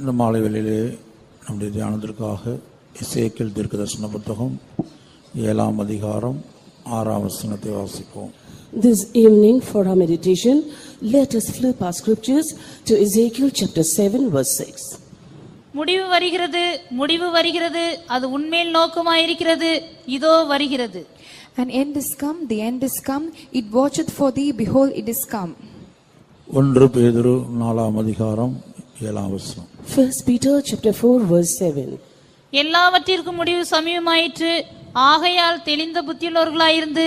இந்த மாலை வேளையிலே நம்முடைய தியானத்திற்காக எசேக்கியேல் தீர்க்கதரிசன புத்தகம் 7ஆம் அதிகாரம் 6ஆம் வசனத்தை வாசிப்போம். This evening for our meditation, let us flip our scriptures to Ezekiel chapter 7 verse 6. முடிவு வருகிறது, அது உன்மேல் நோக்கமாயிருக்கிறது, இதோ வருகிறது. An end is come, the end is come, it watcheth for thee, behold it is come. 1 பேதுரு 4ஆம் அதிகாரம் 7ஆம் வசனம். 1 Peter chapter 4 verse 7. எல்லாவற்றிற்கும் முடிவு சமீபமாயிற்று, ஆகையால் தெளிந்த புத்தியுள்ளவர்களாயிருந்து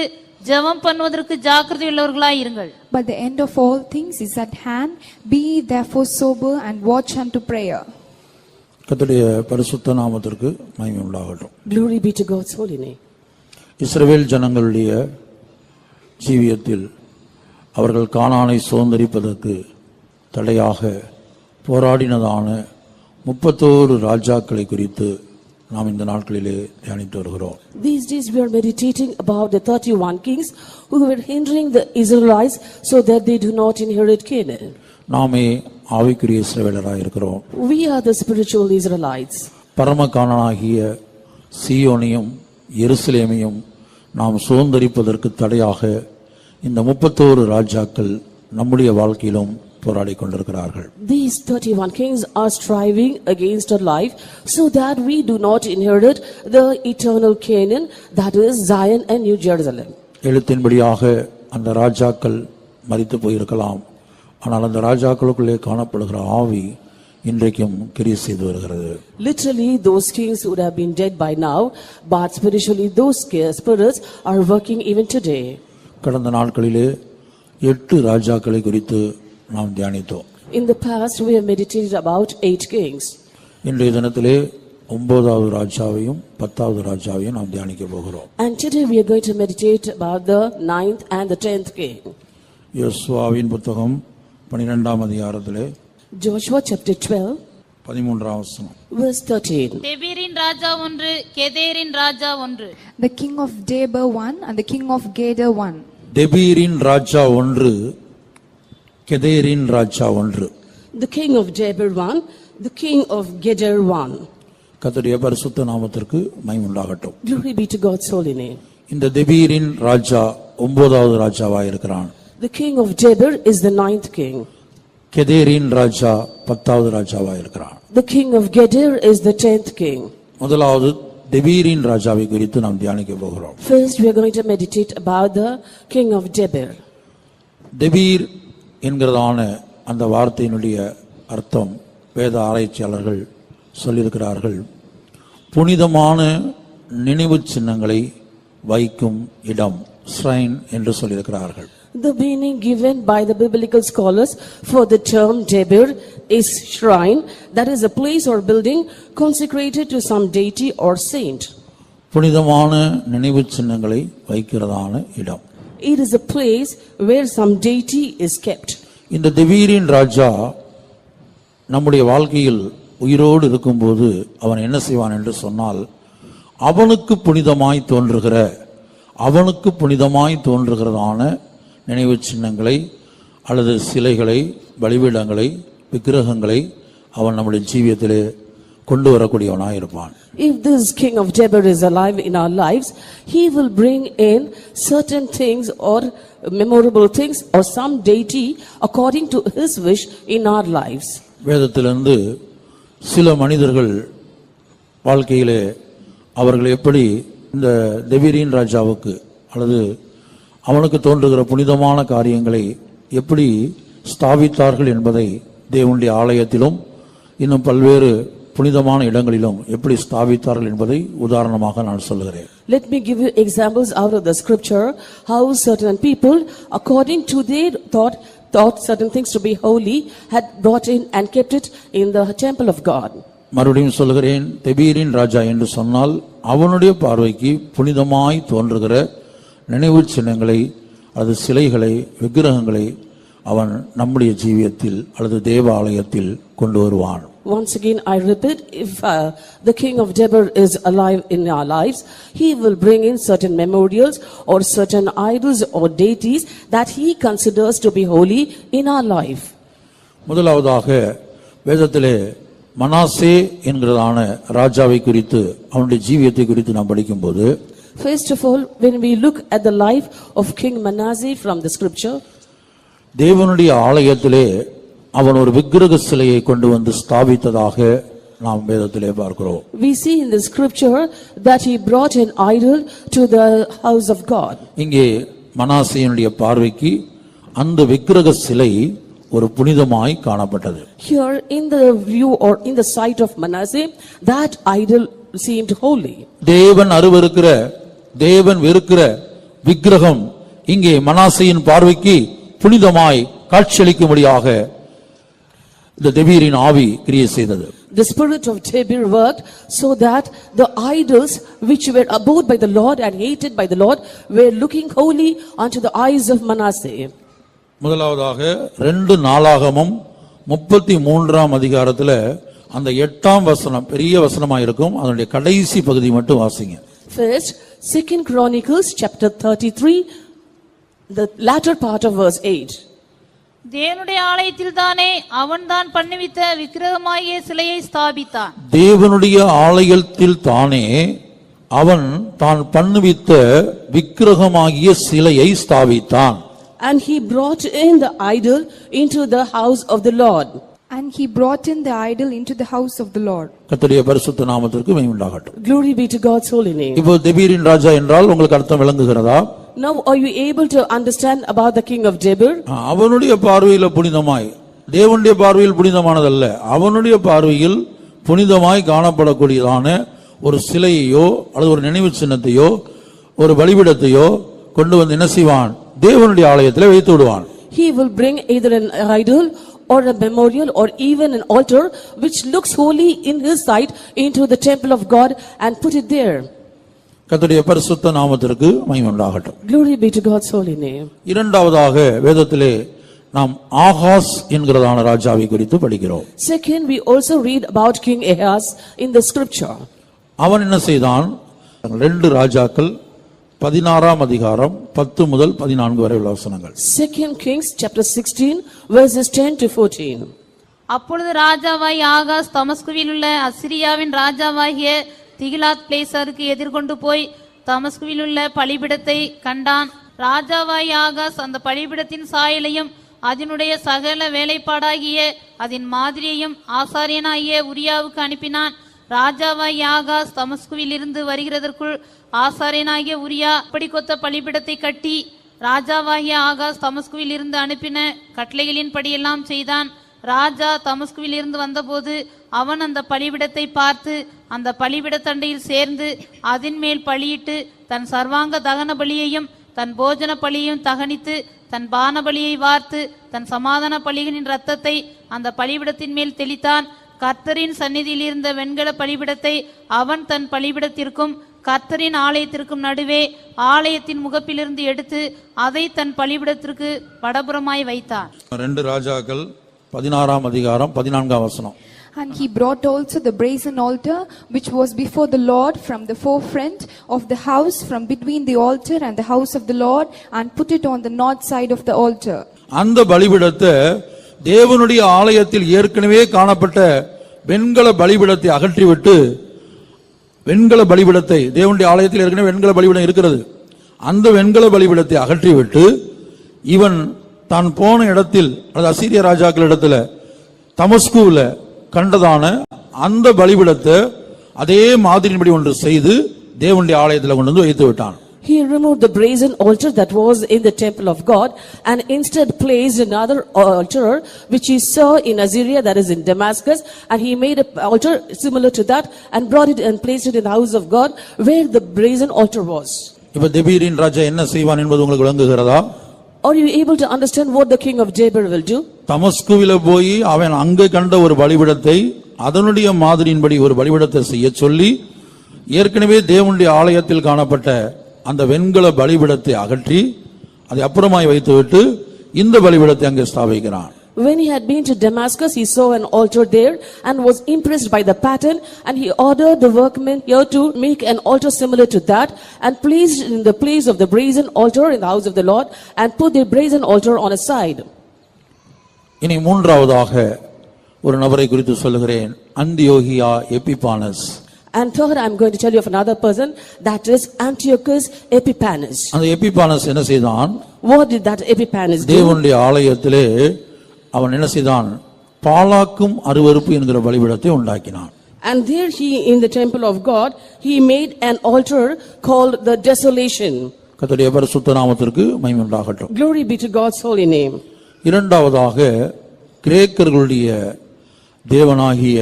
ஜெபம் பண்ணுவதற்கு ஜாக்கிரதையுள்ளவர்களாயிருங்கள். But the end of all things is at hand, be ye therefore sober and watch unto prayer. கர்த்தருடைய பரிசுத்த நாமத்திற்கு மகிமை உண்டாகட்டும். Glory be to God's holy name. இஸ்ரவேல் ஜனங்களுடைய ஜீவியத்தில் அவர்கள் கானானை சுதந்தரிப்பதற்கு தடையாக போராடினதான 31 ராஜாக்களை குறித்து நாம் இந்த நாட்களிலே தியானித்து வருகிறோம். These days we are meditating about the 31 kings who were hindering the Israelites so that they do not inherit Canaan. நாமே ஆவிக்குரிய இஸ்ரவேலராய் இருக்கிறோம். We are the spiritual Israelites. பரம கானானாகிய சீயோனையும் எருசலேமையும் நாம் சுதந்தரிப்பதற்கு தடையாக இந்த 31 ராஜாக்கள் நம்முடைய வாழ்க்கையிலும் போராடி கொண்டிருக்கிறார்கள். These 31 kings are striving against our life so that we do not inherit the eternal Canaan, that is Zion and New Jerusalem. எழுத்தின்படியாக அந்த ராஜாக்கள் மரித்து போயிருக்கலாம், ஆனால் அந்த ராஜாக்களுக்குள்ளே காணப்படுகிற ஆவி இன்றைக்கும் கிரியை செய்து வருகிறது. Literally those kings would have been dead by now, but spiritually those spirits are working even today. கடந்த நாட்களிலே 8 ராஜாக்களை குறித்து நாம் தியானித்தோம். In the past we have meditated about 8 kings. இன்றைய தினத்திலே 9வது ராஜாவையும் 10வது ராஜாவையும் நாம் தியானிக்க போகிறோம். And today we are going to meditate about the 9th and the 10th king. யோசுவாவின் புத்தகம் 12ஆம் அதிகாரத்திலே Joshua chapter 12 13ஆம் வசனம். verse 13. தெபீரின் ராஜா ஒன்று, கெதேரின் ராஜா ஒன்று. The king of Debir one and the king of Geder one. தெபீரின் ராஜா ஒன்று, கெதேரின் ராஜா ஒன்று. The king of Debir one, the king of Geder one. கர்த்தருடைய பரிசுத்த நாமத்திற்கு மகிமை உண்டாகட்டும். Glory be to God's holy name. இந்த தெபீரின் ராஜா 9வது ராஜாவாய் இருக்கிறான். The king of Debir is the 9th king. கெதேரின் ராஜா 10வது ராஜாவாய் இருக்கிறான். The king of Geder is the 10th king. முதலாவது தெபீரின் ராஜாவை குறித்து நாம் தியானிக்க போகிறோம். First we are going to meditate about the king of Debir. தெபீர் என்கிறதான அந்த வார்த்தையினுடைய அர்த்தம் வேத ஆராய்ச்சியாளர்கள் சொல்லியிருக்கிறார்கள், புனிதமான நினைவு சின்னங்களை வைக்கும் இடம், ஸ்ரைன் என்று சொல்லியிருக்கிறார்கள். The meaning given by the biblical scholars for the term Debir is shrine, that is a place or building consecrated to some deity or saint. புனிதமான நினைவு சின்னங்களை வைக்கிறதான இடம். It is a place where some deity is kept. இந்த தெபீரின் ராஜா நம்முடைய வாழ்க்கையில் உயிரோடு இருக்கும்போது அவன் என்ன செய்வான் என்று சொன்னால், அவனுக்கு புனிதமாய் தோன்றுகிறதான நினைவு சின்னங்களை அல்லது சிலைகளை, பலிபீடங்களை, விக்கிரகங்களை அவன் நம்முடைய ஜீவியத்திலே கொண்டு வரக்கூடியவனாய் இருப்பான். If this king of Debir is alive in our lives, he will bring in certain things or memorable things or some deity according to his wish in our lives. வேதத்திலிருந்து சில மனிதர்கள் வாழ்க்கையிலே அவர்கள் எப்படி இந்த தெபீரின் ராஜாவுக்கு அல்லது அவனுக்கு தோன்றுகிற புனிதமான காரியங்களை எப்படி ஸ்தாபித்தார்கள் என்பதை தேவனுடைய ஆலயத்திலும் இன்னும் பல்வேறு புனிதமான இடங்களிலும் எப்படி ஸ்தாபித்தார்கள் என்பதை உதாரணமாக நான் சொல்கிறேன். Let me give you examples out of the scripture how certain people according to their thought certain things to be holy had brought in and kept it in the temple of God. மறுபடியும் சொல்கிறேன், தெபீரின் ராஜா என்று சொன்னால் அவனுடைய பார்வைக்கு புனிதமாய் தோன்றுகிற நினைவு சின்னங்களை அல்லது சிலைகளை, விக்கிரகங்களை அவன் நம்முடைய ஜீவியத்தில் அல்லது தேவ ஆலயத்தில் கொண்டு வருவான். Once again I repeat, if the king of Debir is alive in our lives, he will bring in certain memorials or certain idols or deities that he considers to be holy in our life. முதலாவதாக வேதத்திலே மனாசே என்கிறதான ராஜாவை குறித்து அவனுடைய ஜீவியத்தை குறித்து நாம் படிக்கும்போது, First of all, when we look at the life of King Manasseh from the scripture, தேவனுடைய ஆலயத்திலே அவன் ஒரு விக்கிரக சிலையை கொண்டு வந்து ஸ்தாபித்ததாக நாம் வேதத்திலே பார்க்கிறோம். we see in the scripture that he brought an idol to the house of God. இங்கே மனாசேயினுடைய பார்வைக்கு அந்த விக்கிரக சிலை ஒரு புனிதமாய் காணப்பட்டது. Here in the view or in the sight of Manasseh, that idol seemed holy. தேவன் அருவருக்கிற, தேவன் வெறுக்கிற விக்கிரகம் இங்கே மனாசேயின் பார்வைக்கு புனிதமாய் காட்சியளிக்கும்படியாக இந்த தெபீரின் ஆவி கிரியை செய்தது. The spirit of Debir worked so that the idols which were abhorred by the Lord and hated by the Lord were looking holy unto the eyes of Manasseh. முதலாவதாக 2 நாளாகமம் 33ஆம் அதிகாரத்துல அந்த 8ஆம் வசனம் பெரிய வசனமா இருக்கும். அதனுடைய கடைசி பகுதி மட்டும் வாசிங்க. First, 2 Chronicles chapter 33, the latter part of verse 8. தேவனுடைய ஆலயத்தில் தானே அவன் தான் பண்ணுவித்த விக்கிரகமாகிய சிலையை ஸ்தாபித்தான். தேவனுடைய ஆலயத்தில் தானே அவன் தான் பண்ணுவித்த விக்கிரகமாகிய சிலையை ஸ்தாபித்தான். And he brought in the idol into the house of the Lord. And he brought in the idol into the house of the Lord. கர்த்தருடைய பரிசுத்த நாமத்திற்கு மகிமை உண்டாகட்டும். Glory be to God's holy name. இப்போ தெபீரின் ராஜா என்றால் உங்களுக்கு அர்த்தம் விளங்குகிறதா? Now are you able to understand about the king of Debir? அவனுடைய பார்வையில் புனிதமாய், தேவனுடைய பார்வையில் புனிதமானதல்ல, அவனுடைய பார்வையில் புனிதமாய் காணப்படக்கூடியதான ஒரு சிலையையோ அல்லது ஒரு நினைவு சின்னத்தையோ ஒரு பலிபீடத்தையோ கொண்டு வந்து என்ன செய்வான்? தேவனுடைய ஆலயத்தில் வைத்து விடுவான். He will bring either an idol or a memorial or even an altar which looks holy in his sight into the temple of God and put it there. கர்த்தருடைய பரிசுத்த நாமத்திற்கு மகிமை உண்டாகட்டும். Glory be to God's holy name. இரண்டாவதாக வேதத்திலே நாம் Ahaz என்கிறதான ராஜாவை குறித்து படிக்கிறோம். Second, we also read about King Ahaz in the scripture. அவன் என்ன செய்தான்? 2 ராஜாக்கள் 16ஆம் அதிகாரம் 10 முதல் 14 வரை உள்ள வசனங்கள். 2 Kings chapter 16 verses 10 to 14. அப்பொழுது ராஜாவாய் ஆகாஸ் தமஸ்குவில் உள்ள அசிரியாவின் ராஜாவாகிய திகிலாத் பிளேசருக்கு எதிர்கொண்டு போய் தமஸ்குவில் உள்ள பலிபீடத்தை கண்டான். ராஜாவாய் ஆகாஸ் அந்த பலிபீடத்தின் சாயலையும் அதனுடைய சகல வேலைப்பாடாகிய அதன் மாதிரியையும் ஆசாரியனாகிய உரியாவுக்கு அனுப்பினான். ராஜாவாய் ஆகாஸ் தமஸ்குவில் இருந்து வருகிறதற்குள் ஆசாரியனாகிய உரியா அப்படி கொத்த பலிபீடத்தை கட்டி ராஜாவாகிய ஆகாஸ் தமஸ்குவில் இருந்து அனுப்பின கட்டளைகளின் படியெல்லாம் செய்தான். ராஜா தமஸ்குவில் இருந்து வந்தபோது அவன் அந்த பலிபீடத்தை பார்த்து அந்த பலிபீடத்தண்டையில் சேர்ந்து அதன் மேல் பலியிட்டு தன் சர்வாங்க தகன பலியையும் தன் போஜன பலியையும் தகனித்து தன் பான பலியை வார்த்து தன் சமாதான பலிகளின் இரத்தத்தை அந்த பலிபீடத்தின் மேல் தெளித்தான். கர்த்தரின் சந்நிதியில் இருந்த வெண்கல பலிபீடத்தை அவன் தன் பலிபீடத்திற்கும் கர்த்தரின் ஆலயத்திற்கும் நடுவே ஆலயத்தின் முகப்பிலிருந்து எடுத்து அதை தன் பலிபீடத்திற்கு வடபுறமாய் வைத்தான். 2 ராஜாக்கள் 16ஆம் அதிகாரம் 14ஆம் வசனம். And he brought also the brazen altar which was before the Lord from the forefront of the house from between the altar and the house of the Lord and put it on the north side of the altar. அந்த பலிபீடத்தை தேவனுடைய ஆலயத்தில் ஏற்கனவே காணப்பட்ட வெண்கல பலிபீடத்தை அகற்றிவிட்டு, வெண்கல பலிபீடத்தை தேவனுடைய ஆலயத்தில் ஏற்கனவே வெண்கல பலிபீடம் இருக்கிறது, அந்த வெண்கல பலிபீடத்தை அகற்றிவிட்டு இவன் தான் போன இடத்தில் அது அசீரிய ராஜாக்கள் இடத்துல தமஸ்குவில் கண்டதான அந்த பலிபீடத்தை அதே மாதிரியின்படி ஒன்று செய்து தேவனுடைய ஆலயத்தில் கொண்டு வந்து வைத்து விட்டான். He removed the brazen altar that was in the temple of God and instead placed another altar which he saw in Assyria, that is in Damascus, and he made an altar similar to that and brought it and placed it in the house of God where the brazen altar was. இப்ப தெபீரின் ராஜா என்ன செய்வான் என்பது உங்களுக்கு விளங்குகிறதா? Are you able to understand what the king of Debir will do? தமஸ்குவில போய் அவன் அங்கே கண்ட ஒரு பலிபீடத்தை அதனுடைய மாதிரியின்படி ஒரு பலிபீடத்தை செய்ய சொல்லி ஏற்கனவே தேவனுடைய ஆலயத்தில் காணப்பட்ட அந்த வெண்கல பலிபீடத்தை அகற்றி அதை அப்புறமாய் வைத்துவிட்டு இந்த பலிபீடத்தை அங்கே ஸ்தாபிக்கிறான். When he had been to Damascus, he saw an altar there and was impressed by the pattern, and he ordered the workmen here to make an altar similar to that and placed in the place of the brazen altar in the house of the Lord and put the brazen altar on a side. இனி மூன்றாவதாக ஒரு நபரை குறித்து சொல்லுகிறேன், அந்தியோகியா எபிபானஸ். And third, I'm going to tell you of another person, that is Antiochus Epiphanes. அந்த எபிபானஸ் என்ன செய்தான்? What did that Epiphanes do? தேவனுடைய ஆலயத்திலே அவன் என்ன செய்தான்? பாலாக்கும் அருவருப்பு என்கிற பலிபீடத்தை உண்டாக்கினான். And there he, in the temple of God, he made an altar called the Desolation. கர்த்தருடைய பரிசுத்த நாமத்திற்கு மகிமை உண்டாகட்டும். Glory be to God's holy name. இரண்டாவதாக கிரேக்கர்களுடைய தேவனாகிய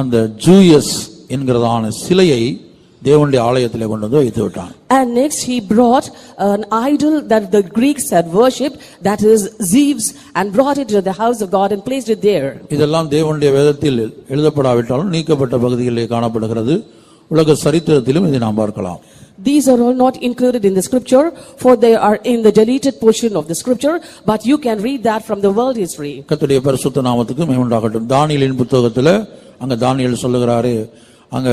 அந்த ஜூயஸ் என்கிறதான சிலையை தேவனுடைய ஆலயத்திலே கொண்டு வந்து வைத்து விட்டான். And next he brought an idol that the Greeks had worshipped, that is Zeus, and brought it to the house of God and placed it there. இதெல்லாம் தேவனுடைய வேதத்தில் எழுதப்படாவிட்டாலும் நீக்கப்பட்ட பகுதிகளிலே காணப்படுகிறது. உலக சரித்திரத்திலும் இதை நாம் பார்க்கலாம். These are all not included in the scripture, for they are in the deleted portion of the scripture, but you can read that from the world history. கர்த்தருடைய பரிசுத்த நாமத்துக்கு மகிமை உண்டாகட்டும். தானியேலின் புத்தகத்தில் அங்க தானியேல் சொல்லுகிறாரு, அங்க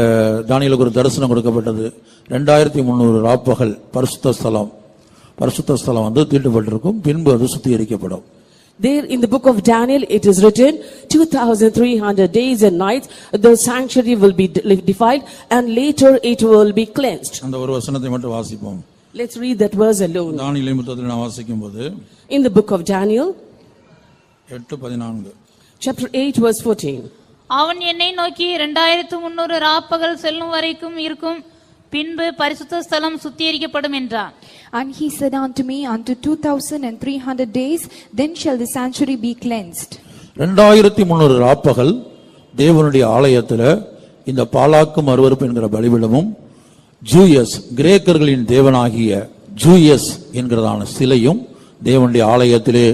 தானியேலுக்கு ஒரு தரிசனம் கொடுக்கப்பட்டது. 2300 ராப்பகல் பரிசுத்த ஸ்தலம் வந்து தீட்டுப்பட்டிருக்கும், பின்பு அது சுத்திகரிக்கப்படும். There in the book of Daniel it is written 2300 days and nights the sanctuary will be defiled and later it will be cleansed. அந்த ஒரு வசனத்தை மட்டும் வாசிப்போம். Let's read that verse alone. தானியேலின் புத்தகத்தில் நான் வாசிக்கும்போது In the book of Daniel 8:14 chapter 8 verse 14. அவன் என்னை நோக்கி 2300 ராப்பகல் செல்லும் வரைக்கும் இருக்கும், பின்பு பரிசுத்த ஸ்தலம் சுத்திகரிக்கப்படும் என்றான். And he said unto me, unto 2300 days, then shall the sanctuary be cleansed. 2300 ராப்பகல் தேவனுடைய ஆலயத்தில் இந்த பாலாக்கும் அருவருப்பு என்கிற பலிபீடமும் ஜூயஸ் கிரேக்கர்களின் தேவனாகிய ஜூயஸ் என்கிறதான சிலையும் தேவனுடைய ஆலயத்திலே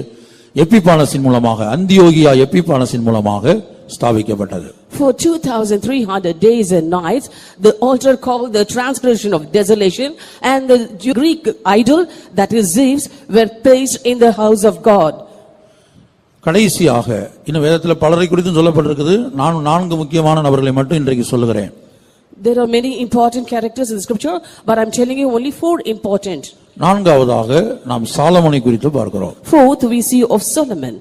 எபிபானஸின் மூலமாக, அந்தியோகியா எபிபானஸின் மூலமாக ஸ்தாபிக்கப்பட்டது. For 2300 days and nights the altar called the transgression of desolation and the Greek idol that is Zeus were placed in the house of God. கடைசியாக இன்னும் வேதத்தில் பலரை குறித்தும் சொல்லப்பட்டிருக்குது. நான் 4 முக்கியமான நபர்களை மட்டும் இன்றைக்கு சொல்லுகிறேன். There are many important characters in the scripture, but I'm telling you only 4 important. நான்காவதாக நாம் சாலமோனை குறித்து பார்க்கிறோம். Fourth, we see of Solomon.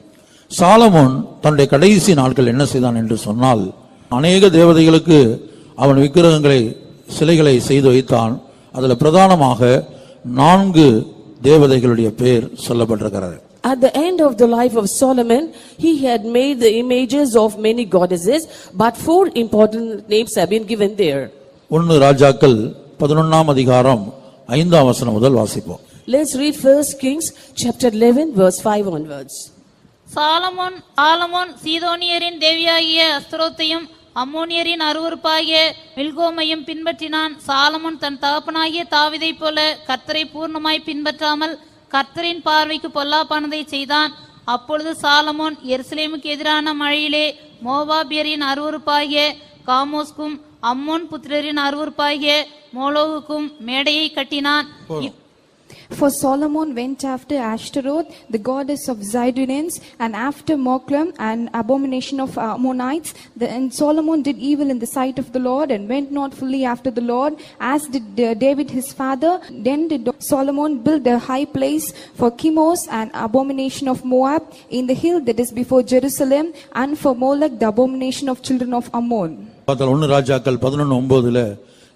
Solomon தன்னுடைய கடைசி நாட்கள் என்ன செய்தான் என்று சொன்னால், அநேக தேவதைகளுக்கு அவன் விக்கிரகங்களை, சிலைகளை செய்து வைத்தான். அதுல பிரதானமாக 4 தேவதைகளுடைய பெயர் சொல்லப்பட்டிருக்கிறது. At the end of the life of Solomon, he had made the images of many goddesses, but 4 important names have been given there. 1 ராஜாக்கள் 11ஆம் அதிகாரம் 5ஆம் வசனம் முதல் வாசிப்போம். Let's read 1 Kings chapter 11 verse 5 onwards. Solomon சீதோனியரின் தேவியாகிய அஸ்தரோத்தையும் அம்மோனியரின் அருவருப்பாகிய மில்கோமையும் பின்பற்றினான். சாலமோன் தன் தகப்பனாகிய தாவீதைப் போல கர்த்தரை பூர்ணமாய் பின்பற்றாமல் கர்த்தரின் பார்வைக்கு பொல்லாப்பானதை செய்தான். அப்பொழுது சாலமோன் எருசலேமுக்கு எதிரான மழையிலே மோவாபியரின் அருவருப்பாகிய காமோஸ்க்கும் அம்மோன் புத்திரரின் அருவருப்பாகிய மோலோவுக்கும் மேடையை கட்டினான். For Solomon went after Ashtaroth, the goddess of Zidonians, and after Moklam, an abomination of Ammonites. And Solomon did evil in the sight of the Lord, and went not fully after the Lord, as did David his father. Then did Solomon build a high place for Chemos, an abomination of Moab, in the hill that is before Jerusalem, and for Molech, the abomination of children of Ammon. 1 ராஜாக்கள் 11:9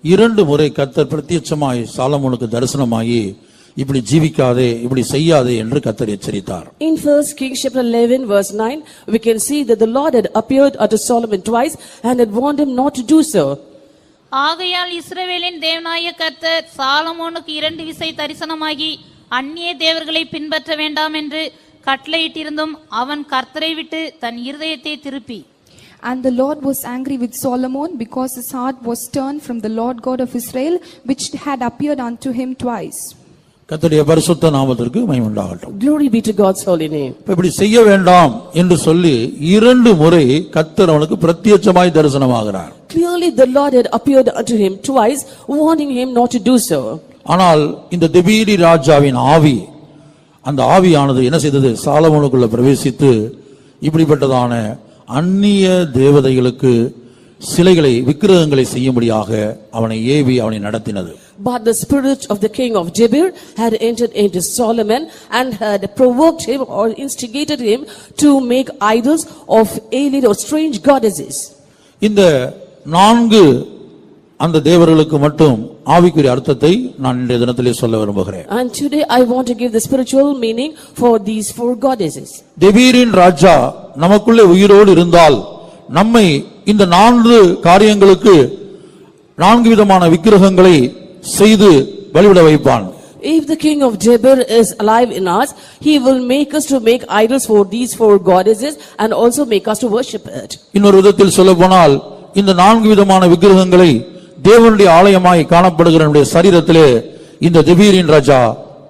2 முறை கர்த்தர் பிரத்யட்சமாய் சாலமோனுக்கு தரிசனமாகி, இப்படி ஜீவிக்காதே, இப்படி செய்யாதே என்று கர்த்தர் எச்சரித்தார். In 1 Kings chapter 11 verse 9, we can see that the Lord had appeared unto Solomon twice and had warned him not to do so. ஆகையால் இஸ்ரவேலின் தேவனாகிய கர்த்தர் சாலமோனுக்கு 2 விசை தரிசனமாகி அந்நிய தேவர்களை பின்பற்ற வேண்டாம் என்று கட்டளையிட்டிருந்தும் அவன் கர்த்தரை விட்டு தன் இருதயத்தை திருப்பி. And the Lord was angry with Solomon because his heart was turned from the Lord God of Israel, which had appeared unto him twice. கர்த்தருடைய பரிசுத்த நாமத்திற்கு மகிமை உண்டாகட்டும். Glory be to God's holy name. இப்படி செய்ய வேண்டாம் என்று சொல்லி 2 முறை கர்த்தர் அவனுக்கு பிரத்யட்சமாய் தரிசனமாகிறார். Clearly the Lord had appeared unto him twice, warning him not to do so. ஆனால் இந்த தெபீரி ராஜாவின் ஆவி, அந்த ஆவியானது என்ன செய்தது? சாலமோனுக்குள்ள பிரவேசித்து இப்படிப்பட்டதான அந்நிய தேவதைகளுக்கு சிலைகளை, விக்கிரகங்களை செய்யும்படியாக அவனை ஏவி அவனை நடத்தினது. But the spirit of the king of Debir had entered into Solomon and had provoked him or instigated him to make idols of alien or strange goddesses. இந்த 4 அந்த தேவர்களுக்கு மட்டும் ஆவிக்குரிய அர்த்தத்தை நான் இன்றைய தினத்திலே சொல்ல விரும்புகிறேன். And today I want to give the spiritual meaning for these 4 goddesses. தெபீரின் ராஜா நமக்குள்ளே உயிரோடு இருந்தால் நம்மை இந்த 4 காரியங்களுக்கு 4 விதமான விக்கிரகங்களை செய்து வழிபட வைப்பான். If the king of Debir is alive in us, he will make us to make idols for these 4 goddesses and also make us to worship it. இன்னொரு விதத்தில் சொல்லப்போனால் இந்த 4 விதமான விக்கிரகங்களை தேவனுடைய ஆலயமாய் காணப்படுகிற நம்முடைய சரீரத்திலே இந்த தெபீரின் ராஜா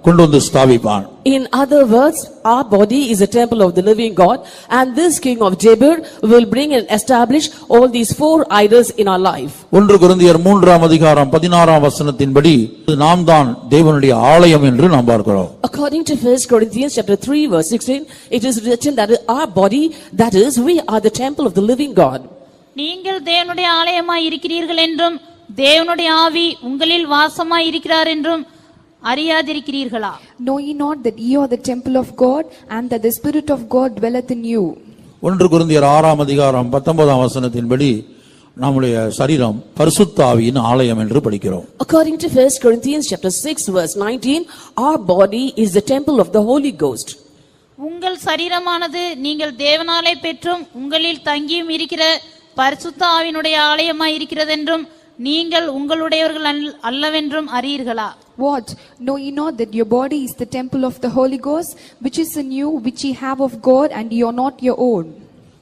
கொண்டு வந்து ஸ்தாபிப்பான். In other words, our body is a temple of the living God, and this king of Debir will bring and establish all these 4 idols in our life. 1 கொரிந்தியர் 3ஆம் அதிகாரம் 16ஆம் வசனத்தின்படி நாம் தான் தேவனுடைய ஆலயம் என்று நாம் பார்க்கிறோம். According to 1 Corinthians chapter 3 verse 16, it is written that our body, that is, we are the temple of the living God. நீங்கள் தேவனுடைய ஆலயமாய் இருக்கிறீர்கள் என்றும் தேவனுடைய ஆவி உங்களில் வாசமாய் இருக்கிறார் என்றும் அறியாதிருக்கிறீர்களா? Know ye not that ye are the temple of God, and that the Spirit of God dwelleth in you? 1 கொரிந்தியர் 6ஆம் அதிகாரம் 19ஆம் வசனத்தின்படி நம்முடைய சரீரம் பரிசுத்த ஆவியின் ஆலயம் என்று படிக்கிறோம். According to 1 Corinthians chapter 6 verse 19, our body is the temple of the Holy Ghost. உங்கள் சரீரமானது நீங்கள் தேவனாலே பெற்றும் உங்களில் தங்கியும் இருக்கிற பரிசுத்த ஆவியினுடைய ஆலயமாய் இருக்கிறதென்றும் நீங்கள் உங்களுடையவர்கள் அல்லவென்றும் அறியீர்களா? What? Know ye not that your body is the temple of the Holy Ghost, which is in you, which ye have of God, and ye are not your own?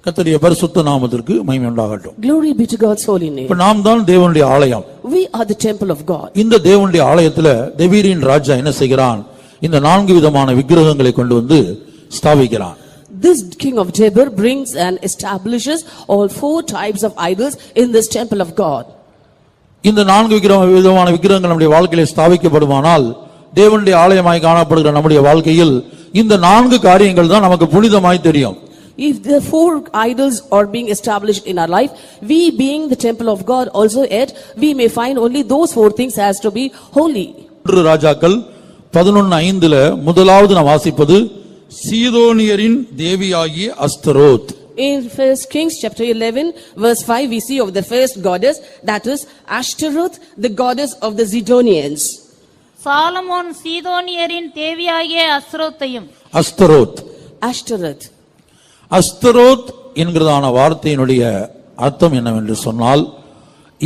கர்த்தருடைய பரிசுத்த நாமத்திற்கு மகிமை உண்டாகட்டும். Glory be to God's holy name. இப்ப நாம் தான் தேவனுடைய ஆலயம். We are the temple of God. இந்த தேவனுடைய ஆலயத்துல தெபீரின் ராஜா என்ன செய்கிறான்? இந்த 4 விதமான விக்கிரகங்களை கொண்டு வந்து ஸ்தாபிக்கிறான். This king of Debir brings and establishes all 4 types of idols in this temple of God. இந்த 4 விதமான விக்கிரகங்கள் நம்முடைய வாழ்க்கையிலே ஸ்தாபிக்கப்படுமானால் தேவனுடைய ஆலயமாய் காணப்படுகிற நம்முடைய வாழ்க்கையில் இந்த 4 காரியங்கள் தான் நமக்கு புனிதமாய் தெரியும். If the 4 idols are being established in our life, we being the temple of God also yet, we may find only those 4 things has to be holy. 1 ராஜாக்கள் 11:5ல முதலாவது நாம் வாசிப்பது சீதோனியரின் தேவியாகிய அஸ்தரோத். In 1 Kings chapter 11 verse 5 we see of the first goddess, that is Ashtaroth, the goddess of the Zidonians. Solomon சீதோனியரின் தேவியாகிய Ashtaroth. Ashtaroth. Ashtaroth என்கிறதான வார்த்தையினுடைய அர்த்தம் என்னவென்று சொன்னால்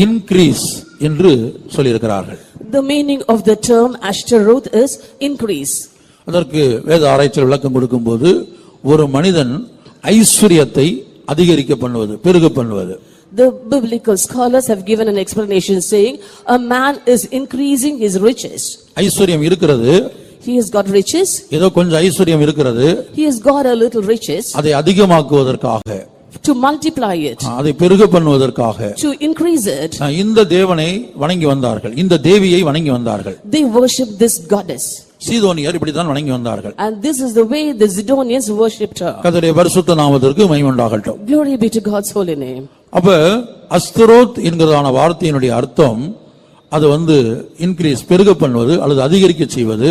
இன்கிரீஸ் என்று சொல்லியிருக்கிறார்கள். The meaning of the term Ashtaroth is increase. அதற்கு வேத ஆராய்ச்சியில் விளக்கம் கொடுக்கும்போது ஒரு மனிதன் ஐஸ்வரியத்தை அதிகரிக்க பண்ணுவது, பெருக பண்ணுவது. The biblical scholars have given an explanation saying a man is increasing his riches. ஐஸ்வரியம் இருக்கிறது, he has got riches, ஏதோ கொஞ்சம் ஐஸ்வரியம் இருக்கிறது, he has got a little riches, அதை அதிகமாக்குவதற்காக, to multiply it, அதை பெருக பண்ணுவதற்காக, to increase it, இந்த தேவனை வணங்கி வந்தார்கள், இந்த தேவியை வணங்கி வந்தார்கள். they worship this goddess. சீதோனியர் இப்படித்தான் வணங்கி வந்தார்கள். And this is the way the Zidonians worshipped her. கர்த்தருடைய பரிசுத்த நாமத்திற்கு மகிமை உண்டாகட்டும். Glory be to God's holy name. அப்ப அஸ்தரோத் என்கிறதான வார்த்தையினுடைய அர்த்தம் அது இன்கிரீஸ், பெருக பண்ணுவது அல்லது அதிகரிக்க செய்வது.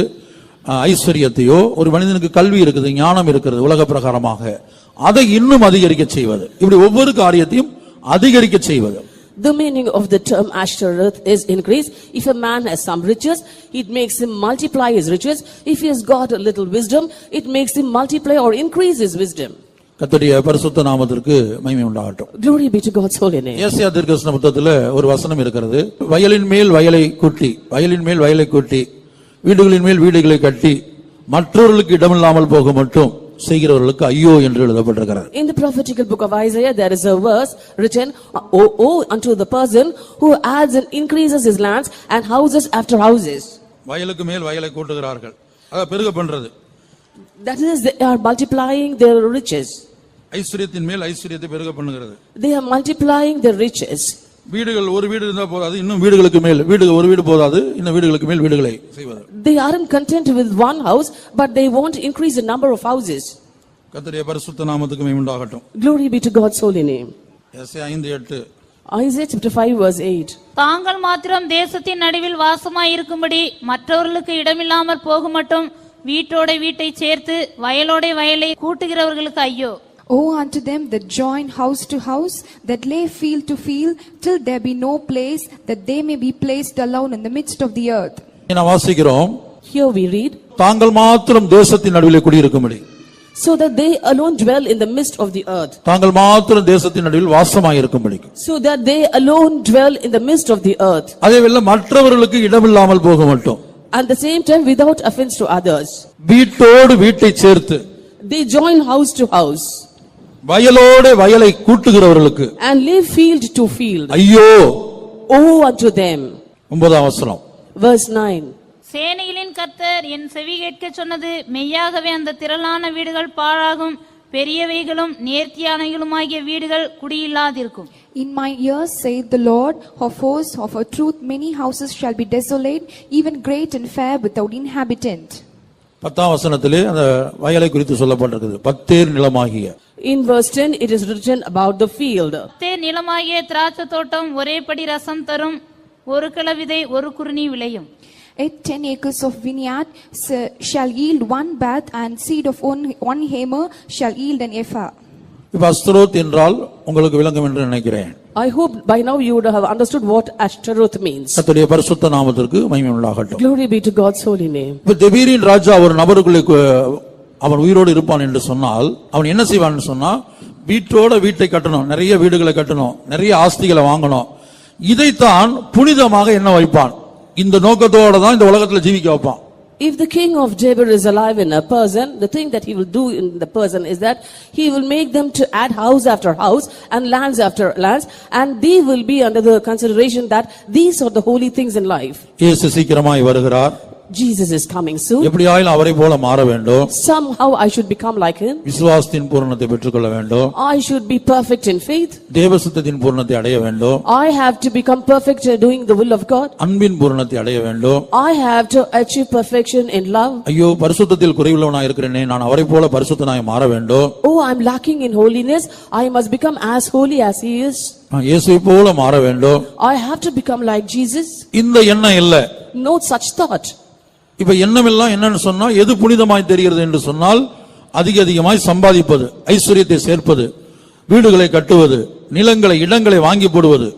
ஐஸ்வரியத்தையோ, ஒரு மனிதனுக்கு கல்வி இருக்குது, ஞானம் இருக்கிறது உலக பிரகாரமாக, அதை இன்னும் அதிகரிக்க செய்வது. இப்படி ஒவ்வொரு காரியத்தையும் அதிகரிக்க செய்வது. The meaning of the term Ashtaroth is increase. If a man has some riches, it makes him multiply his riches. If he has got a little wisdom, it makes him multiply or increase his wisdom. கர்த்தருடைய பரிசுத்த நாமத்திற்கு மகிமை உண்டாகட்டும். Glory be to God's holy name. ஏசாயா தீர்க்கதரிசன புத்தகத்துல ஒரு வசனம் இருக்கிறது. வயலின் மேல் வயலை கூட்டி, வயலின் மேல் வயலை கூட்டி, வீடுகளின் மேல் வீடுகளை கட்டி, மற்றவர்களுக்கு இடமில்லாமல் போக மட்டும் செய்கிறவர்களுக்கு ஐயோ என்று எழுதப்பட்டிருக்கிறது. In the prophetical book of Isaiah there is a verse written, "Oh unto the person who adds and increases his lands and houses after houses." வயலுக்கு மேல் வயலை கூட்டுகிறார்கள், அத பெருக பண்றது. That is, they are multiplying their riches. ஐஸ்வரியத்தின் மேல் ஐஸ்வரியத்தை பெருக பண்ணுகிறது. They are multiplying their riches. வீடுகள், ஒரு வீடு இருந்தா போதாது, இன்னும் வீடுகளுக்கு மேல் வீடு, ஒரு வீடு போதாது, இன்னும் வீடுகளுக்கு மேல் வீடுகளை செய்வது. They aren't content with one house, but they want to increase the number of houses. கர்த்தருடைய பரிசுத்த நாமத்துக்கு மகிமை உண்டாகட்டும். Glory be to God's holy name. ஏசாயா 5:8 Isaiah chapter 5 verse 8. தாங்கள் மாத்திரம் தேசத்தின் நடுவில் வாசமாய் இருக்கும்படி மற்றவர்களுக்கு இடமில்லாமற் போகுமட்டும் வீட்டோட வீட்டை சேர்த்து வயலோட வயலை கூட்டுகிறவர்களுக்கு ஐயோ. Woe unto them that join house to house, that lay field to field, till there be no place, that they may be placed alone in the midst of the earth. நான் வாசிக்கிறோம், Here we read, தாங்கள் மாத்திரம் தேசத்தின் நடுவிலே குடியிருக்கும்படி, so that they alone dwell in the midst of the earth. தாங்கள் மாத்திரம் தேசத்தின் நடுவில் வாசமாயிருக்கும்படி, So that they alone dwell in the midst of the earth. அதேவேளை மற்றவர்களுக்கு இடமில்லாமல் போக மாட்டோம். At the same time without offense to others. வீட்டோடு வீட்டை சேர்த்து They join house to house. வயலோடு வயலை கூட்டுகிறவர்களுக்கு And leave field to field. ஐயோ. Woe unto them. 9ஆம் வசனம். Verse 9. சேனைகளின் கர்த்தர் என் செவி கேட்க சொன்னது மெய்யாகவே அந்த திரளான வீடுகள் பாழாகும், பெரியவைகளும் நேர்த்தியானவைகளுமாகிய வீடுகள் குடியில்லாதிருக்கும். In my ears saith the Lord of hosts, of a truth many houses shall be desolate, even great and fair without inhabitant. 10ஆம் வசனத்திலே அந்த வயலை குறித்து சொல்லப்பட்டிருக்கிறது. பத்தேர் நிலமாகிய. In verse 10 it is written about the field. நிலமாகிய திராட்சை தோட்டம் ஒரே படி ரசம் தரும், ஒரு கிள விதை ஒரு குறுநி விளையும். 10 acres of vineyard shall yield one bath, and seed of one hammer shall yield an ephah. இப்ப அஸ்தரோத் என்றால் உங்களுக்கு விளங்கும் என்று நினைக்கிறேன். I hope by now you would have understood what Ashtaroth means. கர்த்தருடைய பரிசுத்த நாமத்திற்கு மகிமை உண்டாகட்டும். Glory be to God's holy name. இப்ப தெபீரின் ராஜா ஒரு நபருக்குள்ளே அவன் உயிரோடு இருப்பான் என்று சொன்னால் அவன் என்ன செய்வான்னு சொன்னா, வீட்டோட வீட்டை கட்டணும், நிறைய வீடுகளை கட்டணும், நிறைய ஆஸ்திகளை வாங்கணும். இதைத்தான் புனிதமாக என்ன வைப்பான். இந்த நோக்கத்தோட தான் இந்த உலகத்துல ஜீவிக்க வைப்பான். If the king of Debir is alive in a person, the thing that he will do in the person is that he will make them to add house after house and lands after lands, and they will be under the consideration that these are the holy things in life. இயேசு சீக்கிரமாய் வருகிறார். Jesus is coming soon. எப்படியாயிலும் அவரை போல மாற வேண்டும். Somehow I should become like him. விசுவாசத்தின் பூரணத்தை பெற்றுக்கொள்ள வேண்டும். I should be perfect in faith. தேவசித்தத்தின் பூரணத்தை அடைய வேண்டும். I have to become perfect doing the will of God. அன்பின் பூரணத்தை அடைய வேண்டும். I have to achieve perfection in love. ஐயோ, பரிசுத்தத்தில் குறைவுள்ளவனாய் இருக்கிறேனே, நான் அவரை போல பரிசுத்தனாய் மாற வேண்டும். Oh, I am lacking in holiness. I must become as holy as he is. இயேசுவை போல மாற வேண்டும். I have to become like Jesus. இந்த எண்ணம் இல்ல. No such thought. இப்ப எண்ணம் எல்லாம் என்னன்னு சொன்னா, எது புனிதமாய் தெரிகிறது என்று சொன்னால், அதிகமாய் சம்பாதிப்பது, ஐஸ்வர்யத்தை சேர்ப்பது, வீடுகளை கட்டுவது, நிலங்களை இடங்களை வாங்கி போடுவது.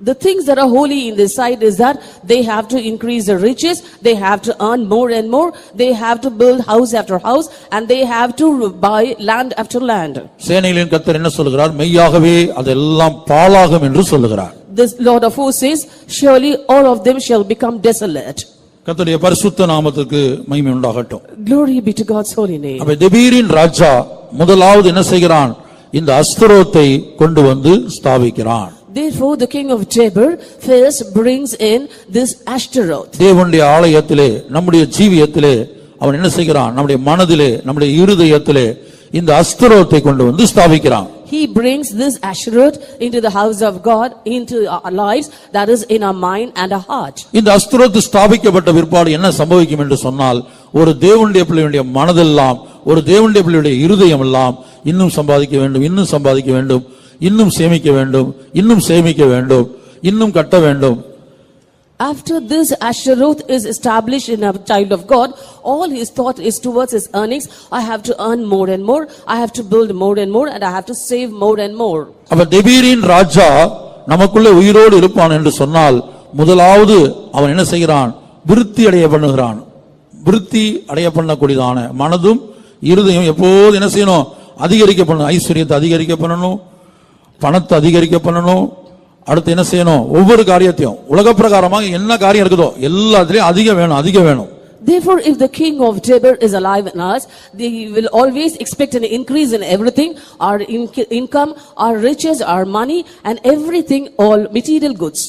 The things that are holy in this sight is that they have to increase their riches, they have to earn more and more, they have to build house after house, and they have to buy land after land. சேனைகளின் கர்த்தர் என்ன சொல்கிறார்? மெய்யாகவே அதெல்லாம் பாழாகும் என்று சொல்கிறார். This Lord of hosts says, surely all of them shall become desolate. கர்த்தருடைய பரிசுத்த நாமத்துக்கு மகிமை உண்டாகட்டும். Glory be to God's holy name. அப்ப தெபீரின் ராஜா முதலாவது என்ன செய்கிறான்? இந்த அஸ்தரோத்தை கொண்டு வந்து ஸ்தாபிக்கிறான். Therefore the king of Debir first brings in this Ashtaroth. தேவனுடைய ஆலயத்திலே, நம்முடைய ஜீவியத்திலே அவன் என்ன செய்கிறான்? நம்முடைய மனதிலே, நம்முடைய இருதயத்திலே இந்த அஸ்தரோத்தை கொண்டு வந்து ஸ்தாபிக்கிறான். He brings this Ashtaroth into the house of God, into our lives, that is in our mind and our heart. இந்த அஸ்தரோத்து ஸ்தாபிக்கப்பட்ட பிற்பாடு என்ன சம்பவிக்கும் என்று சொன்னால், ஒரு தேவனுடைய பிள்ளையுடைய மனதெல்லாம், ஒரு தேவனுடைய பிள்ளையுடைய இருதயம் எல்லாம் இன்னும் சம்பாதிக்க வேண்டும், இன்னும் சம்பாதிக்க வேண்டும், இன்னும் சேமிக்க வேண்டும், இன்னும் சேமிக்க வேண்டும், இன்னும் கட்ட வேண்டும். After this Ashtaroth is established in a child of God, all his thought is towards his earnings. I have to earn more and more, I have to build more and more, and I have to save more and more. அப்ப தெபீரின் ராஜா நமக்குள்ளே உயிரோடு இருப்பான் என்று சொன்னால், முதலாவது அவன் என்ன செய்கிறான்? விருத்தி அடைய பண்ணுகிறான். விருத்தி அடைய பண்ணக்கூடியதான மனதும் இருதயம் எப்போது என்ன செய்யணும்? அதிகரிக்க பண்ணணும். ஐஸ்வர்யத்தை அதிகரிக்க பண்ணணும், பணத்தை அதிகரிக்க பண்ணணும். அடுத்து என்ன செய்யணும்? ஒவ்வொரு காரியத்தையும் உலக பிரகாரமாக என்ன காரியம் இருக்குதோ எல்லாத்திலையும் அதிகம் வேணும், அதிகம் வேணும். Therefore, if the king of Debir is alive in us, they will always expect an increase in everything, our income, our riches, our money, and everything, all material goods.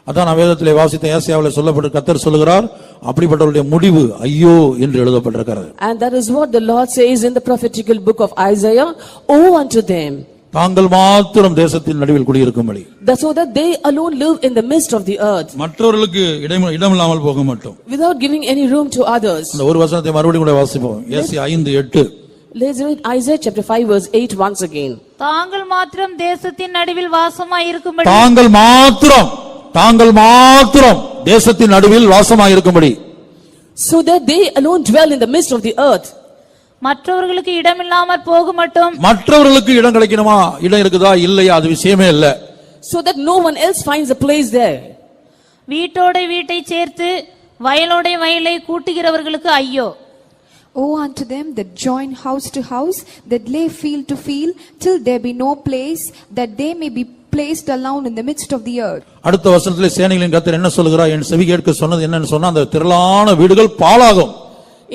அதான் வேதத்திலே வாசித்த ஏசாயாவிலே சொல்லப்பட்டு கர்த்தர் சொல்கிறார், அப்படிப்பட்டவருடைய முடிவு ஐயோ என்று எழுதப்பட்டிருக்கிறது. And that is what the Lord says in the prophetical book of Isaiah, woe unto them. தாங்கள் மாத்திரம் தேசத்தின் நடுவில் குடியிருக்கும்படி, so that they alone live in the midst of the earth, மற்றவர்களுக்கு இடமில்லாமல் போக மாட்டோம், without giving any room to others. இந்த ஒரு வசனத்தை மறுபடியும் கூட வாசிப்போம். ஏசாயா 5:8. Let's read Isaiah chapter 5 verse 8 once again. தாங்கள் மாத்திரம் தேசத்தின் நடுவில் வாசமாய் இருக்கும்படி தாங்கள் மாத்திரம் தேசத்தின் நடுவில் வாசமாய் இருக்கும்படி. So that they alone dwell in the midst of the earth. மற்றவர்களுக்கு இடமில்லாமற் போகமட்டும். மற்றவர்களுக்கு இடம் கிடைக்கணுமா? இடம் இருக்குதா இல்லையா அது விஷயமே இல்ல. So that no one else finds a place there. வீட்டோட வீட்டை சேர்த்து வயலோட வயலை கூட்டுகிறவர்களுக்கு ஐயோ. Woe unto them that join house to house, that lay field to field, till there be no place, that they may be placed alone in the midst of the earth. அடுத்த வசனத்திலே சேனைகளின் கர்த்தர் என்ன சொல்கிறார்? என் செவி கேட்க சொன்னது என்னன்னு சொன்னா அந்த திரளான வீடுகள் பாழாகும்.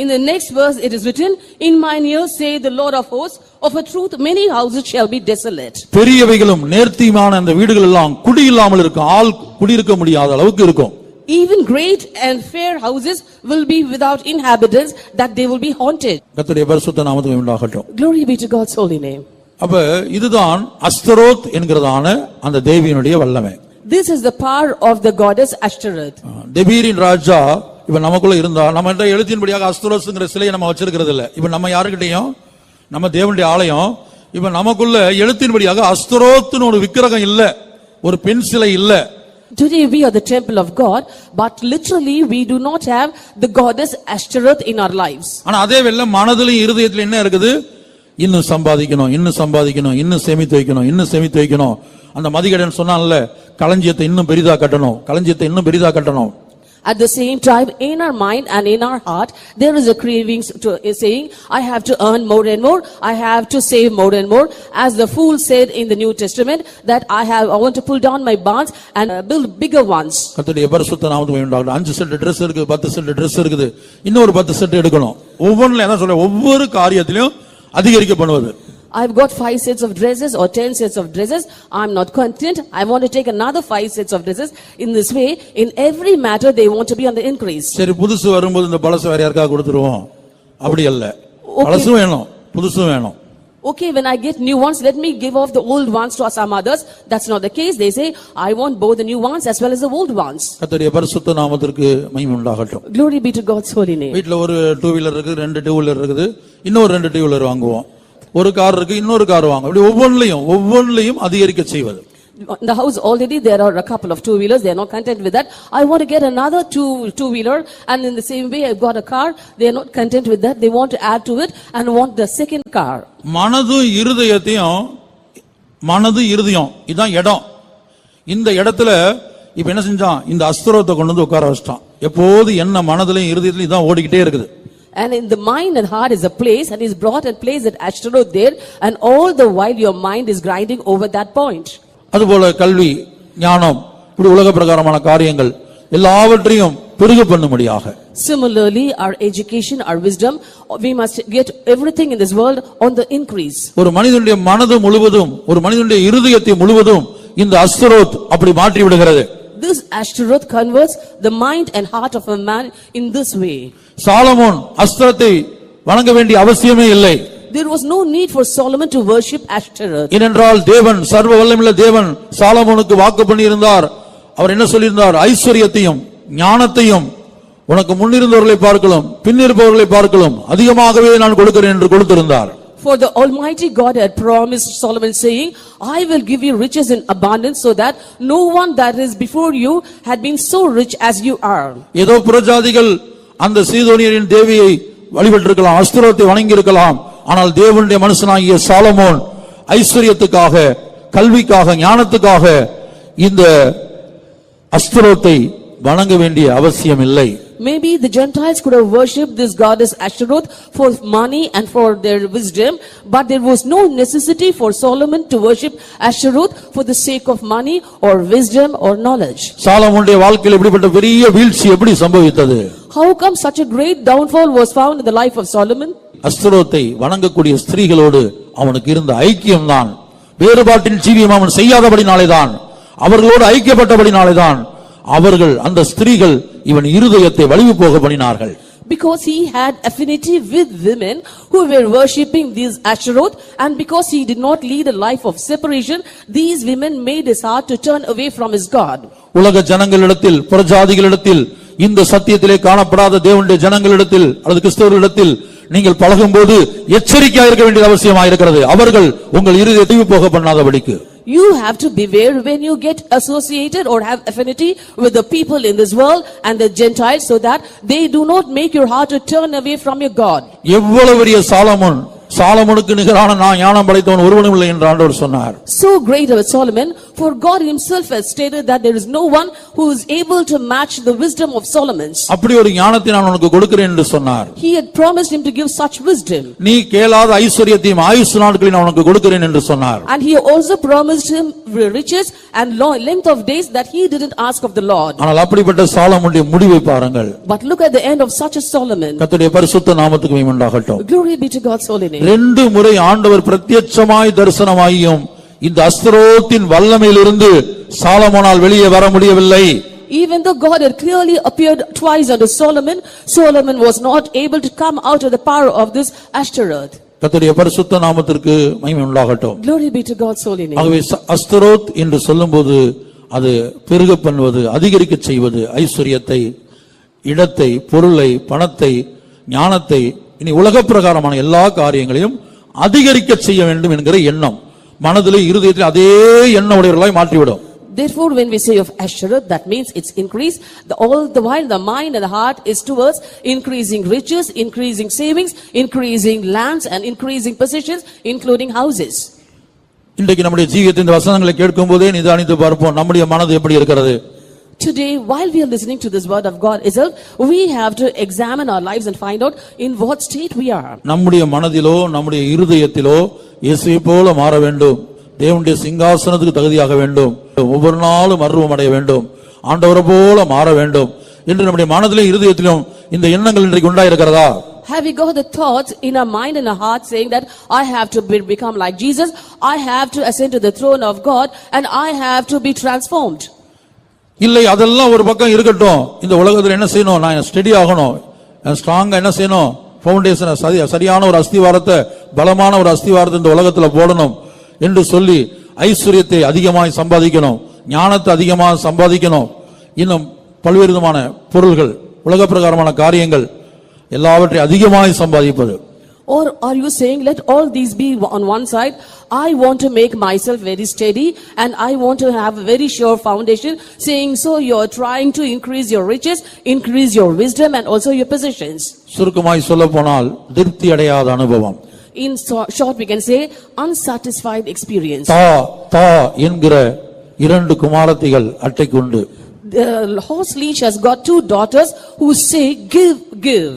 In the next verse it is written, in mine ears say the Lord of hosts, of a truth many houses shall be desolate. பெரியவைகளும் நேர்த்தியான அந்த வீடுகள் எல்லாம் குடியில்லாமல் இருக்கும். ஆள் குடியிருக்க முடியாத அளவுக்கு இருக்கும். Even great and fair houses will be without inhabitants, that they will be haunted. கர்த்தருடைய பரிசுத்த நாமத்துக்கு உண்டாகட்டும். Glory be to God's holy name. அப்ப இதுதான் அஸ்தரோத் என்கிறதான அந்த தேவியினுடைய வல்லமை. This is the power of the goddess Ashtoreth. தெபீரின் ராஜா இப்ப நமக்குள்ள இருந்தா நம்ம எழுத்தின்படியாக அஸ்தரோத்ங்கிற சிலையை நம்ம வச்சிருக்கிறது இல்ல. இப்ப நம்ம யாருக்கிட்டையும் நம்ம தேவனுடைய ஆலயம் இப்ப நமக்குள்ள எழுத்தின்படியாக அஸ்தரோத்னு ஒரு விக்கிரகம் இல்ல, ஒரு பெண் சிலை இல்ல. Today we are the temple of God, but literally we do not have the goddess Ashtoreth in our lives. ஆனா அதே வேளை மனதிலும் இருதயத்திலும் என்ன இருக்குது? இன்னும் சம்பாதிக்கணும், இன்னும் சம்பாதிக்கணும், இன்னும் சேமித்து வைக்கணும், இன்னும் சேமித்து வைக்கணும். அந்த மதிகடன் சொன்னான்ல, களஞ்சியத்தை இன்னும் பெரிதா கட்டணும், களஞ்சியத்தை இன்னும் பெரிதா கட்டணும். At the same time, in our mind and in our heart, there is a craving to saying, I have to earn more and more, I have to save more and more. As the fool said in the New Testament, that I want to pull down my barns and build bigger ones. கர்த்தருடைய பரிசுத்த நாமத்துக்கு உண்டாகட்டும். 5 set Dress இருக்குது, 10 set Dress இருக்குது, இன்னொரு 10 set எடுக்கணும். ஒவ்வொன்றுல என்ன சொல்ற? ஒவ்வொரு காரியத்திலும் அதிகரிக்க பண்ணுவது. I've got 5 sets of dresses or 10 sets of dresses. I'm not content. I want to take another 5 sets of dresses. In this way, in every matter, they want to be on the increase. சரி, புதுசு வரும்போது இந்த பழசு வேற யாருக்கா கொடுத்துருவோம். அப்படி அல்ல. பழசும் வேணும், புதுசும் வேணும். Okay, when I get new ones, let me give off the old ones to some others. That's not the case. They say, I want both the new ones as well as the old ones. கர்த்தருடைய பரிசுத்த நாமத்திற்கு மகிமை உண்டாகட்டும். Glory be to God's holy name. வீட்ல ஒரு 2 wheeler இருக்கு, 2 2 wheeler இருக்குது, இன்னொரு 2 2 வீலர் வாங்குவோம். ஒரு கார் இருக்கு, இன்னொரு கார் வாங்க. அப்படி ஒவ்வொன்றையும் அதிகரிக்க செய்வது. In the house already there are a couple of 2 wheelers. They are not content with that. I want to get another 2 wheeler, and in the same way I've got a car. They are not content with that. They want to add to it and want the second car. மனது இருதயம் இதான் இடம். இந்த இடத்துல இப்ப என்ன செஞ்சான்? இந்த அஸ்தரோத்தை கொண்டு வந்து உட்கார வச்சிட்டான். எப்போது என்ன மனதிலும் இருதயத்திலும் இதான் ஓடிக்கிட்டே இருக்குது. And in the mind and heart is a place, and is brought and placed at Ashtaroth there, and all the while your mind is grinding over that point. அதுபோல கல்வி, ஞானம், இப்படி உலக பிரகாரமான காரியங்கள் எல்லாவற்றையும் பெருக பண்ணும்படியாக. Similarly, our education, our wisdom, we must get everything in this world on the increase. ஒரு மனிதனுடைய மனது முழுவதும், ஒரு மனிதனுடைய இருதயத்தை முழுவதும் இந்த அஸ்தரோத் அப்படி மாற்றி விடுகிறது. This Ashtaroth converts the mind and heart of a man in this way. Solomon அஸ்தரத்தை வணங்க வேண்டிய அவசியமே இல்லை. There was no need for Solomon to worship Ashtaroth. ஏனென்றால் தேவன், சர்வ வல்லமையுள்ள தேவன் சாலமோனுக்கு வாக்கு பண்ணியிருந்தார். அவர் என்ன சொல்லியிருந்தார்? ஐஸ்வரியத்தையும் ஞானத்தையும் உனக்கு முன்னிருந்தவர்களை பார்க்கலாம், பின்னிருப்பவர்களை பார்க்கலாம் அதிகமாகவே நான் கொடுக்கிறேன் என்று கொடுத்திருந்தார். For the Almighty God had promised Solomon saying, I will give you riches in abundance, so that no one that is before you had been so rich as you are. ஏதோ புறஜாதிகள் அந்த சீதோனியரின் தேவியை வழிபட்டிருக்கலாம், அஸ்தரோத்தை வணங்கி இருக்கலாம். ஆனால் தேவனுடைய மனுஷனாகிய சாலமோன் ஐஸ்வரியத்துக்காக, கல்விக்காக, ஞானத்துக்காக இந்த அஸ்தரோத்தை வணங்க வேண்டிய அவசியம் இல்லை. Maybe the Gentiles could have worshipped this goddess Ashtaroth for money and for their wisdom, but there was no necessity for Solomon to worship Ashtaroth for the sake of money or wisdom or knowledge. சாலமோனுடைய வாழ்க்கையில் இப்படிப்பட்ட பெரிய வீழ்ச்சி எப்படி சம்பவித்தது? How come such a great downfall was found in the life of Solomon? அஸ்தரோத்தை வணங்கக்கூடிய ஸ்திரீகளோடு அவனுக்கு இருந்த ஐக்கியம்தான், வேறுபாட்டின் ஜீவியம் அவன் செய்யாதபடினாலேதான், அவர்களோடு ஐக்கியப்பட்டபடினாலேதான் அவர்கள், அந்த ஸ்திரீகள் இவன் இருதயத்தை வலிவு போக பண்ணினார்கள். Because he had affinity with women who were worshipping these Ashtaroth, and because he did not lead a life of separation, these women made his heart to turn away from his God. உலக ஜனங்களிடத்தில், புறஜாதிகளிடத்தில், இந்த சத்தியத்திலே காணப்படாத தேவனுடைய ஜனங்களிடத்தில் அல்லது கிறிஸ்தவர்களிடத்தில் நீங்கள் பழகும்போது எச்சரிக்கையாக இருக்க வேண்டியது அவசியமாக இருக்கிறது. அவர்கள் உங்கள் இருதயத்தை போக பண்ணாதபடிக்கு. You have to beware when you get associated or have affinity with the people in this world and the Gentiles, so that they do not make your heart to turn away from your God. எவ்வளவு பெரிய சாலமோனுக்கு நிகரான நான் ஞானம் படைத்தவன் ஒருவனும் இல்லை என்று ஆண்டவர் சொன்னார். So great was Solomon, for God himself has stated that there is no one who is able to match the wisdom of Solomon's. அப்படி ஒரு ஞானத்தை நான் உனக்கு கொடுக்கிறேன் என்று சொன்னார். He had promised him to give such wisdom. நீ கேளாத ஐஸ்வரியத்தையும் ஆயுசு நாட்களில் நான் உனக்கு கொடுக்கிறேன் என்று சொன்னார். And he also promised him riches and length of days that he didn't ask of the Lord. ஆனால் அப்படிப்பட்ட சாலமோனுடைய முடிவை பாருங்கள். But look at the end of such a Solomon. கர்த்தருடைய பரிசுத்த நாமத்துக்கு மகிமை உண்டாகட்டும். Glory be to God's holy name. 2 முறை ஆண்டவர் பிரத்யட்சமாய் தரிசனமாகியும் இந்த அஸ்தரோத்தின் வல்லமையிலிருந்து சாலமோனால் வெளியே வர முடியவில்லை. Even though God had clearly appeared twice unto Solomon, Solomon was not able to come out of the power of this Ashtaroth. கர்த்தருடைய பரிசுத்த நாமத்திற்கு மகிமை உண்டாகட்டும். Glory be to God's holy name. ஆகவே அஸ்தரோத் என்று சொல்லும்போது அது பெருக பண்ணுவது, அதிகரிக்க செய்வது, ஐஸ்வரியத்தை, இடத்தை, பொருளை, பணத்தை, ஞானத்தை, இனி உலக பிரகாரமான எல்லா காரியங்களையும் அதிகரிக்க செய்ய வேண்டும் என்கிற எண்ணம் மனதிலே இருதயத்தில் அதே எண்ண உடையவர்களாய் மாற்றிவிடும். Therefore, when we say of Ashtaroth, that means it's increase. All the while the mind and the heart is towards increasing riches, increasing savings, increasing lands and increasing possessions, including houses. இன்றைக்கு நம்முடைய ஜீவியத்தின் இந்த வசனங்களை கேட்கும் போதே நிதானித்து பார்ப்போம், நம்முடைய மனது எப்படி இருக்கிறது. Today, while we are listening to this word of God itself, we have to examine our lives and find out in what state we are. நம்முடைய மனதிலோ நம்முடைய இருதயத்திலோ இயேசுவை போல மாற வேண்டும், தேவனுடைய சிங்காசனத்துக்கு தகுதியாக வேண்டும், ஒவ்வொரு நாளும் மறுரூபம் அடைய வேண்டும், ஆண்டவரை போல மாற வேண்டும் என்று நம்முடைய மனதிலும் இருதயத்திலும் இந்த எண்ணங்கள் இன்றைக்கு உண்டாயிருக்கிறதா? Have we got the thoughts in our mind and our heart saying that I have to become like Jesus, I have to ascend to the throne of God, and I have to be transformed? இல்லை, அதெல்லாம் ஒரு பக்கம் இருக்கட்டும். இந்த உலகத்தில் என்ன செய்யணும்? நான் ஸ்டெடி ஆகணும், ஸ்ட்ராங்கா என்ன செய்யணும்? பவுண்டேஷன், சரியான ஒரு அஸ்திவாரத்தை, பலமான ஒரு அஸ்திவாரத்தை இந்த உலகத்துல போடணும் என்று சொல்லி ஐஸ்வரியத்தை அதிகமாய் சம்பாதிக்கணும், ஞானத்தை அதிகமாக சம்பாதிக்கணும், இன்னும் பல்வேறு விதமான பொருள்கள், உலக பிரகாரமான காரியங்கள் எல்லாவற்றையும் அதிகமாய் சம்பாதிப்பது. Or are you saying, let all these be on one side, I want to make myself very steady and I want to have a very sure foundation, saying so you are trying to increase your riches, increase your wisdom and also your possessions. சுருக்கமாய் சொல்ல போனால் திருப்தி அடையாத அனுபவம். In short we can say unsatisfied experience. தா என்கிற 2 குமாரத்திகள் அட்டைக்கு உண்டு. The horse leash has got 2 daughters who say give, give.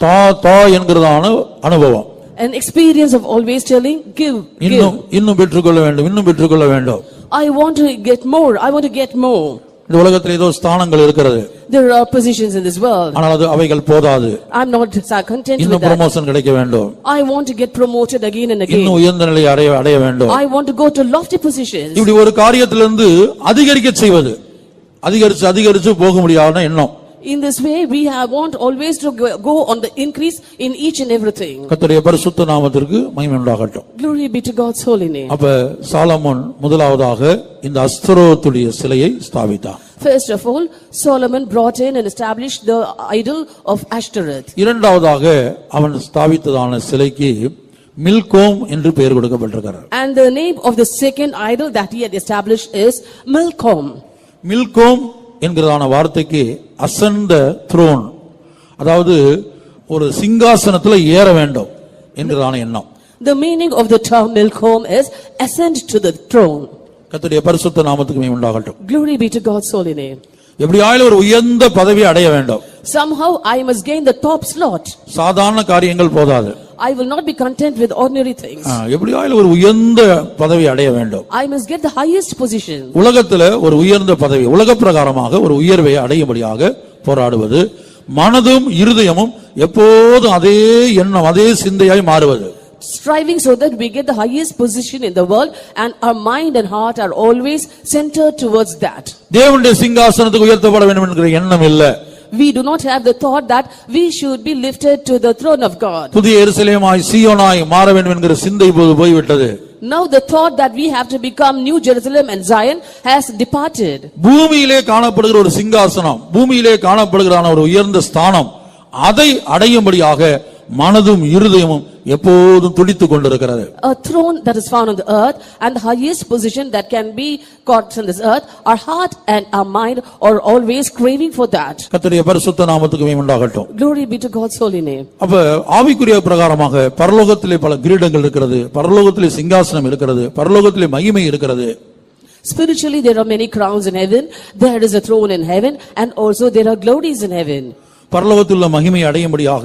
தா என்கிறதான அனுபவம். An experience of always telling give, give. இன்னும் பெற்றுக்கொள்ள வேண்டும், இன்னும் பெற்றுக்கொள்ள வேண்டும். I want to get more, I want to get more. இந்த உலகத்தில் ஏதோ ஸ்தானங்கள் இருக்கிறது. There are positions in this world. ஆனால் அவைகள் போதாது. I'm not content with இன்னும் that. ப்ரமோஷன் கிடைக்க வேண்டும். I want to get promoted again and again. இன்னும் உயர்ந்த நிலையை அடைய வேண்டும். I want to go to lofty positions. இப்படி ஒரு காரியத்திலிருந்து அதிகரிக்க செய்வது, அதிகரிச்சு போக முடியாத எண்ணம். In this way we want always to go on the increase in each and everything. கர்த்தருடைய பரிசுத்த நாமத்திற்கு மகிமை உண்டாகட்டும். Glory be to God's holy name. அப்ப சாலமோன் முதலாவதாக இந்த அஸ்தரோத்துடைய சிலையை ஸ்தாபித்தான். First of all, Solomon brought in and established the idol of Ashtaroth. இரண்டாவதாக அவன் ஸ்தாபித்ததான சிலைக்கு மில்கோம் என்று பெயர் கொடுக்கப்பட்டிருக்கிறது. And the name of the second idol that he had established is Milcom. மில்கோம் என்கிறதான வார்த்தைக்கு அசெண்ட் த்ரோன், அதாவது ஒரு சிங்காசனத்துல ஏற வேண்டும் என்கிறதான எண்ணம். The meaning of the term Milcom is ascend to the throne. கர்த்தருடைய பரிசுத்த நாமத்துக்கு மகிமை உண்டாகட்டும். Glory be to God's holy name. எப்படியாயிலும் ஒரு உயர்ந்த பதவி அடைய வேண்டும். Somehow I must gain the top slot. சாதாரண காரியங்கள் போதாது. I will not be content with ordinary things. எப்படியாயிலும் ஒரு உயர்ந்த பதவி அடைய வேண்டும். I must get the highest position. உலகத்துல ஒரு உயர்ந்த பதவி, உலக பிரகாரமாக ஒரு உயர்வை அடையும்படியாக போராடுவது, மனதும் இருதயமும் எப்போதும் அதே எண்ணம், அதே சிந்தையாய் மாறுவது. Striving so that we get the highest position in the world and our mind and heart are always centered towards that. தேவனுடைய சிங்காசனத்துக்கு உயர்த்தப்பட வேண்டும் என்கிற எண்ணம் இல்ல. We do not have the thought that we should be lifted to the throne of God. புதிய எருசலேமாய் சீயோனாய் மாற வேண்டும் என்கிற சிந்தை போய்விட்டது. Now the thought that we have to become New Jerusalem and Zion has departed. பூமியிலே காணப்படுகிற ஒரு சிங்காசனம், பூமியிலே காணப்படுகிற ஒரு உயர்ந்த ஸ்தானம், அதை அடையும்படியாக மனதும் இருதயமும் எப்போதும் துடித்துக் கொண்டிருக்கிறது. A throne that is found on the earth and the highest position that can be got on this earth, our heart and our mind are always craving for that. கர்த்தருடைய பரிசுத்த நாமத்துக்கு மகிமை உண்டாகட்டும். Glory be to God's holy name. அப்ப ஆவிக்குரிய பிரகாரமாக பரலோகத்திலே பல கிரீடங்கள் இருக்கிறது, பரலோகத்திலே சிங்காசனம் இருக்கிறது, பரலோகத்திலே மகிமை இருக்கிறது. Spiritually there are many crowns in heaven, there is a throne in heaven and also there are glories in heaven. பரலோகத்திலுள்ள மகிமை அடையும்படியாக,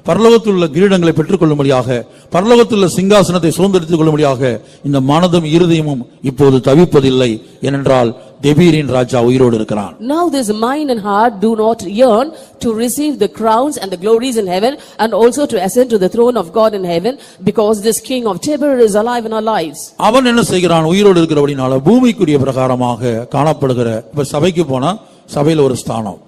பரலோகத்திலுள்ள கிரீடங்களை பெற்றுக்கொள்ளும்படியாக, பரலோகத்திலுள்ள சிங்காசனத்தை சுதந்திரித்துக் கொள்ளும்படியாக இந்த மனதும் இருதயமும் இப்போது தவிப்பதில்லை. ஏனென்றால் தெபீரின் ராஜா உயிரோடு இருக்கிறான். Now this mind and heart do not yearn to receive the crowns and the glories in heaven and also to ascend to the throne of God in heaven, because this king of Tibur is alive in our lives. அவன் என்ன செய்கிறான்? உயிரோடு இருக்கிறபடினால பூமிக்குரிய பிரகாரமாக காணப்படுகிற, இப்ப சபைக்கு போனா சபையில ஒரு ஸ்தானம்.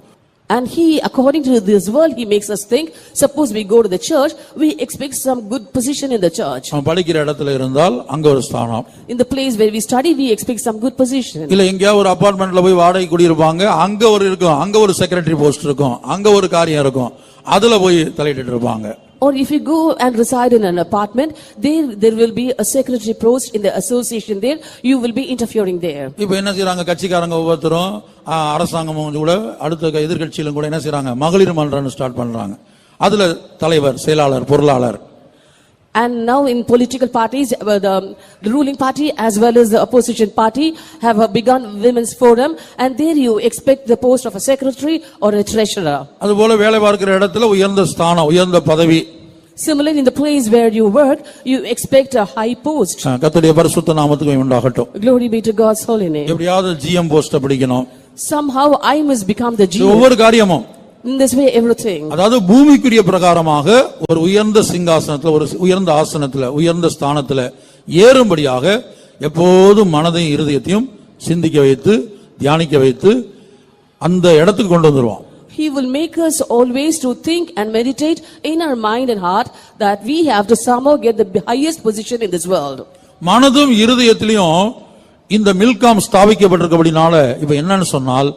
And he, according to this world, he makes us think, suppose we go to the church, we expect some good position in the church. அவன் படிக்கிற இடத்துல இருந்தால் அங்க ஒரு ஸ்தானம். In the place where we study, we expect some good position. இல்ல எங்கேயாவது ஒரு அபார்ட்மெண்ட்ல போய் வாடகை குடியிருப்பாங்க, அங்க ஒரு இருக்கும், அங்க ஒரு செக்ரட்டரி போஸ்ட் இருக்கும், அங்க ஒரு காரியம் இருக்கும், அதுல போய் தலையிட்டு இருப்பாங்க. Or if you go and reside in an apartment, there will be a secretary post in the association there, you will be interfering there. இப்ப என்ன செய்றாங்க? கட்சிக்காரங்க ஒவ்வொருத்தரும் அரசாங்கமும் கூட அடுத்த எதிர்க்கட்சியிலும் கூட என்ன செய்றாங்க? மகளிர் மன்றம்னு ஸ்டார்ட் பண்றாங்க. அதுல தலைவர், செயலாளர், பொருளாளர். And now in political parties, the ruling party as well as the opposition party have begun women's forum, and there you expect the post of a secretary or a treasurer. அதுபோல வேலை பார்க்கிற இடத்துல உயர்ந்த ஸ்தானம், உயர்ந்த பதவி. Similarly, in the place where you work, you expect a high post. கர்த்தருடைய பரிசுத்த நாமத்துக்கு மகிமை உண்டாகட்டும். Glory be to God's holy name. எப்படியாவது ஜிஎம் போஸ்ட் பிடிக்கணும். Somehow I must become the GM. ஒவ்வொரு காரியமும் In this way, everything. அதாவது பூமிக்குரிய பிரகாரமாக ஒரு உயர்ந்த சிங்காசனத்துல, ஒரு உயர்ந்த ஆசனத்துல, உயர்ந்த ஸ்தானத்துல ஏறும்படியாக எப்போதும் மனதையும் இருதயத்தையும் சிந்திக்க வைத்து, தியானிக்க வைத்து அந்த இடத்துக்கு கொண்டு வந்துருவான். He will make us always to think and meditate in our mind and heart that we have to somehow get the highest position in this world. மனதும் இருதயத்திலையும் இந்த மில்காம் ஸ்தாபிக்கப்பட்டிருக்கபடினால இப்ப என்னன்னு சொன்னால்,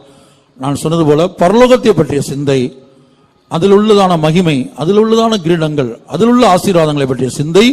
நான் சொன்னது போல பரலோகத்தை பற்றிய சிந்தை, அதில் உள்ளதான மகிமை, அதில் உள்ளதான கிரீடங்கள், அதில் உள்ள ஆசீர்வாதங்களை பற்றிய சிந்தை,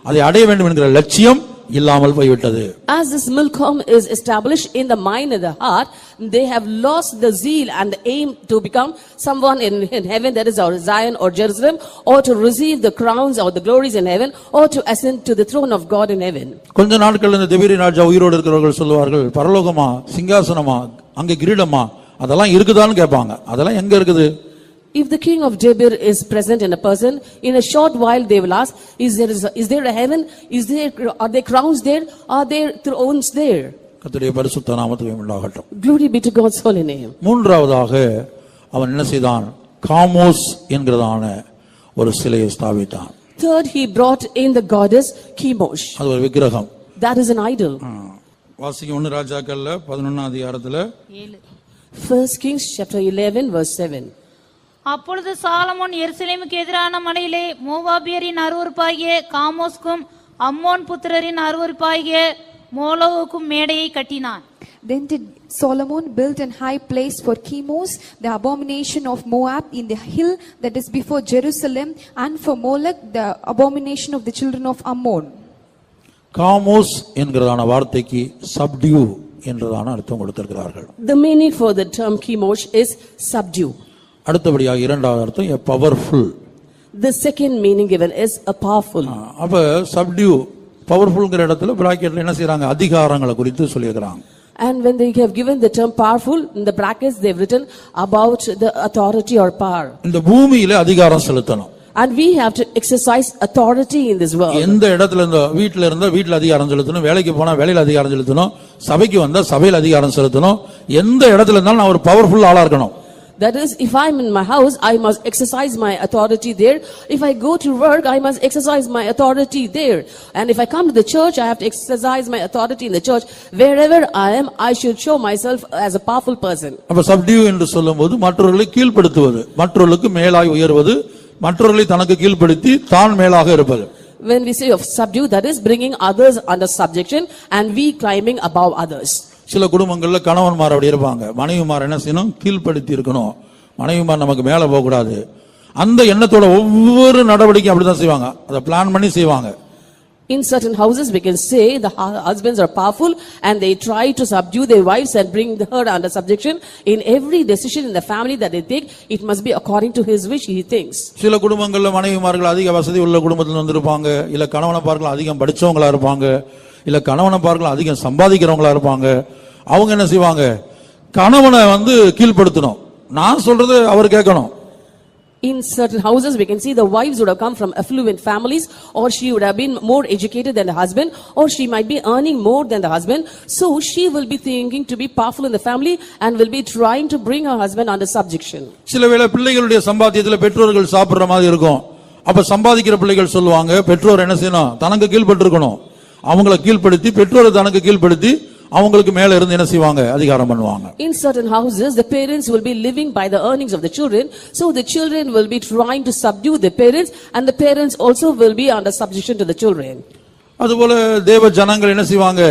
அதை அடைய வேண்டும் என்கிற லட்சியம் இல்லாமல் போய்விட்டது. As this Milcom is established in the mind and the heart, they have lost the zeal and the aim to become someone in heaven, that is our Zion or Jerusalem, or to receive the crowns or the glories in heaven, or to ascend to the throne of God in heaven. கொஞ்ச நாட்கள் இந்த தெபீரி ராஜா உயிரோடு இருக்கிறவர்கள் சொல்லுவார்கள், பரலோகமா, சிங்காசனமா, அங்கே கிரீடமா, அதெல்லாம் இருக்குதான்னு கேட்பாங்க. அதெல்லாம் எங்க இருக்குது? If the king of Debir is present in a person, in a short while they will ask, is there a heaven? Are there crowns there? Are there thrones there? கர்த்தருடைய பரிசுத்த நாமத்துக்கு மகிமை உண்டாகட்டும். Glory be to God's holy name. மூன்றாவதாக அவன் என்ன செய்தான்? காமோஸ் என்கிறதான ஒரு சிலையை ஸ்தாபித்தான். Third, he brought in the goddess Chemosh. அது ஒரு விக்கிரகம். That is an idol. வாசிக்க 1 ராஜாக்கள்ல 11ஆம் அதிகாரத்துல 1 Kings chapter 11 verse 7. அப்பொழுது சாலமோன் எருசலேமுக்கு எதிரான மலையிலே மோவாபியரின் அருவருப்பாகிய காமோஸ்க்கும் அம்மோன் புத்திரரின் அருவருப்பாகிய மோலோவுக்கும் மேடையை கட்டினான். Then did Solomon build an high place for Chemosh, the abomination of Moab, in the hill that is before Jerusalem, and for Molech, the abomination of the children of Ammon. காமோஸ் என்கிறதான வார்த்தைக்கு சப்டியூ என்றதான அர்த்தம் கொடுத்திருக்கிறார்கள். The meaning for the term Chemosh is subdue. அடுத்தபடியாக இரண்டாவது அர்த்தம் a powerful. The second meaning given is a powerful. அப்ப சப்டியூ பவர்ஃபுல்ங்கிற இடத்துல பிராக்கெட்ல என்ன செய்றாங்க? அதிகாரங்களை குறித்து சொல்லியிருக்கிறாங்க. And when they have given the term powerful, in the brackets they have written about the authority or power. இந்த பூமியில அதிகாரம் செலுத்தணும். And we have to exercise authority in this world. எந்த இடத்துல இருந்த வீட்ல இருந்தா வீட்ல அதிகாரம் செலுத்தணும், வேலைக்கு போனா வேலையில அதிகாரம் செலுத்தணும், சபைக்கு வந்தா சபையில அதிகாரம் செலுத்தணும். எந்த இடத்துல இருந்தாலும் நான் ஒரு பவர்ஃபுல் ஆளா இருக்கணும். That is, if I am in my house, I must exercise my authority there. If I go to work, I must exercise my authority there. And if I come to the church, I have to exercise my authority in the church. Wherever I am, I should show myself as a powerful person. அப்ப சப்டியூ என்று சொல்லும்போது மற்றவர்களை கீழ்ப்படுத்துவது, மற்றவர்களுக்கு மேலாய் உயர்வது, மற்றவர்களை தனக்கு கீழ்ப்படுத்தி தான் மேலாக இருப்பது. When we say of subdue, that is bringing others under subjection and we climbing above others. சில குடும்பங்கள்ல கணவன்மார் அப்படி இருப்பாங்க, மனைவிமார் என்ன செய்யணும்? கீழ்ப்படுத்தி இருக்கணும். மனைவிமார் நமக்கு மேல போக கூடாது. அந்த எண்ணத்தோட ஒவ்வொரு நடவடிக்கையும் அப்படிதான் செய்வாங்க. அதை பிளான் பண்ணி செய்வாங்க. In certain houses we can say the husbands are powerful and they try to subdue their wives and bring her under subjection. In every decision in the family that they take, it must be according to his wish, he thinks. சில குடும்பங்கள்ல மனைவிமார்கள் அதிக வசதி உள்ள குடும்பத்துல வந்திருப்பாங்க, இல்ல கணவனப்பார்கள் அதிகம் படிச்சவங்களா இருப்பாங்க, இல்ல கணவனப்பார்கள் அதிகம் சம்பாதிக்கிறவங்களா இருப்பாங்க. அவங்க என்ன செய்வாங்க, கணவனை கீழ்ப்படுத்தணும், நான் சொல்றது அவர் கேட்கணும். In certain houses we can see the wives would have come from affluent families, or she would have been more educated than the husband, or she might be earning more than the husband, so she will be thinking to be powerful in the family and will be trying to bring her husband under subjection. சில வேளை பிள்ளைகளுடைய சம்பாத்தியத்துல பெற்றோர்கள் சாப்பிடுற மாதிரி இருக்கும். அப்ப சம்பாதிக்கிற பிள்ளைகள் சொல்லுவாங்க, பெற்றோர் என்ன செய்யணும், தனக்கு கீழ்ப்பட்டிருக்கணும். அவங்கள கீழ்ப்படுத்தி பெற்றோரை தனக்கு கீழ்ப்படுத்தி அவங்களுக்கு மேல இருந்து என்ன செய்வாங்க, அதிகாரம் பண்ணுவாங்க. In certain houses the parents will be living by the earnings of the children, so the children will be trying to subdue the parents and the parents also will be under subjection to the children. அதுபோல தேவ ஜனங்கள் என்ன செய்வாங்க,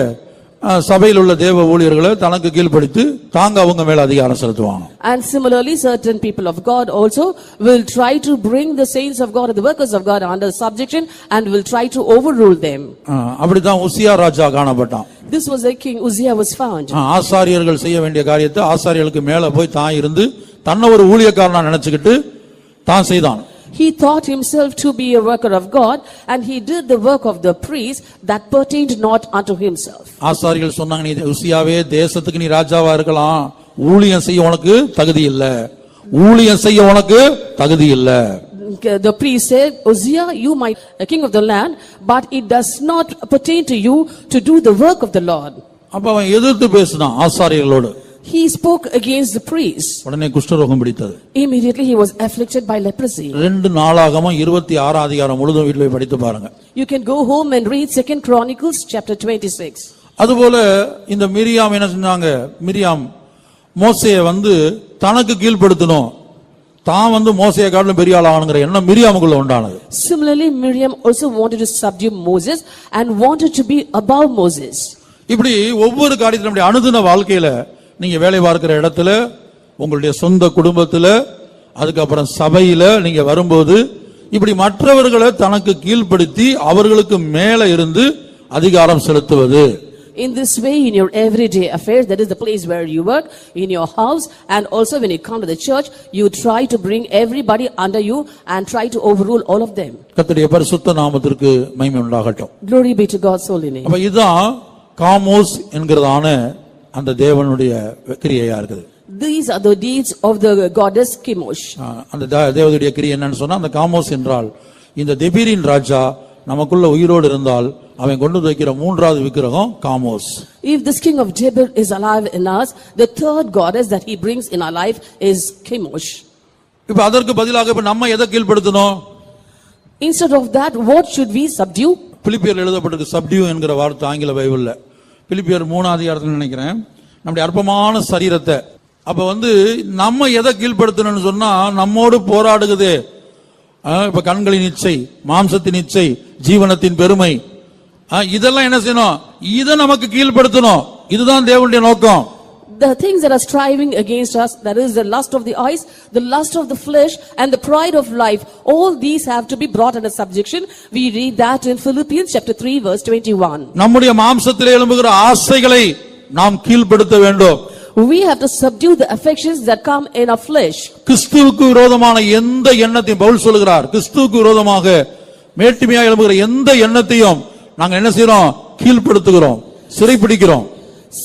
சபையில் உள்ள தேவ ஊழியர்களை தனக்கு கீழ்ப்படுத்தி தாங்க அவங்க மேல அதிகாரம் செலுத்துவாங்க. And similarly certain people of God also will try to bring the saints of God and the workers of God under subjection and will try to overrule them. அப்படிதான் உசியா ராஜா காணப்பட்டான். This was the king Uzziah was found. ஆசாரியர்கள் செய்ய வேண்டிய காரியத்தை ஆசாரியர்களுக்கு மேல போய் தான் இருந்து தன்னை ஒரு ஊழியக்காரனா நினைச்சுக்கிட்டு தான் செய்தான். He thought himself to be a worker of God and he did the work of the priest that pertained not unto himself. ஆசாரியர்கள் சொன்னாங்க, நீ உசியாவே தேசத்துக்கு நீ ராஜாவா இருக்கலாம், ஊழியம் செய்ய உனக்கு தகுதி இல்ல, ஊழியம் செய்ய உனக்கு தகுதி இல்ல. The priest said, Uzziah, you might be king of the land, but it does not pertain to you to do the work of the Lord. அப்ப அவன் எதிர்த்து பேசினான் ஆசாரியர்களோடு. He spoke against the priest. உடனே குஷ்டரோகம் பிடித்தது. Immediately he was afflicted by leprosy. 2 நாளாகமம் 26 அதிகாரம் முழுதும் வீட்டில் போய் படித்து பாருங்க. You can go home and read 2 Chronicles chapter 26. அதுபோல இந்த மிரியாம் என்ன செஞ்சாங்க, மிரியாம் மோசேயை தனக்கு கீழ்ப்படுத்தணும், தான் மோசேயை காட்டிலும் பெரிய ஆள் ஆகணுங்கிற எண்ணம் மிரியாமுக்குள்ள உண்டானது. Similarly Miriam also wanted to subdue Moses and wanted to be above Moses. இப்படி ஒவ்வொரு காரியத்திலும் நம்முடைய அனுதின வாழ்க்கையில நீங்க வேலை பார்க்கிற இடத்துல, உங்களுடைய சொந்த குடும்பத்துல, அதுக்கப்புறம் சபையில நீங்க வரும்போது இப்படி மற்றவர்களை தனக்கு கீழ்ப்படுத்தி அவர்களுக்கு மேல இருந்து அதிகாரம் செலுத்துவது. In this way, in your everyday affairs, that is the place where you work, in your house, and also when you come to the church, you try to bring everybody under you and try to overrule all of them. கர்த்தருடைய பரிசுத்த நாமத்திற்கு மகிமை உண்டாகட்டும். Glory be to God's holy name. அப்ப இதுதான் காமோஸ் என்கிறதான அந்த தேவனுடைய கிரியையா இருக்குது. These are the deeds of the goddess Chemosh. அந்த தேவனுடைய கிரியை என்னன்னு சொன்னா, அந்த காமோஸ் என்றால் இந்த தெபீரின் ராஜா நமக்குள்ள உயிரோடு இருந்தால் அவன் கொண்டு வைக்கிற 3வது விக்கிரகம் காமோஸ். If this king of Debir is alive in us, the third goddess that he brings in our life is Chemosh. இப்ப அதற்கு பதிலாக இப்ப நம்ம எதை கீழ்ப்படுத்தணும்? Instead of that, what should we subdue? பிலிப்பியர் எழுதப்பட்டிருக்கு சப்டியூ என்கிற வார்த்தை ஆங்கில பைபிள்ல. பிலிப்பியர் 3வது அதிகாரத்தில் நினைக்கிறேன், நம்முடைய அற்பமான சரீரத்தை. அப்ப நம்ம எதை கீழ்ப்படுத்தணும்னு சொன்னா, நம்மோடு போராடுகிறது இப்ப கண்களின் இச்சை, மாம்சத்தின் இச்சை, ஜீவனத்தின் பெருமை, இதெல்லாம் என்ன செய்யணும், இதை நமக்கு கீழ்ப்படுத்தணும். இதுதான் தேவனுடைய நோக்கம். The things that are striving against us, that is the lust of the eyes, the lust of the flesh and the pride of life, all these have to be brought under subjection. We read that in Philippians chapter 3 verse 21. நம்முடைய மாம்சத்திலே எழும்புகிற ஆசைகளை நாம் கீழ்ப்படுத்த வேண்டும். We have to subdue the affections that come in our flesh. கிறிஸ்துவுக்கு விரோதமான எந்த எண்ணத்தையும் பவுல் சொல்கிறார், கிறிஸ்துவுக்கு விரோதமாக மேட்டிமையாக எழும்புகிற எந்த எண்ணத்தையும் நாங்க என்ன செய்றோம், கீழ்ப்படுத்துகிறோம், சிறைப்பிடிக்கிறோம்.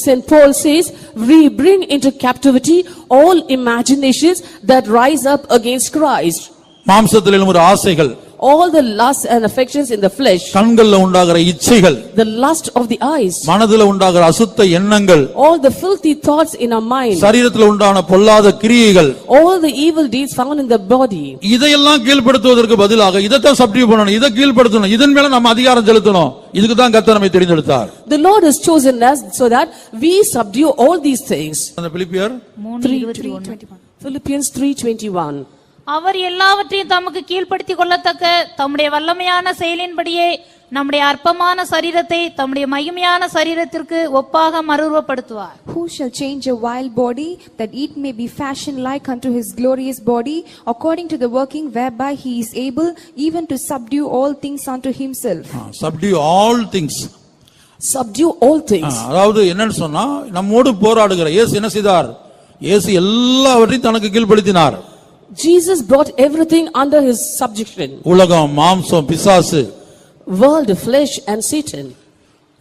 St. Paul says, we bring into captivity all imaginations that rise up against Christ. மாம்சத்தில் எழும்புகிற ஆசைகள், all the lusts and affections in the flesh, கண்கள்ல உண்டாகிற இச்சைகள், the lust of the eyes, மனதில உண்டாகிற அசுத்த எண்ணங்கள், all the filthy thoughts in our mind, சரீரத்தில் உண்டான பொல்லாத கிரியைகள், all the evil deeds found in the body. இதையெல்லாம் கீழ்ப்படுத்துவதற்கு பதிலாக இதைத்தான் சப்டியூ பண்ணணும், இதை கீழ்ப்படுத்தணும், இதன் மேல நம்ம அதிகாரம் செலுத்தணும். இதுக்கு தான் கர்த்தர் நம்மை தெரிந்தெடுத்தார். The Lord has chosen us so that we subdue all these things. அந்த பிலிப்பியர் 3:21. Philippians 3:21. அவர் எல்லாவற்றையும் தமக்கு கீழ்ப்படுத்திக் கொள்ளத்தக்க தம்முடைய வல்லமையான செயலின்படியே நம்முடைய அற்பமான சரீரத்தை தம்முடைய மகிமையான சரீரத்திற்கு ஒப்பாக மறுரூபப்படுத்துவார். Who shall change a vile body, that it may be fashioned like unto his glorious body, according to the working whereby he is able even to subdue all things unto himself. Subdue all things. Subdue all things. அதாவது என்னன்னு சொன்னா நம்மோடு போராடுகிற இயேசு என்ன செய்தார்? இயேசு எல்லாவற்றையும் தனக்கு கீழ்ப்படுத்தினார். Jesus brought everything under his subjection. உலகம், மாம்சம், பிசாசு, world, flesh and Satan.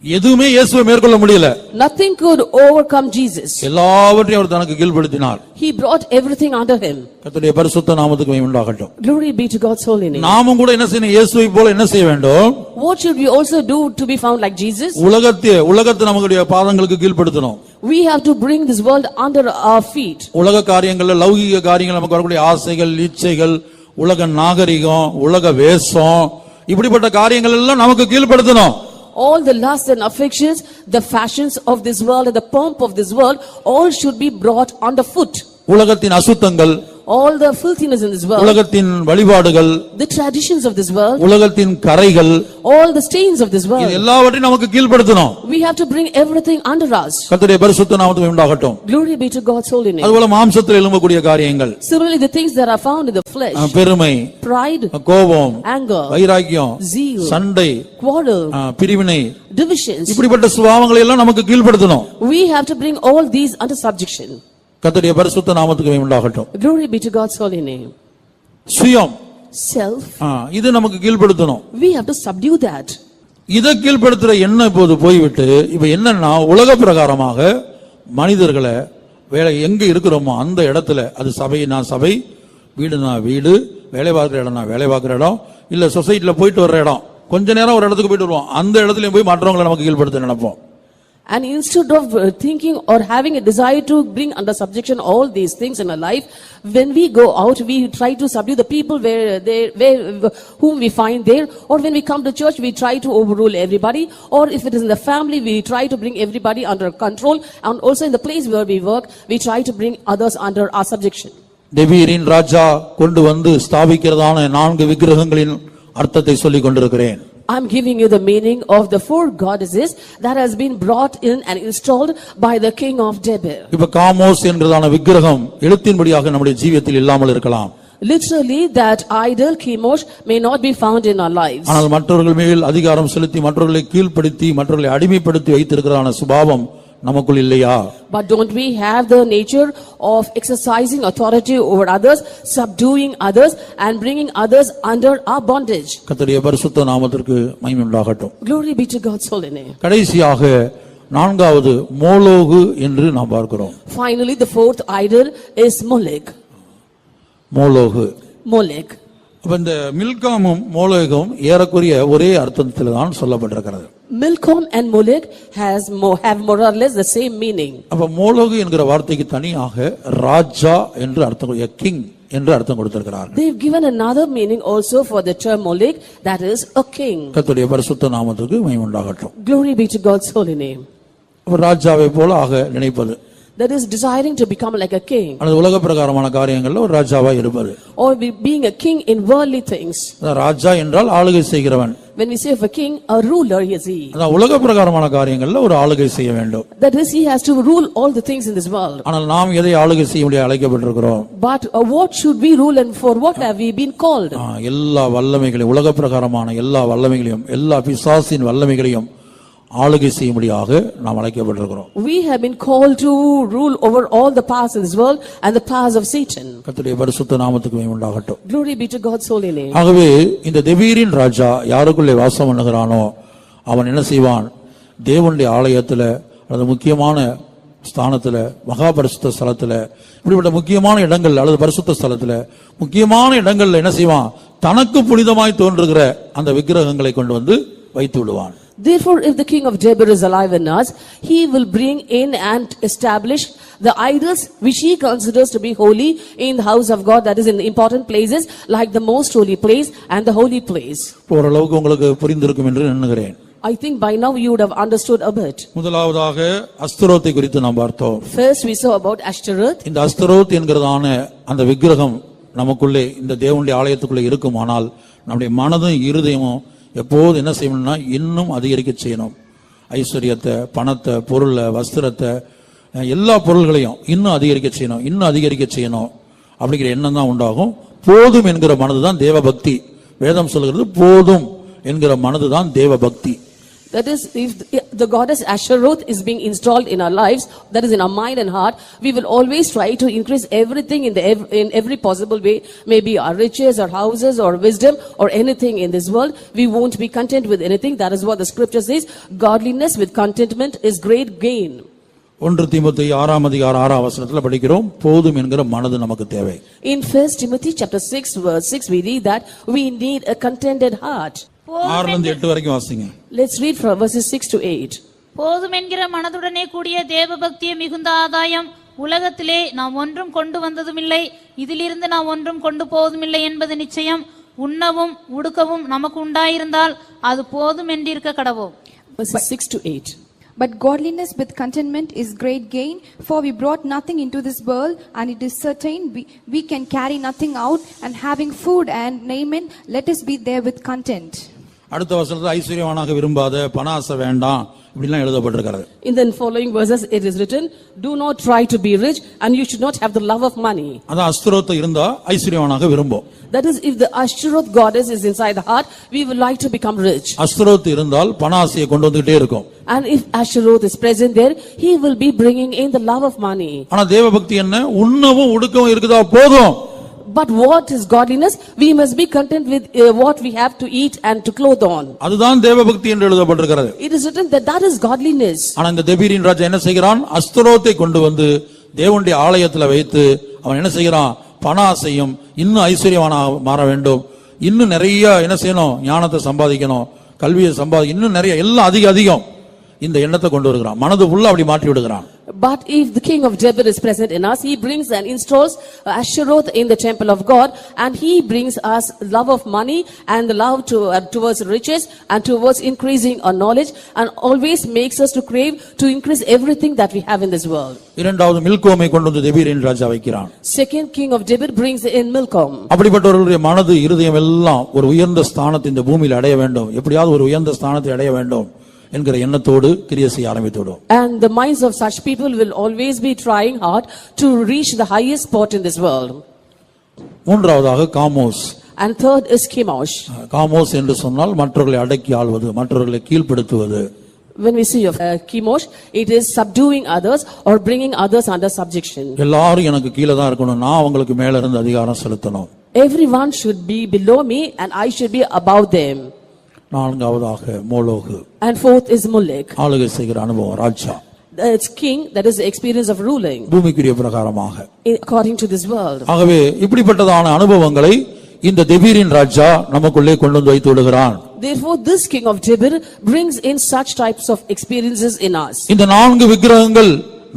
எதுவுமே இயேசுவை மேற்கொள்ள முடியல. Nothing could overcome Jesus. எல்லாவற்றையும் அவர் தனக்கு கீழ்ப்படுத்தினார். He brought everything under him. கர்த்தருடைய பரிசுத்த நாமத்துக்கு மகிமை உண்டாகட்டும். Glory be to God's holy name. நாமும் கூட என்ன செய்யணும்? இயேசுவை போல என்ன செய்ய வேண்டும்? What should we also do to be found like Jesus? உலகத்தை நம்மளுடைய பாதங்களுக்கு கீழ்ப்படுத்தணும். We have to bring this world under our feet. உலக காரியங்கள்ல லௌகிக காரியங்கள் நமக்கு வரக்கூடிய ஆசைகள், இச்சைகள், உலக நாகரிகம், உலக வேஷம், இப்படிப்பட்ட காரியங்கள் எல்லாம் நமக்கு கீழ்ப்படுத்தணும். All the lusts and affections, the fashions of this world and the pomp of this world, all should be brought underfoot. உலகத்தின் அசுத்தங்கள், all the filthiness in this world, உலகத்தின் வழிபாடுகள், the traditions of this world, உலகத்தின் கரைகள், all the stains of this world, எல்லாவற்றையும் நமக்கு கீழ்ப்படுத்தணும். we have to bring everything under us. கர்த்தருடைய பரிசுத்த நாமத்துக்கு உண்டாகட்டும். Glory be to God's holy name. அதுபோல மாம்சத்தில் எழும்பக்கூடிய காரியங்கள், Similarly, the things that are found in the flesh, பெருமை, pride, கோபம், anger, வைராக்கியம், zeal, சண்டை, quarrel, பிரிவினை, divisions, இப்படிப்பட்ட சுபாவங்களை எல்லாம் நமக்கு கீழ்ப்படுத்தணும். we have to bring all these under subjection. கர்த்தருடைய பரிசுத்த நாமத்துக்கு மகிமை உண்டாகட்டும். Glory be to God's holy name. சுயம், Self, இது நமக்கு கீழ்ப்படுத்தணும். we have to subdue that. இதை கீழ்ப்படுத்துற எண்ணம் இப்போது போய்விட்டு இப்ப என்னன்னா உலக பிரகாரமாக மனிதர்களை வேலை எங்க இருக்கிறோமோ அந்த இடத்துல, அது சபைனா சபை, வீடுனா வீடு, வேலை பார்க்கிற இடம்னா வேலை பார்க்கிற இடம், இல்ல சொசைட்டில போயிட்டு வர்ற இடம், கொஞ்ச நேரம் ஒரு இடத்துக்கு போயிட்டு வருவோம், அந்த இடத்துலயும் போய் மற்றவங்களை நமக்கு கீழ்ப்படுத்த நினைப்போம். And instead of thinking or having a desire to bring under subjection all these things in our life, when we go out, we try to subdue the people whom we find there, or when we come to church, we try to overrule everybody, or if it is in the family, we try to bring everybody under control, and also in the place where we work, we try to bring others under our subjection. தெபீரின் ராஜா கொண்டு வந்து ஸ்தாபிக்கிறதான 4 விக்கிரகங்களின் அர்த்தத்தை சொல்லிக் கொண்டிருக்கிறேன். I'm giving you the meaning of the 4 goddesses that has been brought in and installed by the king of Debir. இப்ப காமோஸ் என்கிறதான விக்கிரகம் எழுத்தின்படியாக நம்முடைய ஜீவியத்தில் இல்லாமல் இருக்கலாம். Literally, that idol Chemosh may not be found in our lives. ஆனால் மற்றவர்கள் மேல் அதிகாரம் செலுத்தி மற்றவர்களை கீழ்ப்படுத்தி மற்றவர்களை அடிமைப்படுத்தி வைத்திருக்கிறதான சுபாவம் நமக்குள் இல்லையா? But don't we have the nature of exercising authority over others, subduing others and bringing others under our bondage? கர்த்தருடைய பரிசுத்த நாமத்திற்கு மகிமை உண்டாகட்டும். Glory be to God's holy name. கடைசியாக 4வது மோலோகு என்று நாம் பார்க்கிறோம். Finally, the 4th idol is Molech. மோலோகு. Molech. அப்ப இந்த மில்காமும் மோலோகும் ஏறக்குறைய ஒரே அர்த்தத்தில் தான் சொல்லப்பட்டிருக்கிறது. Milcom and Molech have more or less the same meaning. அப்ப மோலோகு என்கிற வார்த்தைக்கு தனியாக ராஜா என்று அர்த்தம், கிங் என்று அர்த்தம் கொடுத்திருக்கிறார். They have given another meaning also for the term Molech, that is a king. கர்த்தருடைய பரிசுத்த நாமத்துக்கு மகிமை உண்டாகட்டும். Glory be to God's holy name. ராஜாவை போல ஆக நினைப்பது, that is desiring to become like a king, அல்லது உலக பிரகாரமான காரியங்கள்ல ஒரு ராஜாவா இருப்பது, or being a king in worldly things. ராஜா என்றால் ஆளுகை செய்கிறவன். When we say of a king, a ruler is he. அதான் உலக பிரகாரமான காரியங்கள்ல ஒரு ஆளுகை செய்ய வேண்டும். That is, he has to rule all the things in this world. ஆனால் நாம் எதை ஆளுகை செய்ய முடிய அழைக்கப்பட்டிருக்கிறோம்? But what should we rule and for what have we been called? எல்லா வல்லமைகளையும், உலக பிரகாரமான எல்லா வல்லமைகளையும், எல்லா பிசாசின் வல்லமைகளையும் ஆளுகை செய்யும்படியாக நாம் அழைக்கப்பட்டிருக்கிறோம். We have been called to rule over all the powers in this world and the powers of Satan. கர்த்தருடைய பரிசுத்த நாமத்துக்கு மகிமை உண்டாகட்டும். Glory be to God's holy name. ஆகவே இந்த தெபீரின் ராஜா யாருக்குள்ளே வாசம் பண்ணுகிறானோ அவன் என்ன செய்வான்? தேவனுடைய ஆலயத்துல அல்லது முக்கியமான ஸ்தானத்துல, மகா பரிசுத்த ஸ்தலத்துல, இப்படிப்பட்ட முக்கியமான இடங்கள் அல்லது பரிசுத்த ஸ்தலத்துல முக்கியமான இடங்கள்ல என்ன செய்வான்? தனக்கு புனிதமாய் தோன்றுகிற அந்த விக்கிரகங்களை கொண்டு வந்து வைத்து விடுவான். Therefore, if the king of Debir is alive in us, he will bring in and establish the idols which he considers to be holy in the house of God, that is in the important places like the most holy place and the holy place. ஓரளவுக்கு உங்களுக்கு புரிந்திருக்கும் என்று எண்ணுகிறேன். I think by now you would have understood a bit. முதலாவதாக அஸ்தரோத்தை குறித்து நாம் பார்த்தோம். First we saw about Ashtaroth. இந்த அஸ்தரோத் என்கிறதான அந்த விக்கிரகம் நமக்குள்ளே இந்த தேவனுடைய ஆலயத்துக்குள்ளே இருக்குமானால் நம்முடைய மனதும் இருதயமும் எப்போது என்ன செய்யணும்னா இன்னும் அதிகரிக்க செய்யணும். ஐஸ்வர்யத்தை, பணத்தை, பொருளை, வஸ்திரத்தை, எல்லா பொருள்களையும் இன்னும் அதிகரிக்க செய்யணும், இன்னும் அதிகரிக்க செய்யணும் அப்படிங்கிற எண்ணம் தான் உண்டாகும். போதும் என்கிற மனது தான் தேவ பக்தி. வேதம் சொல்கிறது போதும் என்கிற மனது தான் தேவ பக்தி. That is, if the goddess Asheroth is being installed in our lives, that is in our mind and heart, we will always try to increase everything in every possible way, maybe our riches or houses or wisdom or anything in this world. We won't be content with anything. That is what the scripture says. Godliness with contentment is great gain. 1 தீமோத்தேயு 6ஆம் அதிகாரம் 6ஆம் வசனத்துல படிக்கிறோம், போதும் என்கிற மனது நமக்கு தேவை. In 1 Timothy chapter 6 verse 6 we read that we need a contented heart. 6 லிருந்து 8 வரைக்கும் வாசிங்க. Let's read from verses 6 to 8. போதும் என்கிற மனதுடனே கூடிய தேவ பக்திய மிகுந்த ஆதாயம் உலகத்திலே நாம் ஒன்றும் கொண்டு வந்ததுமில்லை, இதிலிருந்து நாம் ஒன்றும் கொண்டு போவதுமில்லை என்பது நிச்சயம். உண்ணவும் உடுக்கவும் நமக்கு உண்டாயிருந்தால் அது போதும் என்றிருக்க கடவோம். Verses 6 to 8. But godliness with contentment is great gain, for we brought nothing into this world, and it is certain we can carry nothing out, and having food and raiment, let us be there with content. அடுத்த வசனத்துல ஐஸ்வர்யவானாக விரும்பாத, பணாசை வேண்டாம் இப்படிலாம் எழுதப்பட்டிருக்கிறது. In the following verses it is written, do not try to be rich and you should not have the love of money. அதான் அஸ்தரோத்து இருந்தா ஐஸ்வர்யவானாக விரும்பும். That is, if the Ashtaroth goddess is inside the heart, we would like to become rich. அஸ்தரோத்து இருந்தால் பணாசையை கொண்டு வந்துட்டே இருக்கும். And if Ashtaroth is present there, he will be bringing in the love of money. ஆனா தேவ பக்தி என்ன? உண்ணவும் உடுக்கவும் இருக்குதா போதும். But what is godliness? We must be content with what we have to eat and to clothe on. அதுதான் தேவ பக்தி என்று எழுதப்பட்டிருக்கிறது. It is written that that is godliness. ஆனா இந்த தெபீரின் ராஜா என்ன செய்கிறான்? அஸ்தரோத்தை கொண்டு வந்து தேவனுடைய ஆலயத்துல வைத்து அவன் என்ன செய்கிறான்? பணாசையும் இன்னும் ஐஸ்வர்யவானாக மாற வேண்டும், இன்னும் நிறைய என்ன செய்யணும்? ஞானத்தை சம்பாதிக்கணும், கல்வியை இன்னும் நிறைய எல்லாம் அதிகம் இந்த எண்ணத்தை கொண்டு வருகிறான். மனது ஃபுல்லா அப்படி மாற்றி விடுகிறான். But if the king of Debir is present in us, he brings and installs Asheroth in the temple of God, and he brings us love of money and the love towards riches and towards increasing our knowledge, and always makes us to crave to increase everything that we have in this world. இரண்டாவது மில்கோமை கொண்டு வந்து தெபீரின் ராஜா வைக்கிறான். Second king of Debir brings in Milcom. அப்படிப்பட்டவர்களுடைய மனது இருதயம் எல்லாம் ஒரு உயர்ந்த ஸ்தானத்தை இந்த பூமியில் அடைய வேண்டும், எப்படியாவது ஒரு உயர்ந்த ஸ்தானத்தை அடைய வேண்டும் என்கிற எண்ணத்தோடு கிரியை செய்ய ஆரம்பித்துவிடும். And the minds of such people will always be trying hard to reach the highest spot in this world. மூன்றாவதாக காமோஸ். And third is Chemosh. காமோஸ் என்று சொன்னால் மற்றவர்களை அடக்கி ஆள்வது, மற்றவர்களை கீழ்ப்படுத்துவது. When we see of Chemosh, it is subduing others or bringing others under subjection. எல்லாரும் எனக்கு கீழே தான் இருக்கணும், நான் அவங்களுக்கு மேல இருந்து அதிகாரம் செலுத்தணும். Everyone should be below me and I should be above them. நான்காவதாக மோலோகு. And fourth is Molech. ஆளுகை செய்கிற அனுபவம், ராஜா. It's king, that is the experience of ruling பூமிக்குரிய பிரகாரமாக. according to this world. ஆகவே இப்படிப்பட்டதான அனுபவங்களை இந்த தெபீரின் ராஜா நமக்குள்ளே கொண்டு வந்து வைத்து விடுகிறான். Therefore this king of Debir brings in such types of experiences in us. இந்த 4 விக்கிரகங்கள்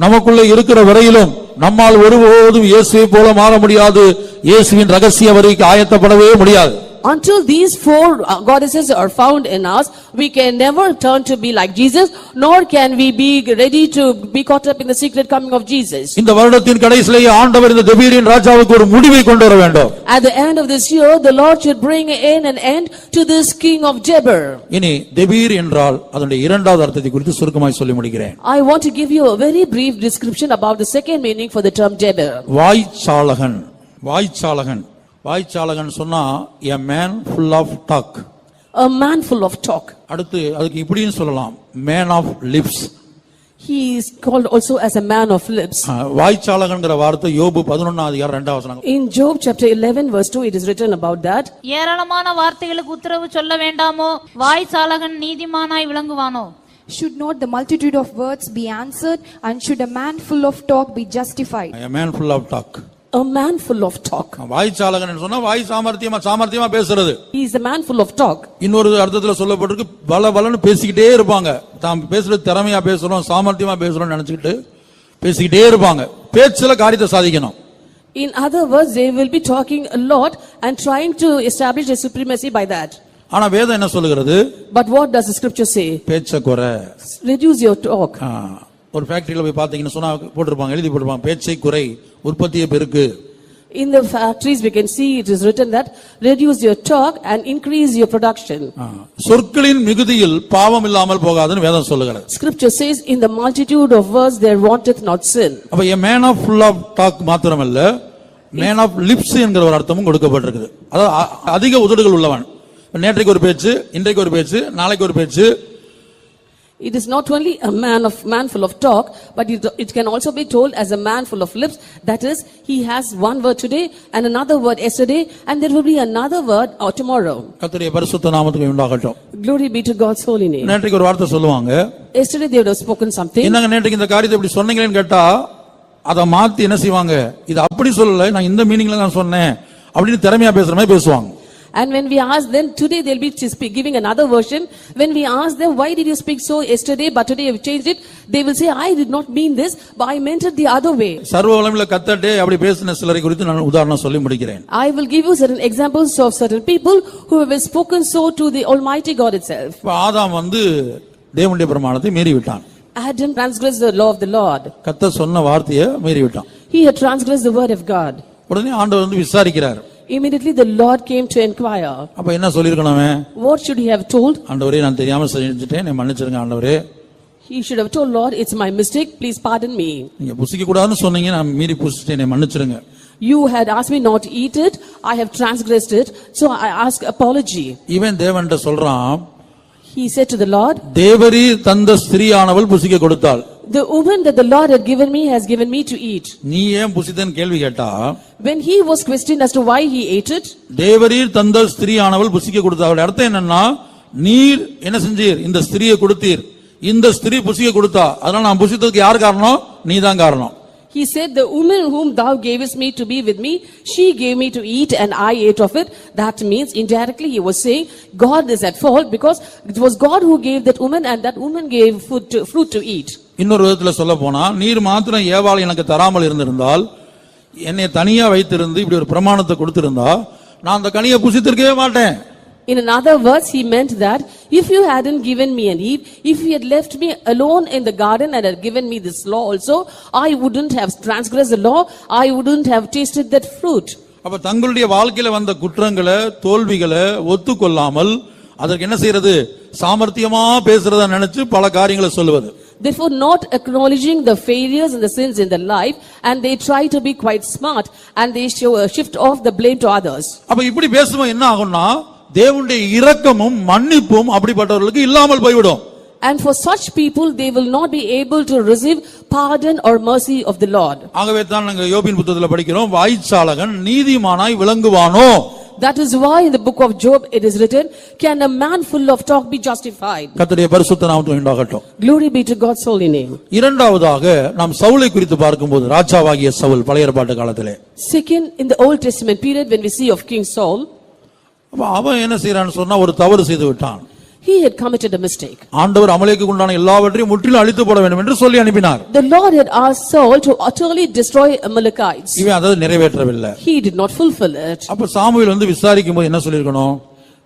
நமக்குள்ளே இருக்கிற வரையிலும் நம்மால் ஒருபோதும் இயேசுவை போல மாற முடியாது, இயேசுவின் ரகசிய வரிக்கு ஆயத்தப்படவே முடியாது. Until these 4 goddesses are found in us, we can never turn to be like Jesus, nor can we be ready to be caught up in the secret coming of Jesus. இந்த வருடத்தின் கடைசியிலே ஆண்டவர் இந்த தெபீரின் ராஜாவுக்கு ஒரு முடிவை கொண்டு வர வேண்டும். At the end of this year, the Lord should bring in an end to this king of Debir. இனி தெபீர் என்றால் அதனுடைய இரண்டாவது அர்த்தத்தை குறித்து சுருக்கமாய் சொல்லி முடிக்கிறேன். I want to give you a very brief description about the second meaning for the term Debir. வாய்ச்சாலகன். வாய்ச்சாலகன் வாய்ச்சாலகன் சொன்னா a man full of talk. A man full of talk. அடுத்து அதுக்கு இப்படின்னு சொல்லலாம், man of lips. He is called also as a man of lips. வாய்ச்சாலகன்ங்கற வார்த்தை யோபு 11ஆம் அதிகாரம் 2ஆம் வசனம். In Job chapter 11 verse 2 it is written about that. ஏராளமான வார்த்தைகளுக்கு உத்தரவு சொல்ல வேண்டாமோ, வாய்ச்சாலகன் நீதிமானாய் விளங்குவானோ? Should not the multitude of words be answered, and should a man full of talk be justified? A man full of talk. A man full of talk. வாய்ச்சாலகன் சொன்னா வாய் சாமர்த்தியமா பேசுறது. He is a man full of talk. இன்னொரு அர்த்தத்துல சொல்லப்பட்டிருக்கு, பலன்னு பேசிக்கிட்டே இருப்பாங்க. தாம் பேசுறது திறமையா பேசுறோம், சாமர்த்தியமா பேசுறோம் நினைச்சுக்கிட்டு பேசிக்கிட்டே இருப்பாங்க. பேச்சுல காரியத்தை சாதிக்கணும். In other words, they will be talking a lot and trying to establish a supremacy by that. ஆனா வேதம் என்ன சொல்லுகிறது? But what does the scripture say? பேச்ச குறை. Reduce your talk. ஒரு ஃபேக்டரியில போய் பாத்தீங்கன்னா சொன்னா போட்டிருப்பாங்க, எழுதி போட்டிருப்பாங்க, பேச்சை குறை, உற்பத்தியை பெருக்கு. In the factories, we can see it is written that reduce your talk and increase your production. சொற்களின் மிகுதியில் பாவம் இல்லாமல் போகாதுன்னு வேதம் சொல்லுகிறது. Scripture says, in the multitude of words there wanteth not sin. அப்ப a man of full of talk மாத்திரமல்ல, man of lips என்கிற ஒரு அர்த்தமும் கொடுக்கப்பட்டிருக்குது. அதாவது அதிக உதடுகள் உள்ளவன். நேற்றைக்கு ஒரு பேச்சு, இன்றைக்கு ஒரு பேச்சு, நாளைக்கு ஒரு பேச்சு. It is not only a man full of talk, but it can also be told as a man full of lips. That is, he has one word today and another word yesterday, and there will be another word tomorrow. கர்த்தருடைய பரிசுத்த நாமத்துக்கு உண்டாகட்டும். Glory be to God's holy name. நேற்றைக்கு ஒரு வார்த்தை சொல்லுவாங்க. Yesterday they would have spoken something. என்னங்க நேற்றைக்கு இந்த காரியத்தை இப்படி சொன்னீங்களேன்னு கேட்டா அதை மாத்தி என்ன செய்வாங்க, இது அப்படி சொல்லல, நான் இந்த மீனிங்ல நான் சொன்னேன் அப்படின்னு திறமையா பேசுற மாதிரி பேசுவாங்க. And when we ask them, today they'll be giving another version. When we ask them, why did you speak so yesterday, but today you've changed it? They will say, I did not mean this, but I meant it the other way. சர்வ வல்லமையுள்ள கர்த்தரே அப்படி பேசின சிலரை குறித்து நான் உதாரணம் சொல்லி முடிக்கிறேன். I will give you certain examples of certain people who have spoken so to the Almighty God itself. ஆதாம் தேவனுடைய பிரமாணத்தை மீறி விட்டான். Adam transgressed the law of the Lord. கர்த்தர் சொன்ன வார்த்தையை மீறி விட்டான். He had transgressed the word of God. உடனே ஆண்டவர் விசாரிக்கிறார். Immediately the Lord came to inquire. அப்ப என்ன சொல்லிருக்கணும்? What should he have told? ஆண்டவரே, நான் தெரியாம செஞ்சிட்டேன், என்னை மன்னிச்சிடுங்க ஆண்டவரே. He should have told, Lord, it's my mistake, please pardon me. நீங்க புசிக்க கூடாதுன்னு சொன்னீங்க, நான் மீறி புசிச்சிட்டேன், என்னை மன்னிச்சிடுங்க. You had asked me not to eat it, I have transgressed it, so I ask apology. இவன் தேவன்கிட்ட சொல்றான். He said to the Lord, Devri தந்த ஸ்திரீயானவள் புசிக்க கொடுத்தாள். the woman that the Lord had given me has given me to eat. நீ ஏன் புசித்தேன்னு கேள்வி கேட்டா, when he was questioned as to why he ate it, தேவரீர் தந்த ஸ்திரீயானவள் புசிக்க கொடுத்தாள். அர்த்தம் என்னன்னா, நீர் என்ன செஞ்சீர், இந்த ஸ்திரியை கொடுத்தீர், இந்த ஸ்திரீ புசிக்க கொடுத்தா, அதனால நான் புசித்ததுக்கு யார் காரணம்? நீதான் காரணம். He said, the woman whom thou gavest me to be with me, she gave me to eat and I ate of it. That means indirectly he was saying God is at fault because it was God who gave that woman and that woman gave fruit to eat. இன்னொரு விதத்துல சொல்ல போனா, நீர் மாத்திரம் ஏவாள் எனக்கு தராமல் இருந்திருந்தால், என்னை தனியா வைத்திருந்து இப்படி ஒரு பிரமாணத்தை கொடுத்திருந்தா, நான் அந்த கனியை புசித்திருக்கவே மாட்டேன். In another words, he meant that if you hadn't given me an Eve, if you had left me alone in the garden and had given me this law also, I wouldn't have transgressed the law, I wouldn't have tasted that fruit. அப்ப தங்களுடைய வாழ்க்கையில வந்த குற்றங்களை, தோல்விகளை ஒத்துக்கொள்ளாமல் அதற்கு என்ன செய்யறது, சாமர்த்தியமா பேசுறத நினைச்சு பல காரியங்களை சொல்லுவது. Therefore, not acknowledging the failures and the sins in their life, and they try to be quite smart and they shift off the blame to others. அப்ப இப்படி பேசும்போது என்ன ஆகும்னா, தேவனுடைய இரக்கமும் மன்னிப்பும் அப்படிப்பட்டவர்களுக்கு இல்லாமல் போய்விடும். And for such people, they will not be able to receive pardon or mercy of the Lord. ஆகவே தான் நாங்க யோபின் புத்தகத்துல படிக்கிறோம், வாய்ச்சாலகன் நீதிமானாய் விளங்குவானோ. That is why in the book of Job it is written, can a man full of talk be justified? கர்த்தருடைய பரிசுத்த நாமத்துக்கு உண்டாகட்டும். Glory be to God's holy name. இரண்டாவதாக நாம் சவுலை குறித்து பார்க்கும்போது, ராஜாவாகிய சவுல் பழைய ஏற்பாட்டு காலத்திலே. Second, in the Old Testament period when we see of King Saul, அவன் என்ன செய்யறான்னு சொன்னா, ஒரு தவறு செய்து விட்டான். he had committed a mistake. ஆண்டவர் அமலேக்குக்கு உண்டான எல்லாவற்றையும் முற்றிலும் அழித்து போட வேண்டும் என்று சொல்லி அனுப்பினார். The Lord had asked Saul to utterly destroy Amalekites. இவன் அதை நிறைவேற்றவில்லை. He did not fulfill it. அப்ப சாமுவேல் விசாரிக்கும் போது என்ன சொல்லிருக்கணும்?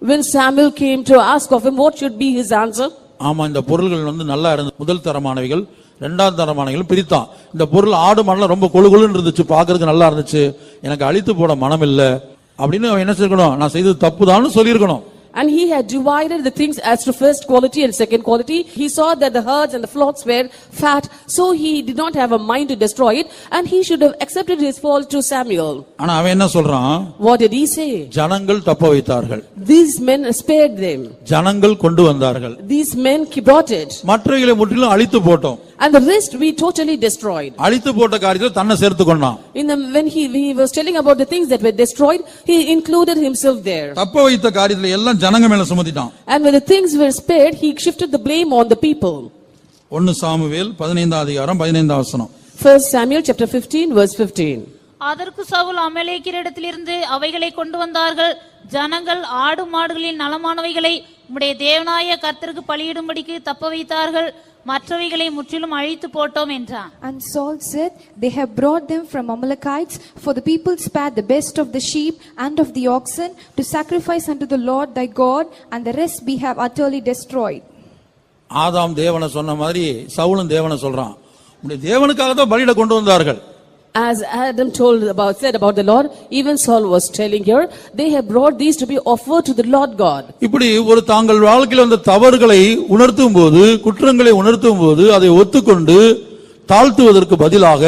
When Samuel came to ask of him what should be his answer, ஆமா, இந்த பொருள்கள் நல்லா இருந்தது, முதல் தரமானவைகள், இரண்டாம் தரமானவைகள் பிரித்தான். இந்த பொருள் ஆடு மாடெல்லாம் ரொம்ப கொழுகொழுன்னு இருந்துச்சு, பாக்குறதுக்கு நல்லா இருந்துச்சு, எனக்கு அழித்து போட மனம் இல்ல அப்படின்னு அவன் என்ன செய்யணும், நான் செய்தது தப்புதான்னு சொல்லியிருக்கணும். And he had divided the things as to first quality and second quality. He saw that the herds and the flocks were fat, so he did not have a mind to destroy it, and he should have accepted his fault to Samuel. ஆனா அவன் என்ன சொல்றான்? What did he say? ஜனங்கள் தப்ப வைத்தார்கள். These men spared them. ஜனங்கள் கொண்டு வந்தார்கள். These men brought it. மற்றவைகளை முற்றிலும் அழித்து போட்டோம். And the rest we totally destroyed. அழித்து போட்ட காரியத்தை தன்னை சேர்த்து கொண்டான். When he was telling about the things that were destroyed, he included himself there. தப்ப வைத்த காரியத்துல எல்லாம் ஜனங்க மேல சுமத்திட்டான். And when the things were spared, he shifted the blame on the people. 1 Samuel 15 அதிகாரம் 15 வசனம். 1 Samuel chapter 15 verse 15. அதற்கு சவுல் அமலேக்கியரிடத்திலிருந்து அவைகளை கொண்டு வந்தார்கள். ஜனங்கள் ஆடு மாடுகளின் நலமானவைகளை உம்முடைய தேவனாய கர்த்தருக்கு பலியிடும்படிக்கு தப்ப வைத்தார்கள், மற்றவைகளை முற்றிலும் அழித்து போட்டோம் என்றான். And Saul said, they have brought them from Amalekites, for the people spared the best of the sheep and of the oxen to sacrifice unto the Lord thy God, and the rest we have utterly destroyed. ஆதாம் தேவனை சொன்ன மாதிரி சவுலும் தேவனை சொல்றான், உம்முடைய தேவனுக்காக தான் பலியிட கொண்டு வந்தார்கள், As Adam said about the Lord, even Saul was telling here, they have brought these to be offered to the Lord God. இப்படி ஒரு தாங்கள் வாழ்க்கையில் அந்த தவறுகளை உணர்த்தும் போது, குற்றங்களை உணர்த்தும் போது அதை ஒத்துக்கொண்டு தாழ்த்துவதற்கு பதிலாக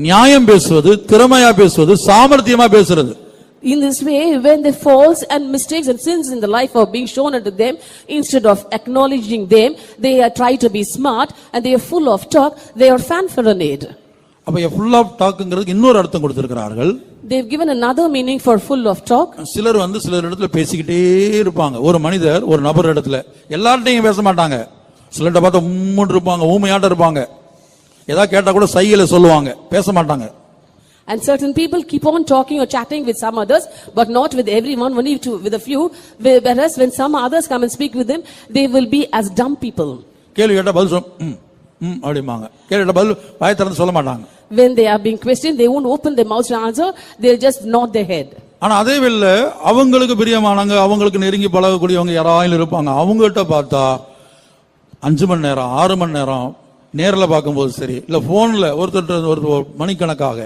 நியாயம் பேசுவது, திறமையா பேசுவது, சாமர்த்தியமா பேசுறது. In this way, when the faults and mistakes and sins in the life are being shown unto them, instead of acknowledging them, they are try to be smart and they are full of talk, they are fanfaronade. அப்ப full of talkங்கிறதுக்கு இன்னொரு அர்த்தம் கொடுத்திருக்கிறார்கள். They've given another meaning for full of talk. சிலர் சிலர் இடத்துல பேசிக்கிட்டே இருப்பாங்க. ஒரு மனிதர் ஒரு நபர் இடத்துல எல்லார்ட்டையும் பேச மாட்டாங்க. சிலர்ட்ட பார்த்தா உம்முன்னு இருப்பாங்க, ஊமையாட்ட இருப்பாங்க. ஏதா கேட்டா கூட சைகையில சொல்லுவாங்க, பேச மாட்டாங்க. And certain people keep on talking or chatting with some others, but not with everyone, only with a few. Whereas when some others come and speak with them, they will be as dumb people. கேள்வி கேட்டா பதில் அப்படிமாங்க. கேள்வி பதில் வாயை திறந்து சொல்ல மாட்டாங்க. When they are being questioned, they won't open their mouth to answer, they'll just nod their head. ஆனா அதே வேளையில அவங்களுக்கு பிரியமானவங்க, அவங்களுக்கு நெருங்கி பழகக்கூடியவங்க யாராயிலும் இருப்பாங்க. அவங்ககிட்ட பார்த்தா 5 மணி நேரம் 6 மணி நேரம் நேர்ல பார்க்கும்போது சரி, இல்ல போன்ல ஒருத்தர் மணிக்கணக்காக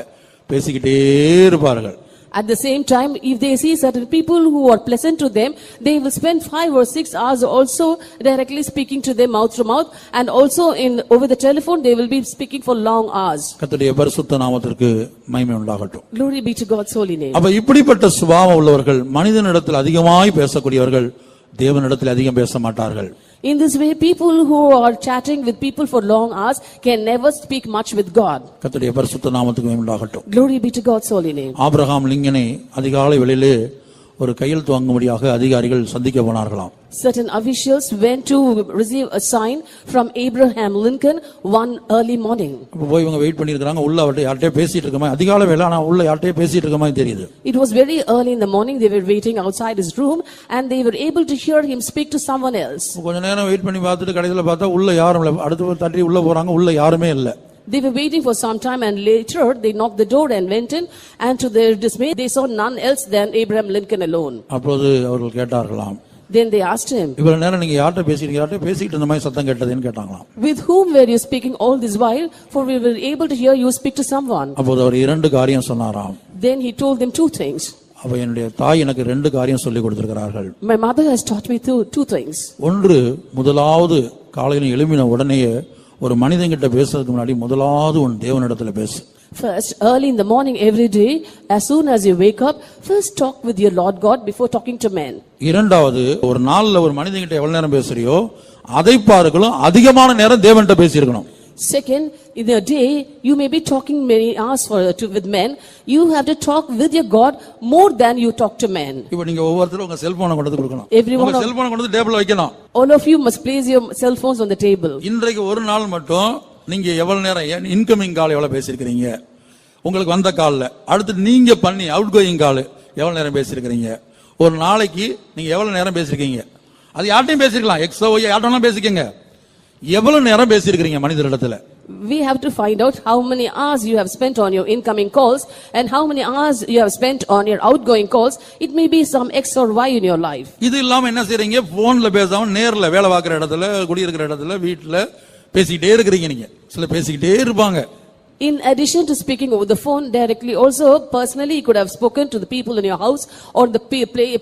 பேசிக்கிட்டே இருப்பார்கள். At the same time, if they see certain people who are pleasant to them, they will spend 5 or 6 hours also directly speaking to them mouth to mouth, and also over the telephone they will be speaking for long hours. கர்த்தருடைய பரிசுத்த நாமத்திற்கு மகிமை உண்டாகட்டும். Glory be to God's holy name. அப்ப இப்படிப்பட்ட சுபாவம் உள்ளவர்கள், மனிதனிடத்தில் அதிகமாய் பேசக்கூடியவர்கள், தேவனிடத்தில் அதிகம் பேச மாட்டார்கள். In this way, people who are chatting with people for long hours can never speak much with God. கர்த்தருடைய பரிசுத்த நாமத்துக்கு மகிமை உண்டாகட்டும். Glory be to God's holy name. Abraham லிங்கனை அதிகாலை வேளையிலே ஒரு கையெழுத்து வாங்கும்படியாக அதிகாரிகள் சந்திக்க போனார்களாம். Certain officials went to receive a sign from Abraham Lincoln one early morning. அப்ப போய் இவங்க வெயிட் பண்ணிருக்காங்க. உள்ள அவர்ட்ட யார்ட்டே பேசிட்டு இருக்கமா, அதிகாலை வேளை, ஆனா உள்ள யார்ட்டே பேசிட்டு இருக்கமா தெரியுது. It was very early in the morning. They were waiting outside his room and they were able to hear him speak to someone else. கொஞ்ச நேரம் வெயிட் பண்ணி பார்த்துட்டு கடைசில பார்த்தா உள்ள யாரும் இல்ல. அடுத்து தட்டி உள்ள போறாங்க, உள்ள யாருமே இல்ல. They were waiting for some time and later they knocked the door and went in, and to their dismay they saw none else than Abraham Lincoln alone. அப்போது அவர்கள் கேட்டார்களாம், Then they asked him, இவ்வளவு நேரம் நீங்க யார்ட்ட பேசிட்டு இந்த மாதிரி சத்தம் கேட்டதுன்னு கேட்டாங்களாம். with whom were you speaking all this while, for we were able to hear you speak to someone. அப்போது அவர் 2 காரியம் சொன்னாராம். Then he told them 2 things. அப்ப என்னுடைய தாய் எனக்கு 2 காரியம் சொல்லி கொடுத்திருக்கிறார்கள். My mother has taught me two things. ஒன்று, முதலாவது காலையில எழும்பின உடனேயே ஒரு மனிதன்கிட்ட பேசுறதுக்கு முன்னாடி முதலாவது உன் தேவனிடத்துல பேசு. First, early in the morning every day, as soon as you wake up, first talk with your Lord God before talking to men. இரண்டாவது, ஒரு நாள்ல ஒரு மனிதன்கிட்ட எவ்வளவு நேரம் பேசுறியோ அதை பார்க்கலாம் அதிகமான நேரம் தேவன்கிட்ட பேசியிருக்கணும். Second, in a day, you may be talking many hours with men. You have to talk with your God more than you talk to men. இப்போ நீங்க ஒவ்வொருத்தரும் உங்க செல்போனை கொண்டு வந்து கொடுக்கணும். Everyone உங்க செல்போனை கொண்டு வந்து டேபிள்ல வைக்கணும். All of you must place your cell phones on the table. இன்றைக்கு ஒரு நாள் மட்டும் நீங்க எவ்வளவு நேரம் இன்கமிங் கால் எவ்வளவு பேசியிருக்கீங்க, உங்களுக்கு வந்த கால்ல அடுத்து நீங்க பண்ணி அவுட் கோயிங் கால் எவ்வளவு நேரம் பேசியிருக்கீங்க, ஒரு நாளைக்கு நீங்க எவ்வளவு நேரம் பேசியிருக்கீங்க, அது யார்ட்டையும் பேசிருக்கலாம், எக்ஸோ யார்ட்டும் பேசிக்கங்க, எவ்வளவு நேரம் பேசியிருக்கீங்க மனிதரிடத்துல. We have to find out how many hours you have spent on your incoming calls and how many hours you have spent on your outgoing calls. It may be some X or Y in your life. இது இல்லாம என்ன செய்றீங்க, போன்ல பேசாம நேர்ல வேலை பார்க்குற இடத்துல, குடியிருக்கிற இடத்துல, வீட்டுல பேசிக்கிட்டே இருக்கிறீங்க. நீங்க சில பேசிக்கிட்டே இருப்பாங்க. In addition to speaking over the phone directly, also personally you could have spoken to the people in your house or the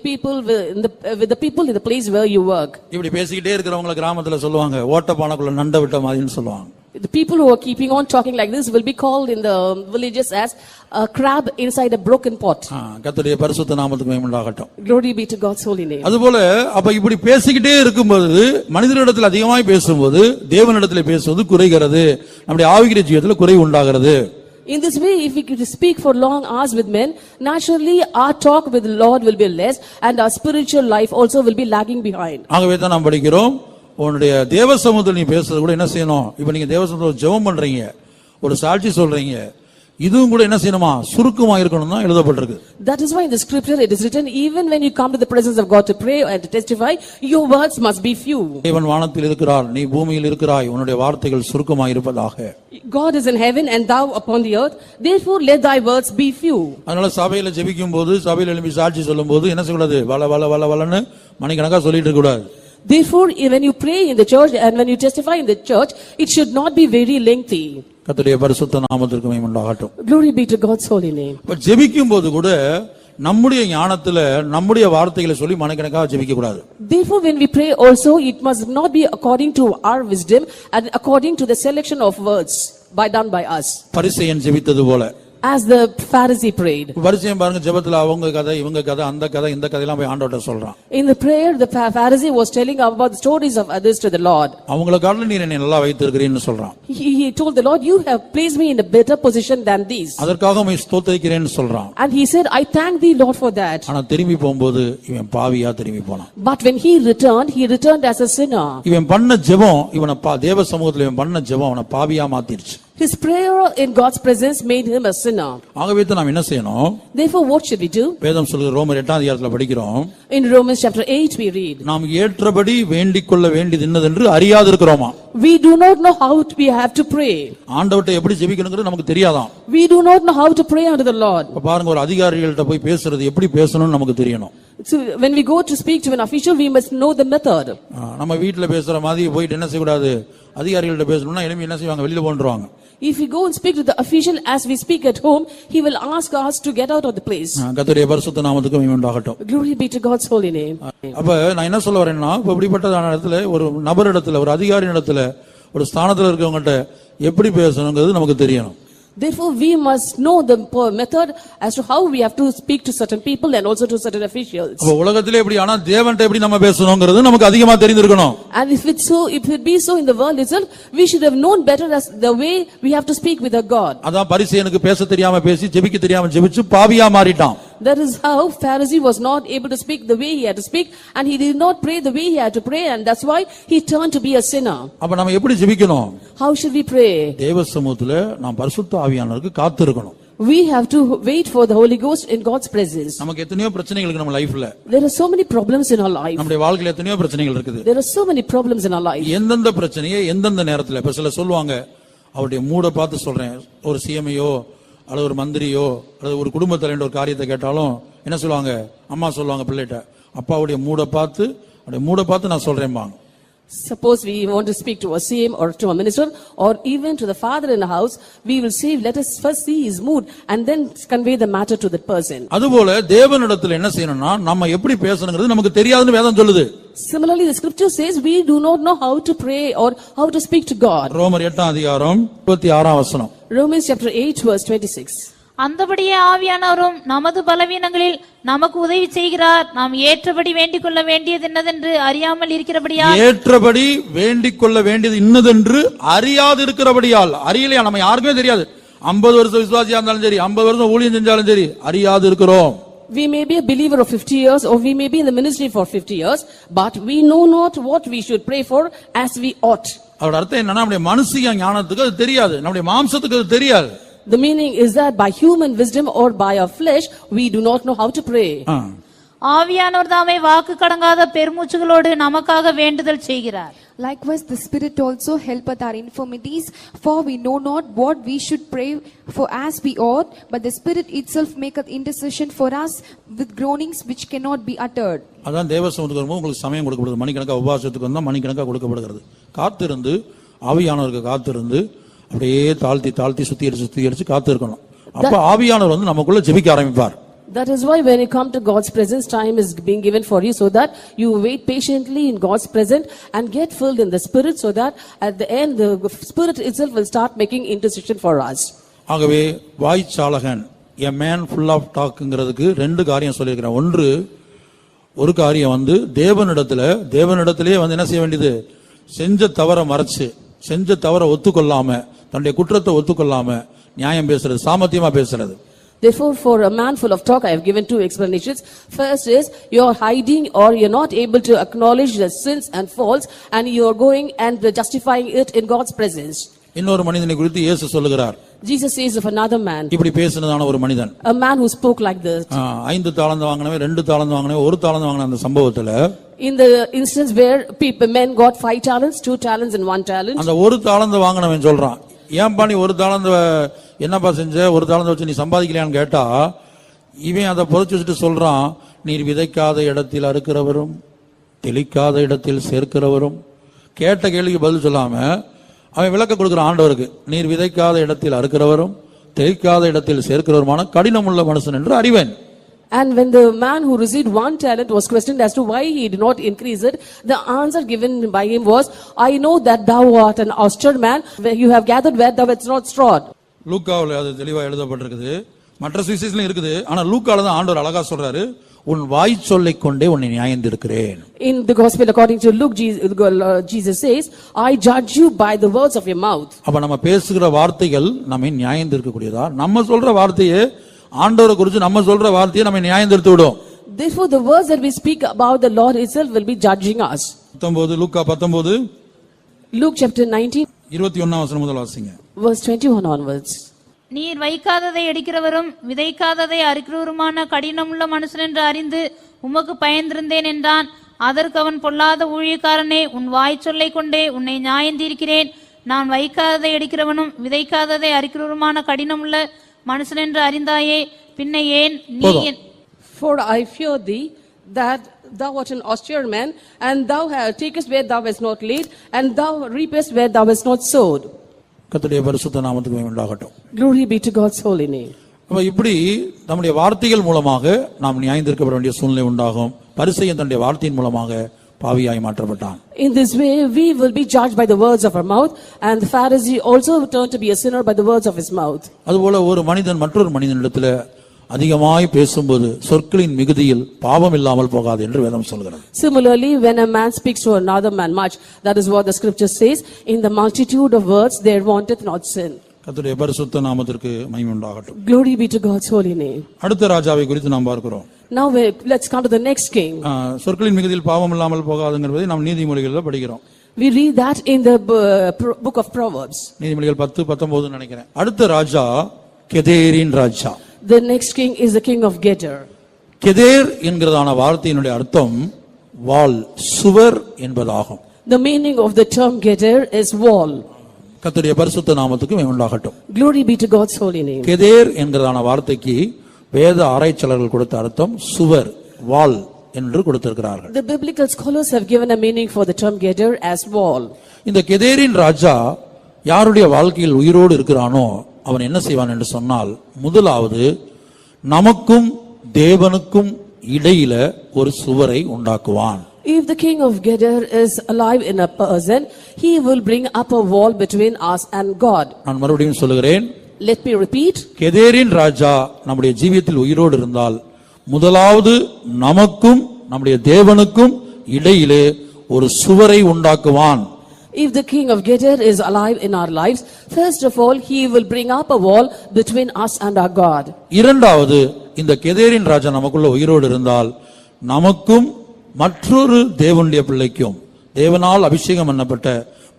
people with the people in the place where you work. இப்படி பேசிக்கிட்டே இருக்கிறவங்க கிராமத்துல சொல்லுவாங்க, ஓட்டப்பானைக்குள்ள நண்ட விட்ட மாதிரின்னு சொல்லுவாங்க. The people who are keeping on talking like this will be called in the villages as a crab inside a broken pot. கர்த்தருடைய பரிசுத்த நாமத்துக்கு மகிமை உண்டாகட்டும். Glory be to God's holy name. அதுபோல அப்ப இப்படி பேசிக்கிட்டே இருக்கும்போது, மனிதரிடத்தில் அதிகமாய் பேசும்போது தேவனிடத்தில் பேசுவது குறைகிறது, நம்முடைய ஆவிக்குரிய ஜீவிதத்தில் குறை உண்டாகிறது. In this way, if we could speak for long hours with men, naturally our talk with the Lord will be less and our spiritual life also will be lagging behind. ஆகவே தான் நாம் படிக்கிறோம், உன்னுடைய தேவ சமூகத்தில் நீ பேசுறது கூட என்ன செய்யணும், இப்ப நீங்க தேவ சமூகத்தில் ஜெபம் பண்றீங்க, ஒரு சாட்சி சொல்றீங்க, இதுவும் கூட என்ன செய்யணுமா, சுருக்கமா இருக்கணும் தான் எழுதப்பட்டிருக்கு. That is why in the scripture it is written, even when you come to the presence of God to pray and to testify, your words must be few. தேவன் வானத்தில் இருக்கிறார், நீ பூமியில் இருக்கிறாய், உன்னுடைய வார்த்தைகள் சுருக்கமா இருப்பதாக. God is in heaven and thou upon the earth, therefore let thy words be few. அதனால சபையில ஜெபிக்கும் போது, சபையில எழும்பி சாட்சி சொல்லும் போது என்ன செய்யக்கூடாது, வள வள வள வளன்னு மணிக்கணக்கா சொல்லிட்டு இருக்க கூடாது. Therefore, when you pray in the church and when you testify in the church, it should not be very lengthy. கர்த்தருடைய பரிசுத்த நாமத்திற்கு மகிமை உண்டாகட்டும். Glory be to God's holy name. இப்ப ஜெபிக்கும் போது கூட நம்முடைய ஞானத்துல நம்முடைய வார்த்தைகளை சொல்லி மனக்கணக்காக ஜெபிக்க கூடாது. Therefore, when we pray also, it must not be according to our wisdom and according to the selection of words done by us. பரிசேயன் ஜெபித்தது போல. As the Pharisee prayed. பரிசேயன் பாருங்க ஜெபத்துல அவங்க கதை இவங்க கதை அந்த கதை இந்த கதையெல்லாம் போய் ஆண்டவர்ட்ட சொல்றான். In the prayer, the Pharisee was telling about the stories of others to the Lord. அவங்கள காட்டிலும் நீர் என்னை நல்லா வைத்திருக்கிறீன்னு சொல்றான். He told the Lord, you have placed me in a better position than these. அதற்காக உம்மை ஸ்தோத்திரிக்கிறேன்னு சொல்றான். And he said, I thank thee, Lord, for that. ஆனா திரும்பி போகும்போது இவன் பாவியா திரும்பி போனான். But when he returned as a sinner. இவன் பண்ண ஜெபம் இவனை தேவ சமூகத்துல இவன் பண்ண ஜெபம் அவனை பாவியா மாத்திருச்சு. His prayer in God's presence made him a sinner. ஆகவே நாம் என்ன செய்யணும்? Therefore, what should we do? வேதம் சொல்லுகிற ரோமர் 8ஆம் அதிகாரத்துல படிக்கிறோம். In Romans chapter 8 we read. நாம் ஏற்றபடி வேண்டிக் கொள்ள வேண்டியது என்னதென்று அறியாதிருக்கிறோமா? We do not know how we have to pray. ஆண்டவர்ட்ட எப்படி ஜெபிக்கணும்ங்கிறது நமக்கு தெரியாதாம். We do not know how to pray unto the Lord. இப்ப பாருங்க ஒரு அதிகாரிகள்ட்ட போய் பேசுறது எப்படி பேசணும்னு நமக்கு தெரியணும். So when we go to speak to an official, we must know the method. நம்ம வீட்ல பேசுற மாதிரி போயிட்டு என்ன செய்ய கூடாது? அதிகாரிகள்ட்ட பேசணும்னா எனிமி என்ன செய்வாங்க? வெளியில போன்றுவாங்க. If we go and speak to the official as we speak at home, he will ask us to get out of the place. கர்த்தருடைய பரிசுத்த நாமத்துக்கு மகிமை உண்டாகட்டும். Glory be to God's holy name. அப்ப நான் என்ன சொல்ல வரேன்னா இப்படிப்பட்டதான இடத்துல ஒரு நபர் இடத்துல ஒரு அதிகாரி இடத்துல ஒரு ஸ்தானத்துல இருக்கவங்ககிட்ட எப்படி பேசணுங்கிறது நமக்கு தெரியணும். Therefore, we must know the method as to how we have to speak to certain people and also to certain officials. அப்ப உலகத்திலே எப்படி ஆனா தேவன்ட்ட எப்படி நம்ம பேசணும்ங்கிறது நமக்கு அதிகமா தெரிந்திருக்கணும். And if it be so in the world itself, we should have known better as the way we have to speak with our God. அதான் பரிசேயனுக்கு பேச தெரியாம பேசி ஜெபிக்க தெரியாம ஜெபிச்சு பாவியா மாறிட்டான். That is how Pharisee was not able to speak the way he had to speak, and he did not pray the way he had to pray, and that's why he turned to be a sinner. அப்ப நம்ம எப்படி ஜெபிக்கணும்? How should we pray? தேவ சமூகத்துல நாம் பரிசுத்த ஆவியானவருக்கு காத்திருக்கணும். We have to wait for the Holy Ghost in God's presence. நமக்கு எத்தனையோ பிரச்சனைகள் இருக்கு நம்ம லைஃப்ல. There are so many problems in our life. நம்முடைய வாழ்க்கையில எத்தனையோ பிரச்சனைகள் இருக்குது. There are so many problems in our life. எந்தெந்த பிரச்சனையை எந்தெந்த நேரத்துல இப்ப சில சொல்லுவாங்க அவருடைய மூட பார்த்து சொல்றேன் ஒரு சிஎம்ஐயோ அல்லது ஒரு மந்திரியோ அல்லது ஒரு குடும்ப தலைவர் ஒரு காரியத்தை கேட்டாலும் என்ன சொல்லுவாங்க? அம்மா சொல்லுவாங்க பிள்ளைகிட்ட அப்பாவுடைய மூட பார்த்து நான் சொல்றேன்பாங்க. Suppose we want to speak to a CM or to a minister or even to the father in the house, we will say, let us first see his mood and then convey the matter to that person. அதுபோல தேவனிடத்தில் என்ன செய்யணும்னா நம்ம எப்படி பேசணும்ங்கிறது நமக்கு தெரியாதுன்னு வேதம் சொல்லுது. Similarly, the scripture says we do not know how to pray or how to speak to God. ரோமர் 8ஆம் அதிகாரம் 26ஆம் வசனம். Romans chapter 8 verse 26. அந்தபடியே ஆவியானவரும் நமது பலவீனங்களில் நமக்கு உதவி செய்கிறார். நாம் ஏற்றபடி வேண்டிக் கொள்ள வேண்டியது என்னதென்று அறியாமல் இருக்கிறபடியால் ஏற்றபடி வேண்டிக் கொள்ள வேண்டியது இன்னதென்று அறியாது இருக்கிறபடியால். அறியலையா? நம்ம யாருக்குமே தெரியாது. 50 வருஷம் விசுவாசியா இருந்தாலும் சரி 50 வருஷம் ஊழியம் செஞ்சாலும் சரி அறியாது இருக்கிறோம். We may be a believer of 50 years or we may be in the ministry for 50 years, but we know not what we should pray for as we ought. அதோட அர்த்தம் என்னன்னா நம்முடைய மனுஷிய ஞானத்துக்கு அது தெரியாது, நம்முடைய மாம்சத்துக்கு அது தெரியாது. The meaning is that by human wisdom or by our flesh, we do not know how to pray. ஆவியானவர் தாமே வாக்கு கடங்காத பெருமூச்சுகளோடு நமக்காக வேண்டுதல் செய்கிறார். Likewise, the Spirit also helpeth our infirmities, for we know not what we should pray for as we ought, but the Spirit itself maketh intercession for us with groanings which cannot be uttered. அதான் தேவ சமூகத்துக்கு வரும்போது உங்களுக்கு சமயம் கொடுக்கப்படுது. மணிக்கணக்கா உபவாசத்துக்கு வந்தா மணிக்கணக்கா கொடுக்கப்படுகிறது. காத்திருந்து ஆவியானவருக்கு காத்திருந்து அப்படியே தாழ்த்தி சுத்திகரிச்சு காத்து இருக்கணும். அப்ப ஆவியானவர் வந்து நமக்குள்ள ஜெபிக்க ஆரம்பிப்பார். That is why when you come to God's presence, time is being given for you so that you wait patiently in God's presence and get filled in the Spirit so that at the end the Spirit itself will start making intercession for us. ஆகவே வாய்ச்சாலகன் a man full of talkங்கிறதுக்கு ரெண்டு காரியம் சொல்லியிருக்கிறேன். ஒன்று ஒரு காரியம் வந்து தேவனிடத்திலே வந்து என்ன செய்ய வேண்டியது? செஞ்ச தவற மறைச்சு செஞ்ச தவற ஒத்துக்கொள்ளாம தன்னுடைய குற்றத்தை ஒத்துக்கொள்ளாம நியாயம் பேசுறது, சாமர்த்தியமா பேசுறது. Therefore, for a man full of talk, I have given two explanations. First is, you are hiding or you are not able to acknowledge the sins and faults and you are going and justifying it in God's presence. இன்னொரு மனிதனை குறித்து இயேசு சொல்லுகிறார். Jesus says of another man. இப்படி பேசினதான ஒரு மனிதன். A man who spoke like this. 5 தாலந்து வாங்கினவன் 2 தாலந்து வாங்கினவன் 1 தாலந்து வாங்கின அந்த சம்பவத்துல in the instance where men got 5 talents, 2 talents and 1 talent. அந்த 1 தாலந்து வாங்கினவன் சொல்றான், ஏன்பா நீ 1 தாலந்து என்னப்பா செஞ்ச? 1 தாலந்து வச்சு நீ சம்பாதிக்கலையான்னு கேட்டா இவன் அதை புதைச்சு வச்சுட்டு சொல்றான், நீர் விதைக்காத இடத்தில் அறுக்கிறவரும் தெளிக்காத இடத்தில் சேர்க்கிறவரும், கேட்ட கேள்விக்கு பதில் சொல்லாம அவன் விளக்க கொடுக்கிற ஆண்டவருக்கு, நீர் விதைக்காத இடத்தில் அறுக்கிறவரும் தெளிக்காத இடத்தில் சேர்க்கிறவருமான கடினமுள்ள மனுஷன் என்று அறிவேன். And when the man who received 1 talent was questioned as to why he did not increase it, the answer given by him was, I know that thou art an austere man, where you have gathered where thou hast not strawed. லூக்காவில் அது தெளிவா எழுதப்பட்டிருக்குது, மற்ற சுவிசேஷத்திலும் இருக்குது. ஆனா லூக்கால தான் ஆண்டவர் அழகா சொல்றாரு, உன் வாய் சொல்லைக் கொண்டே உன்னை நியாயந்திருக்கிறேன். In the gospel according to Luke, Jesus says, I judge you by the words of your mouth. அப்ப நம்ம பேசுகிற வார்த்தைகள் நம்மை நியாயந்திருக்கக்கூடியதா? நம்ம சொல்ற வார்த்தையே, ஆண்டவரை குறித்து நம்ம சொல்ற வார்த்தையை நம்ம நியாயந்திருத்து விடும். Therefore the words that we speak about the Lord itself will be judging us. 19 Luca 19 Luke chapter 19 21 வசனம் முதல் வாசிங்க. verse 21 onwards. நீர் வைக்காததை எடுக்கிறவரும் விதைக்காததை அறுக்கிறவருமான கடினமுள்ள மனுஷன் என்று அறிந்து உமக்கு பயந்திருந்தேன் என்றான். அதற்கு அவன், பொல்லாத ஊழியக்காரனே, உன் வாய் சொல்லை கொண்டே உன்னை நியாயந்தீர்க்கிறேன். நான் வைக்காததை எடுக்கிறவனும் விதைக்காததை அறுக்கிறவருமான கடினமுள்ள மனுஷன் என்று அறிந்தாயே, பின்ன ஏன் நீ For I fear thee that thou art an austere man, and thou takest where thou hast not laid, and thou reapest where thou hast not sowed. கர்த்தருடைய பரிசுத்த நாமத்துக்கு மகிமை உண்டாகட்டும். Glory be to God's holy name. அப்ப இப்படி நம்முடைய வார்த்தைகள் மூலமாக நாம் நியாயந்திருக்கப்பட வேண்டிய சூழ்நிலை உண்டாகும். பரிசேயன் தன்னுடைய வார்த்தையின் மூலமாக பாவியாய் மாற்றப்பட்டான். In this way we will be judged by the words of our mouth, and the Pharisee also turned to be a sinner by the words of his mouth. அதுபோல ஒரு மனிதன் மற்றொரு மனிதனிடத்தில் அதிகமாய் பேசும்போது சொற்களின் மிகுதியில் பாவம் இல்லாமல் போகாது என்று வேதம் சொல்கிறது. Similarly, when a man speaks to another man much, that is what the scripture says, in the multitude of words there wanteth not sin. கர்த்தருடைய பரிசுத்த நாமத்திற்கு மகிமை உண்டாகட்டும். Glory be to God's holy name. அடுத்த ராஜாவை குறித்து நாம் பார்க்கிறோம். Now let's come to the next king. சொற்களின் மிகுதியில் பாவம் இல்லாமல் போகாதுங்கிறதை நாம் நீதிமொழிகளில் படிக்கிறோம். We read that in the book of Proverbs. நீதிமொழிகள் 10:19 நினைக்கிறேன். அடுத்த ராஜா கெதேரின் ராஜா. The next king is the king of Geder. கெதேர் என்கிறதான வார்த்தையினுடைய அர்த்தம் வால், சுவர் என்பதாகும். The meaning of the term Geder is wall. கர்த்தருடைய பரிசுத்த நாமத்துக்கு மகிமை உண்டாகட்டும். Glory be to God's holy name. கெதேர் என்கிறதான வார்த்தைக்கு வேத ஆராய்ச்சியாளர்கள் கொடுத்த அர்த்தம் சுவர், வால் என்று கொடுத்திருக்கிறார்கள். The biblical scholars have given a meaning for the term Geder as wall. இந்த கெதேரின் ராஜா யாருடைய வாழ்க்கையில் உயிரோடு இருக்கிறானோ அவன் என்ன செய்வான் என்று சொன்னால், முதலாவது நமக்கும் தேவனுக்கும் இடையில ஒரு சுவரை உண்டாக்குவான். If the king of Geder is alive in a person, he will bring up a wall between us and God. நான் மறுபடியும் சொல்லுகிறேன், Let me repeat. கெதேரின் ராஜா நம்முடைய ஜீவியத்தில் உயிரோடு இருந்தால் முதலாவது நமக்கும் நம்முடைய தேவனுக்கும் இடையிலே ஒரு சுவரை உண்டாக்குவான். If the king of Geder is alive in our lives, first of all, he will bring up a wall between us and our God. இரண்டாவது, இந்த கெதேரின் ராஜா நமக்குள்ள உயிரோடு இருந்தால் நமக்கும் மற்றொரு தேவனுடைய பிள்ளைக்கும், தேவனால் அபிஷேகம் பண்ணப்பட்ட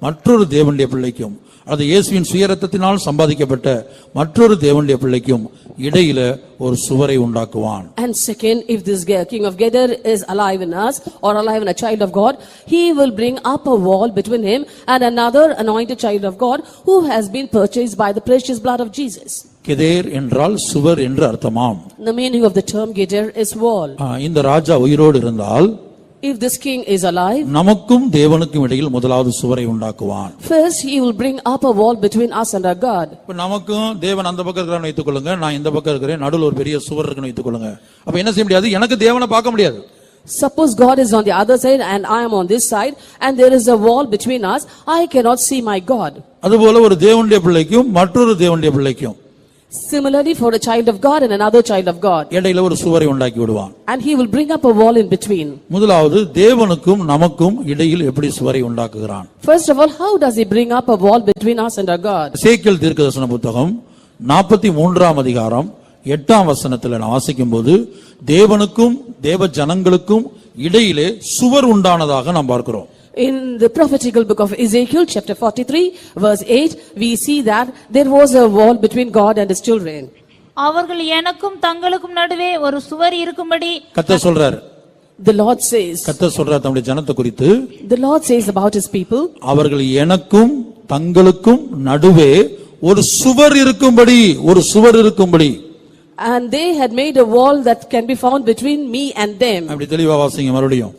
மற்றொரு தேவனுடைய பிள்ளைக்கும், அது இயேசுவின் சுயரத்தத்தினால் சம்பாதிக்கப்பட்ட மற்றொரு தேவனுடைய பிள்ளைக்கும் இடையில ஒரு சுவரை உண்டாக்குவான். And second, if this king of Geder is alive in us or alive in a child of God, he will bring up a wall between him and another anointed child of God who has been purchased by the precious blood of Jesus. கெதேர் என்றால் சுவர் என்று அர்த்தமாம். The meaning of the term Geder is wall. இந்த ராஜா உயிரோடு இருந்தால், if this king is alive, நமக்கும் தேவனுக்கும் இடையில் முதலாவது சுவரை உண்டாக்குவான். First he will bring up a wall between us and our God. இப்ப நமக்கும் தேவன் அந்த பக்கம் இருக்கிறான்னு வைத்துக்கொள்ளுங்க, நான் இந்த பக்கம் இருக்கிறேன், நடுவில் ஒரு பெரிய சுவர் இருக்குன்னு வைத்துக்கொள்ளுங்க. அப்ப என்ன செய்ய முடியாது? எனக்கு தேவனை பார்க்க முடியாது. Suppose God is on the other side and I am on this side and there is a wall between us, I cannot see my God. அதுபோல ஒரு தேவனுடைய பிள்ளைக்கும் மற்றொரு தேவனுடைய பிள்ளைக்கும், Similarly for a child of God and another child of God, இடையில ஒரு சுவரை உண்டாக்கி விடுவான். and he will bring up a wall in between. முதலாவது தேவனுக்கும் நமக்கும் இடையில் எப்படி சுவரை உண்டாக்குகிறான்? First of all, how does he bring up a wall between us and our God? எசேக்கியேல் தீர்க்கதரிசன புத்தகம் 43ஆம் அதிகாரம் 8ஆம் வசனத்தில் நான் வாசிக்கும்போது, தேவனுக்கும் தேவ ஜனங்களுக்கும் இடையிலே சுவர் உண்டானதாக நாம் பார்க்கிறோம். In the prophetical book of Ezekiel chapter 43 verse 8, we see that there was a wall between God and his children. அவர்கள் எனக்கும் தங்களுக்கும் நடுவே ஒரு சுவர் இருக்கும்படி கர்த்தர் சொல்றார். The Lord says. கர்த்தர் சொல்றார் தம்முடைய ஜனத்தை குறித்து. The Lord says about his people. அவர்கள் எனக்கும் தங்களுக்கும் நடுவே ஒரு சுவர் இருக்கும்படி, ஒரு சுவர் இருக்கும்படி. And they had made a wall that can be found between me and them. அப்படி தெளிவா வாசிங்க மறுபடியும்.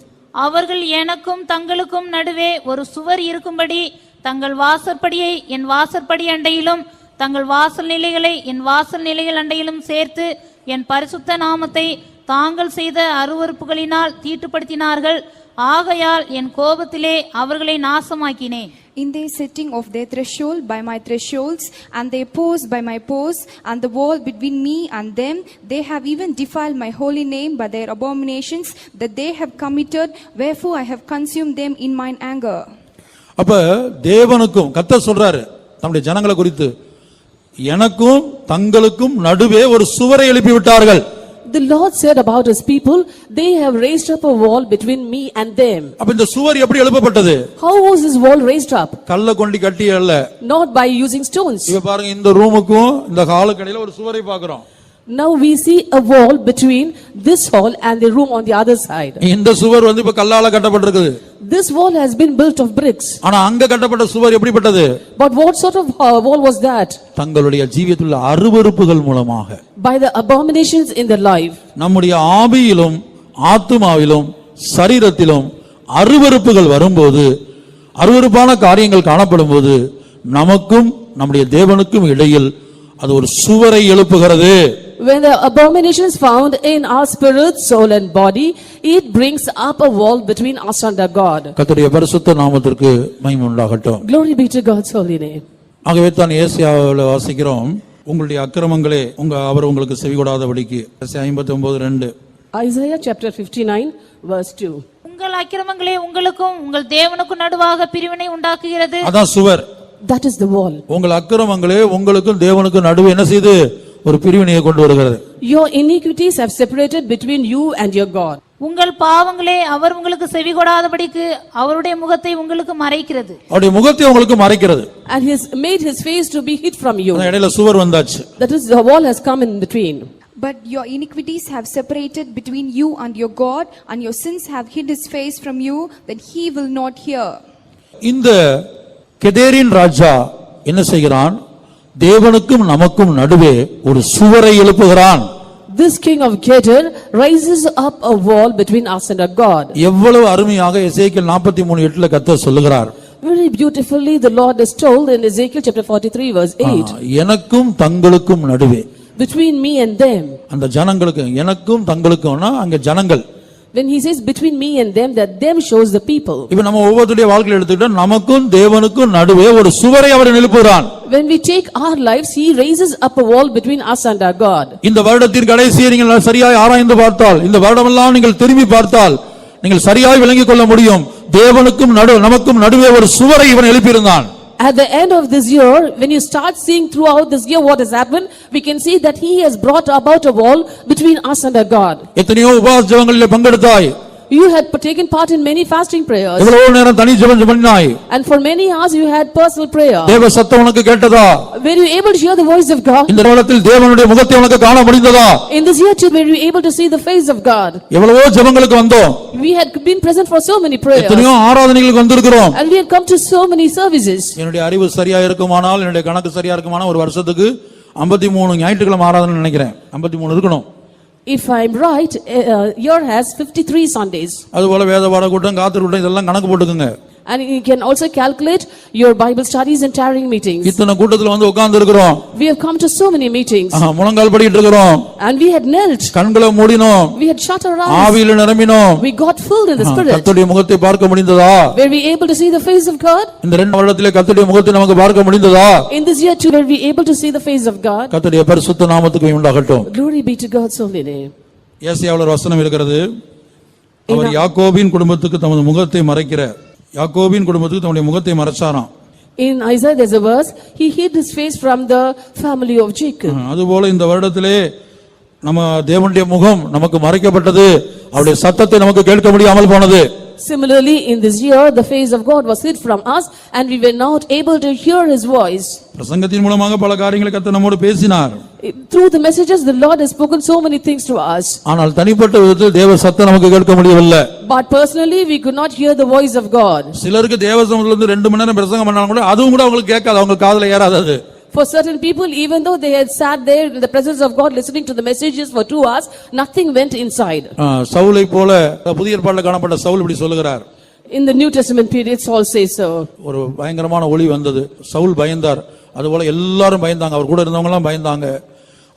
அவர்கள் எனக்கும் தங்களுக்கும் நடுவே ஒரு சுவர் இருக்கும்படி தங்கள் வாசற்படியை என் வாசற்படி அண்டையிலும் தங்கள் வாசல் நிலைகளை என் வாசல் நிலைகள் அண்டையிலும் சேர்த்து என் பரிசுத்த நாமத்தை தாங்கள் செய்த அருவருப்புகளினால் தீட்டுப்படுத்தினார்கள். ஆகையால் என் கோபத்திலே அவர்களை நாசமாக்கினேன். In their setting of their threshold by my thresholds, and their posts by my posts, and the wall between me and them, they have even defiled my holy name by their abominations that they have committed, wherefore I have consumed them in mine anger. அப்ப தேவனுக்கும் கர்த்தர் சொல்றாரு தம்முடைய ஜனங்களை குறித்து, எனக்கும் தங்களுக்கும் நடுவே ஒரு சுவரை எழுப்பி விட்டார்கள். The Lord said about his people, they have raised up a wall between me and them. அப்ப இந்த சுவர் எப்படி எழுப்பப்பட்டது? How was this wall raised up? கல்ல கொண்டு கட்டி அல்ல. Not by using stones. இப்ப பாருங்க, இந்த ரூமுக்கும் இந்த ஹாலுக்கு இடையில ஒரு சுவரை பார்க்கிறோம். Now we see a wall between this hall and the room on the other side. இந்த சுவர் இப்ப கல்லால கட்டப்பட்டிருக்குது. This wall has been built of bricks. ஆனா அங்க கட்டப்பட்ட சுவர் எப்படிப்பட்டது? But what sort of wall was that? தங்களுடைய ஜீவியத்தில் உள்ள அருவருப்புகள் மூலமாக, By the abominations in their life. நம்முடைய ஆவியிலும் ஆத்துமாவிலும் சரீரத்திலும் அருவருப்புகள் வரும்போது, அருவருப்பான காரியங்கள் காணப்படும் போது, நமக்கும் நம்முடைய தேவனுக்கும் இடையில் அது ஒரு சுவரை எழுப்புகிறது. When the abominations found in our spirit, soul and body, it brings up a wall between us and our God. கர்த்தருடைய பரிசுத்த நாமத்திற்கு மகிமை உண்டாகட்டும். Glory be to God's holy name. ஆகவே தான் ஏசாயாவில் வாசிக்கிறோம், உங்களுடைய அக்கிரமங்களே அவர் உங்களுக்கு செவிகொடாதபடிக்கு. 59:2. Isaiah chapter 59 verse 2. உங்கள் அக்கிரமங்களே உங்களுக்கும் உங்கள் தேவனுக்கும் நடுவாக பிரிவினை உண்டாக்குகிறது. அதான் சுவர். That is the wall. உங்கள் அக்கிரமங்களே உங்களுக்கும் தேவனுக்கும் நடுவே என்ன செய்து ஒரு பிரிவினையை கொண்டு வருகிறது. Your iniquities have separated between you and your God. உங்கள் பாவங்களே அவர் உங்களுக்கு செவிகொடாதபடிக்கு அவருடைய முகத்தை உங்களுக்கு மறைக்கிறது. அவருடைய முகத்தை உங்களுக்கு மறைக்கிறது. And he has made his face to be hid from you. இடையில சுவர் வந்தாச்சு. That is, the wall has come in between. But your iniquities have separated between you and your God, and your sins have hid his face from you, that he will not hear. இந்த கெதேரின் ராஜா என்ன செய்கிறான்? தேவனுக்கும் நமக்கும் நடுவே ஒரு சுவரை எழுப்புகிறான். This king of Kedar rises up a wall between us and our God. எவ்வளவு அருமையாக எசேக்கியேல் 43:8 கர்த்தர் சொல்லுகிறார். Very beautifully the Lord is told in Ezekiel chapter 43 verse 8. எனக்கும் தங்களுக்கும் நடுவே. Between me and them. அந்த ஜனங்களுக்கு, எனக்கும் தங்களுக்கும்னா அங்க ஜனங்கள். When he says between me and them, that them shows the people. இப்ப நம்ம ஒவ்வொருடைய வாழ்க்கையில எடுத்துக்கிட்டா நமக்கும் தேவனுக்கும் நடுவே ஒரு சுவரை அவர் எழுப்புகிறான். When we take our lives, he raises up a wall between us and our God. இந்த வருடத்தின் கடைசியை நீங்கள் சரியாய் ஆராய்ந்து பார்த்தால், இந்த வருடமெல்லாம் நீங்கள் திரும்பி பார்த்தால், நீங்கள் சரியாய் விளங்கிக் கொள்ள முடியும், தேவனுக்கும் நமக்கும் நடுவே ஒரு சுவரை இவன் எழுப்பியிருந்தான். At the end of this year, when you start seeing throughout this year what has happened, we can see that he has brought about a wall between us and our God. எத்தனையோ உபவாச ஜெபங்களிலே பங்கெடுத்தாய். You had taken part in many fasting prayers. எவ்வளவு நேரம் தனி ஜெபம் பண்ணினாய். And for many hours you had personal prayer. தேவ சத்தம் உனக்கு கேட்டதா? Were you able to hear the voice of God? இந்த காலத்தில் தேவனுடைய முகத்தை உனக்கு காண முடிந்ததா? In this year too, were you able to see the face of God? எவ்வளவோ ஜெபங்களுக்கு வந்தோம். We had been present for so many prayers. எத்தனையோ ஆராதனைகளுக்கு வந்திருக்கிறோம். And we had come to so many services. என்னுடைய அறிவு சரியா இருக்குமானால், என்னுடைய கணக்கு சரியா இருக்குமானால், ஒரு வருஷத்துக்கு 53 ஞாயிற்றுக்கிழமை ஆராதனை நினைக்கிறேன். 53 இருக்கணும். If I'm right, year has 53 Sundays. அதுபோல வேத பாட கூட்டம், காத்திரு கூட்டம், இதெல்லாம் கணக்கு போட்டுக்குங்க. And you can also calculate your Bible studies and tarrying meetings. இத்தனை கூட்டத்துல வந்து உட்கார்ந்து இருக்கிறோம். We have come to so many meetings. முழங்கால் படிட்டு இருக்கிறோம். And we had knelt. கண்களை மூடினோம். We had shut our eyes. ஆவியில நிரம்பினோம். We got filled in the Spirit. கர்த்தருடைய முகத்தை பார்க்க முடிந்ததா? Were we able to see the face of God? இந்த 2 வருடத்திலே கர்த்தருடைய முகத்தை நமக்கு பார்க்க முடிந்ததா? In this year too, were we able to see the face of God? கர்த்தருடைய பரிசுத்த நாமத்துக்கு மகிமை உண்டாகட்டும். Glory be to God's holy name. ஏசாயாவில் வசனம் இருக்கிறது, அவர் யாக்கோபின் குடும்பத்துக்கு தமது முகத்தை மறைக்கிற, யாக்கோபின் குடும்பத்துக்கு தம்முடைய முகத்தை மறைச்சாராம். In Isaiah there's a verse, he hid his face from the family of Jacob. அதுபோல இந்த வருடத்திலே நம்ம தேவனுடைய முகம் நமக்கு மறைக்கப்பட்டது, அவருடைய சத்தத்தை நமக்கு கேட்க முடியாமல் போனது. Similarly, in this year, the face of God was hid from us and we were not able to hear his voice. பிரசங்கத்தின் மூலமாக பல காரியங்களை கர்த்தர் நம்மோடு பேசினார். Through the messages, the Lord has spoken so many things to us. ஆனால் தனிப்பட்ட விதத்தில் தேவ சத்தம் நமக்கு கேட்க முடியவில்லை. But personally, we could not hear the voice of God. சிலருக்கு தேவ சமூகத்துல இருந்து 2 மணி நேரம் பிரசங்கம் பண்ணாலும் கூட அதுவும் கூட அவங்களுக்கு கேட்காது, அவங்க காதுல ஏறாது. For certain people, even though they had sat there in the presence of God listening to the messages for 2 hours, nothing went inside. சவுலை போல புதிய ஏற்பாட்டில் காணப்பட்ட சவுல் இப்படி சொல்லுகிறார். In the New Testament period, Saul says so. ஒரு பயங்கரமான ஒளி வந்தது, சவுல் பயந்தார். அதுபோல எல்லாரும் பயந்தாங்க, அவர் கூட இருந்தவங்க எல்லாம் பயந்தாங்க.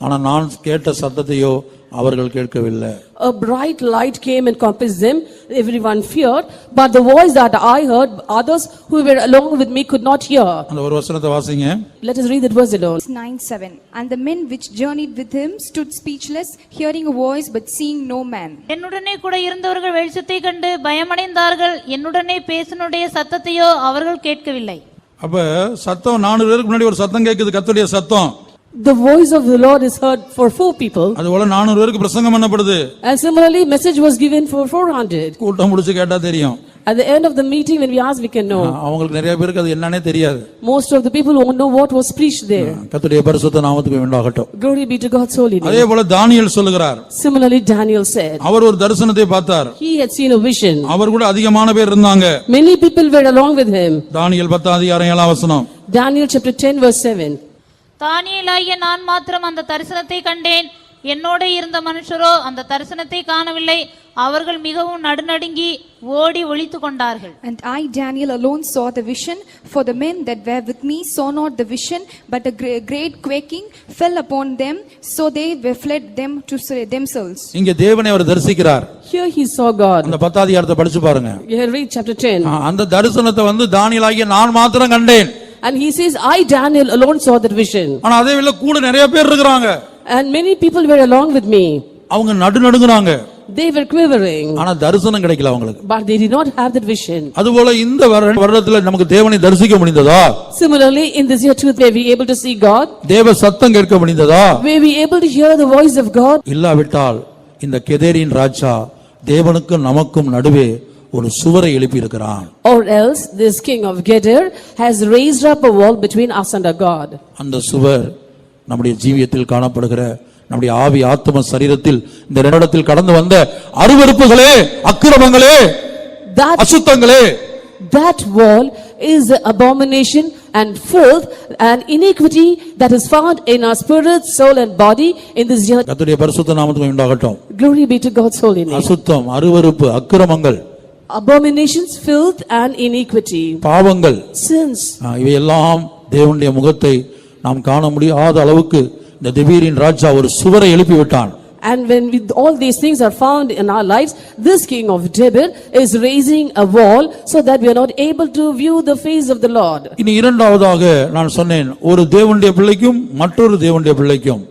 ஆனா நான் கேட்ட சத்தத்தையோ அவர்கள் கேட்கவில்லை. A bright light came and encompassed them, everyone feared, but the voice that I heard, others who were along with me could not hear. அந்த ஒரு வசனத்தை வாசிங்க. Let us read that verse alone. 9:7. And the men which journeyed with him stood speechless, hearing a voice but seeing no man. என்னுடனே கூட இருந்தவர்கள் வெளிச்சத்தை கண்டு பயமடைந்தார்கள். என்னுடனே பேசினுடைய சத்தத்தையோ அவர்கள் கேட்கவில்லை. அப்ப சத்தம் 400 பேருக்கு முன்னாடி ஒரு சத்தம் கேக்குது, கர்த்தருடைய சத்தம். The voice of the Lord is heard for 4 people. அதுபோல 400 பேருக்கு பிரசங்கம் பண்ணப்படுது. And similarly, message was given for 400. கூட்டம் முடிச்சு கேட்டா தெரியும். At the end of the meeting, when we ask, we can know. அவங்களுக்கு நிறைய பேருக்கு அது என்னன்னே தெரியாது. Most of the people won't know what was preached there. கர்த்தருடைய பரிசுத்த நாமத்துக்கு உண்டாகட்டும். Glory be to God's holy name. அதே போல தானியேல் சொல்லுகிறார். Similarly, Daniel said, அவர் ஒரு தரிசனத்தை பார்த்தார். he had seen a vision. அவர் கூட அதிகமான பேர் இருந்தாங்க. Many people were along with him. தானியேல் 10 அதிகாரம் 7 வசனம். Daniel chapter 10 verse 7. தானியேலாகிய நான் மாத்திரம் அந்த தரிசனத்தை கண்டேன். என்னோட இருந்த மனுஷரோ அந்த தரிசனத்தை காணவில்லை. அவர்கள் மிகவும் நடுநடுங்கி ஓடி ஒளித்துக் கொண்டார்கள். And I, Daniel, alone saw the vision, for the men that were with me saw not the vision, but a great quaking fell upon them, so they were fled them to themselves. இங்க தேவனை அவர் தரிசிக்கிறார். Here he saw God. அந்த 10 அதிகாரத்தை படிச்சு பாருங்க. Here read chapter 10. அந்த தரிசனத்தை தானியேலாகிய நான் மாத்திரம் கண்டேன். And he says, I, Daniel, alone saw that vision. ஆனா அதே வேளை கூட நிறைய பேர் இருக்காங்க. And many people were along with me. அவங்க நடுநடுங்குறாங்க. They were quivering. ஆனா தரிசனம் கிடைக்கல அவங்களுக்கு. But they did not have that vision. அதுபோல இந்த வருடத்துல நமக்கு தேவனை தரிசிக்க முடிந்ததா? Similarly, in this year too, were we able to see God? தேவ சத்தம் கேட்க முடிந்ததா? Were we able to hear the voice of God? இல்லாவிட்டால் இந்த கெதேரின் ராஜா தேவனுக்கும் நமக்கும் நடுவே ஒரு சுவரை எழுப்பி இருக்கிறான். Or else this king of Gedar has raised up a wall between us and our God. அந்த சுவர் நம்முடைய ஜீவியத்தில் காணப்படுகிற நம்முடைய ஆவி ஆத்ம சரீரத்தில் இந்த இரண்டத்தில் கடந்து வந்த அருவருப்புகளே, அக்கிரமங்களே, அசுத்தங்களே, that wall is the abomination and filth and iniquity that is found in our spirit, soul and body in this year. கர்த்தருடைய பரிசுத்த நாமத்துக்கு உண்டாகட்டும். Glory be to God's holy name. அசுத்தம், அருவருப்பு, அக்கிரமங்கள், abominations, filth and iniquity, பாவங்கள், sins, இவையெல்லாம் தேவனுடைய முகத்தை நாம் காண முடியாத அளவுக்கு இந்த திபீரின் ராஜா ஒரு சுவரை எழுப்பி விட்டான். And when all these things are found in our lives, this king of Debir is raising a wall so that we are not able to view the face of the Lord. இனி இரண்டாவதாக நான் சொன்னேன், ஒரு தேவனுடைய பிள்ளைக்கும் மற்றொரு தேவனுடைய பிள்ளைக்கும்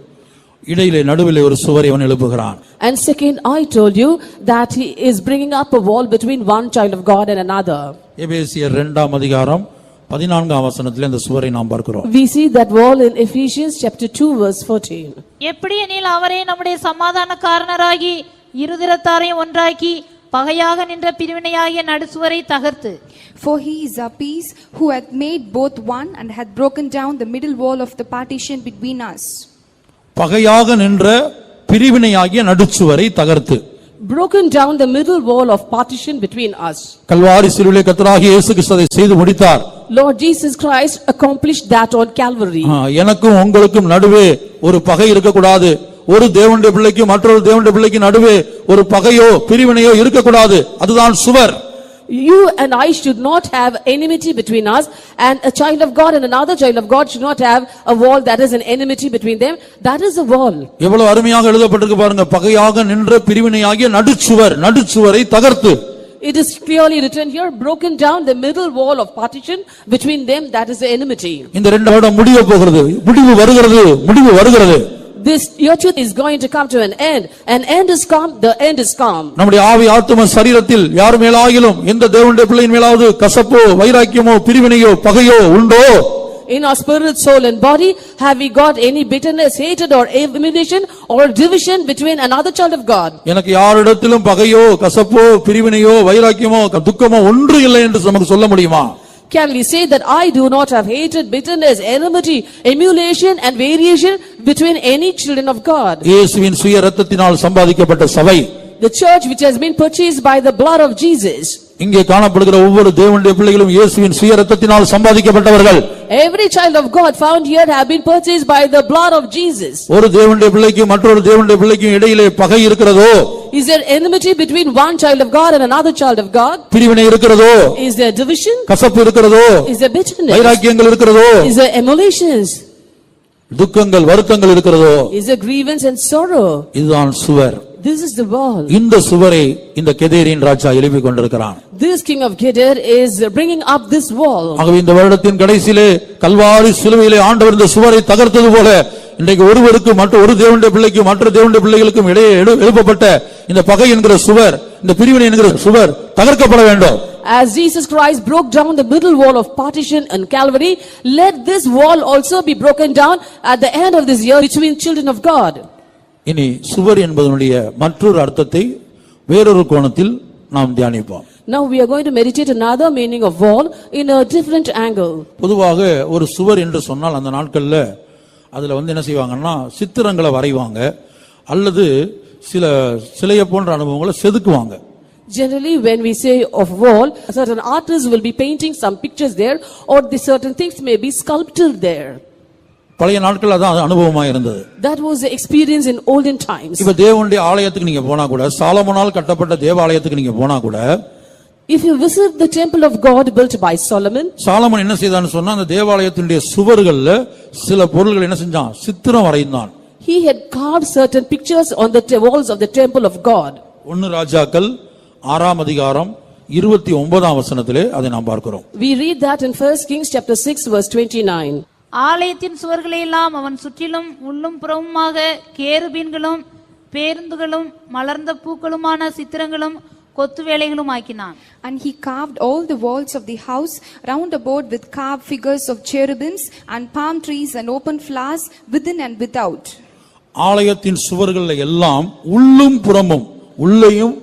இடையிலே நடுவிலே ஒரு சுவரை அவன் எழுப்புகிறான். And second, I told you that he is bringing up a wall between one child of God and another. எபேசியர் 2 அதிகாரம் 14 வசனத்திலே அந்த சுவரை நாம் பார்க்கிறோம். We see that wall in Ephesians chapter 2 verse 14. எப்படியெனில் அவரே நம்முடைய சமாதானக்காரனராகி இருதிரத்தாரையும் ஒன்றாக்கி பகையாக நின்ற பிரிவினையாகிய நடுசுவரை தகர்த்து. For he is our peace, who hath made both one and hath broken down the middle wall of the partition between us. பகையாக நின்ற பிரிவினையாகிய நடுச்சுவரை தகர்த்து. Broken down the middle wall of partition between us. Kalvari சிலுவையிலே கர்த்தராகிய இயேசு கிறிஸ்து அதை செய்து முடித்தார். Lord Jesus Christ accomplished that on Calvary. எனக்கும் உங்களுக்கும் நடுவே ஒரு பகை இருக்க கூடாது. ஒரு தேவனுடைய பிள்ளைக்கும் மற்றொரு தேவனுடைய பிள்ளைக்கும் நடுவே ஒரு பகையோ பிரிவினையோ இருக்க கூடாது. அதுதான் சுவர். You and I should not have enmity between us, and a child of God and another child of God should not have a wall that is an enmity between them. That is a wall. எவ்வளவு அருமையாக எழுதப்பட்டிருக்கு பாருங்க. பகையாக நின்ற பிரிவினையாகிய நடுச்சுவரை தகர்த்து. It is clearly written here, broken down the middle wall of partition between them, that is the enmity. இந்த 2 வருடம் முடிய போகிறது. முடிவு வருகிறது. This year is going to come to an end is come, the end is come. நம்முடைய ஆவி ஆத்தும சரீரத்தில் யார் மேலாகிலும் எந்த தேவனுடைய பிள்ளையின் மேலாவது கசப்போ வைராக்கியமோ பிரிவினையோ பகையோ உண்டோ? In our spirit, soul and body, have we got any bitterness, hatred or emulation or division between another child of God? எனக்கு யாரிடத்திலும் பகையோ கசப்போ பிரிவினையோ வைராக்கியமோ துக்கமோ ஒன்று இல்லை என்று நமக்கு சொல்ல முடியுமா? Can we say that I do not have hatred, bitterness, enmity, emulation and variation between any children of God? இயேசுவின் சுய இரத்தத்தினால் சம்பாதிக்கப்பட்ட சபை, The church which has been purchased by the blood of Jesus, இங்கே காணப்படுகிற ஒவ்வொரு தேவனுடைய பிள்ளைகளும் இயேசுவின் சுய இரத்தத்தினால் சம்பாதிக்கப்பட்டவர்கள். Every child of God found here have been purchased by the blood of Jesus. ஒரு தேவனுடைய பிள்ளைக்கும் மற்றொரு தேவனுடைய பிள்ளைக்கும் இடையிலே பகை இருக்கிறதோ? Is there enmity between one child of God and another child of God? பிரிவினை இருக்கிறதோ? Is there division? கசப்பு இருக்கிறதோ? Is there bitterness? வைராக்கியங்கள் இருக்கிறதோ? Is there emulations? துக்கங்கள் வருத்தங்கள் இருக்கிறதோ? Is there grievance and sorrow? இதுதான் சுவர். This is the wall. இந்த சுவரை இந்த கெதேரின் ராஜா எழுப்பிக் கொண்டிருக்கிறான். This king of Gedar is bringing up this wall. ஆகவே இந்த வருடத்தின் கடைசியிலே கல்வாரி சிலுவையிலே ஆண்டவர் இந்த சுவரை தகர்த்தது போல இன்றைக்கு ஒருவருக்கு மற்ற ஒரு தேவனுடைய பிள்ளைக்கும் மற்ற தேவனுடைய பிள்ளைகளுக்கும் இடையே எழுப்பப்பட்ட இந்த பகை என்கிற சுவர், இந்த பிரிவினை என்கிற சுவர் தகர்க்கப்பட வேண்டும். As Jesus Christ broke down the middle wall of partition in Calvary, let this wall also be broken down at the end of this year between children of God. இனி சுவர் என்பதனுடைய மற்றொரு அர்த்தத்தை வேறொரு கோணத்தில் நாம் தியானிப்போம். Now we are going to meditate another meaning of wall in a different angle. பொதுவாக ஒரு சுவர் என்று சொன்னால் அந்த நாட்கள்ல அதுல என்ன செய்வாங்கன்னா சித்திரங்களை வரைவாங்க அல்லது சில சிலையை போன்ற அனுபவங்களை செதுக்குவாங்க. Generally when we say of wall, certain artists will be painting some pictures there or the certain things may be sculpted there. பழைய நாட்கள் அதான் அனுபவமா இருந்தது. That was the experience in olden times. இப்ப தேவனுடைய ஆலயத்துக்கு நீங்க போனா கூட, சாலமோனால் கட்டப்பட்ட தேவாலயத்துக்கு நீங்க போனா கூட, if you visit the temple of God built by Solomon, Solomon என்ன செய்தான்னு சொன்னா அந்த தேவாலயத்தினுடைய சுவர்கள்ல சில பொருள்கள் என்ன செஞ்சான், சித்திரம் வரைந்தான். he had carved certain pictures on the walls of the temple of God. 1 ராஜாக்கள் 6ஆம் அதிகாரம் 29ஆம் வசனத்திலே அதை நாம் பார்க்கிறோம். We read that in 1 Kings chapter 6 verse 29. ஆலயத்தின் சுவர்களை எல்லாம் அவன் சுற்றிலும் உள்ளும் புறமுமாக கேருபீன்களும் பேருந்துகளும் மலர்ந்த பூக்களுமான சித்திரங்களும் கொத்து வேலைகளும் ஆக்கினான். And he carved all the walls of the house round about with carved figures of cherubims and palm trees and open flowers within and without. ஆலயத்தின் சுவர்கள்ல எல்லாம் உள்ளும் புறமும், உள்ளேயும்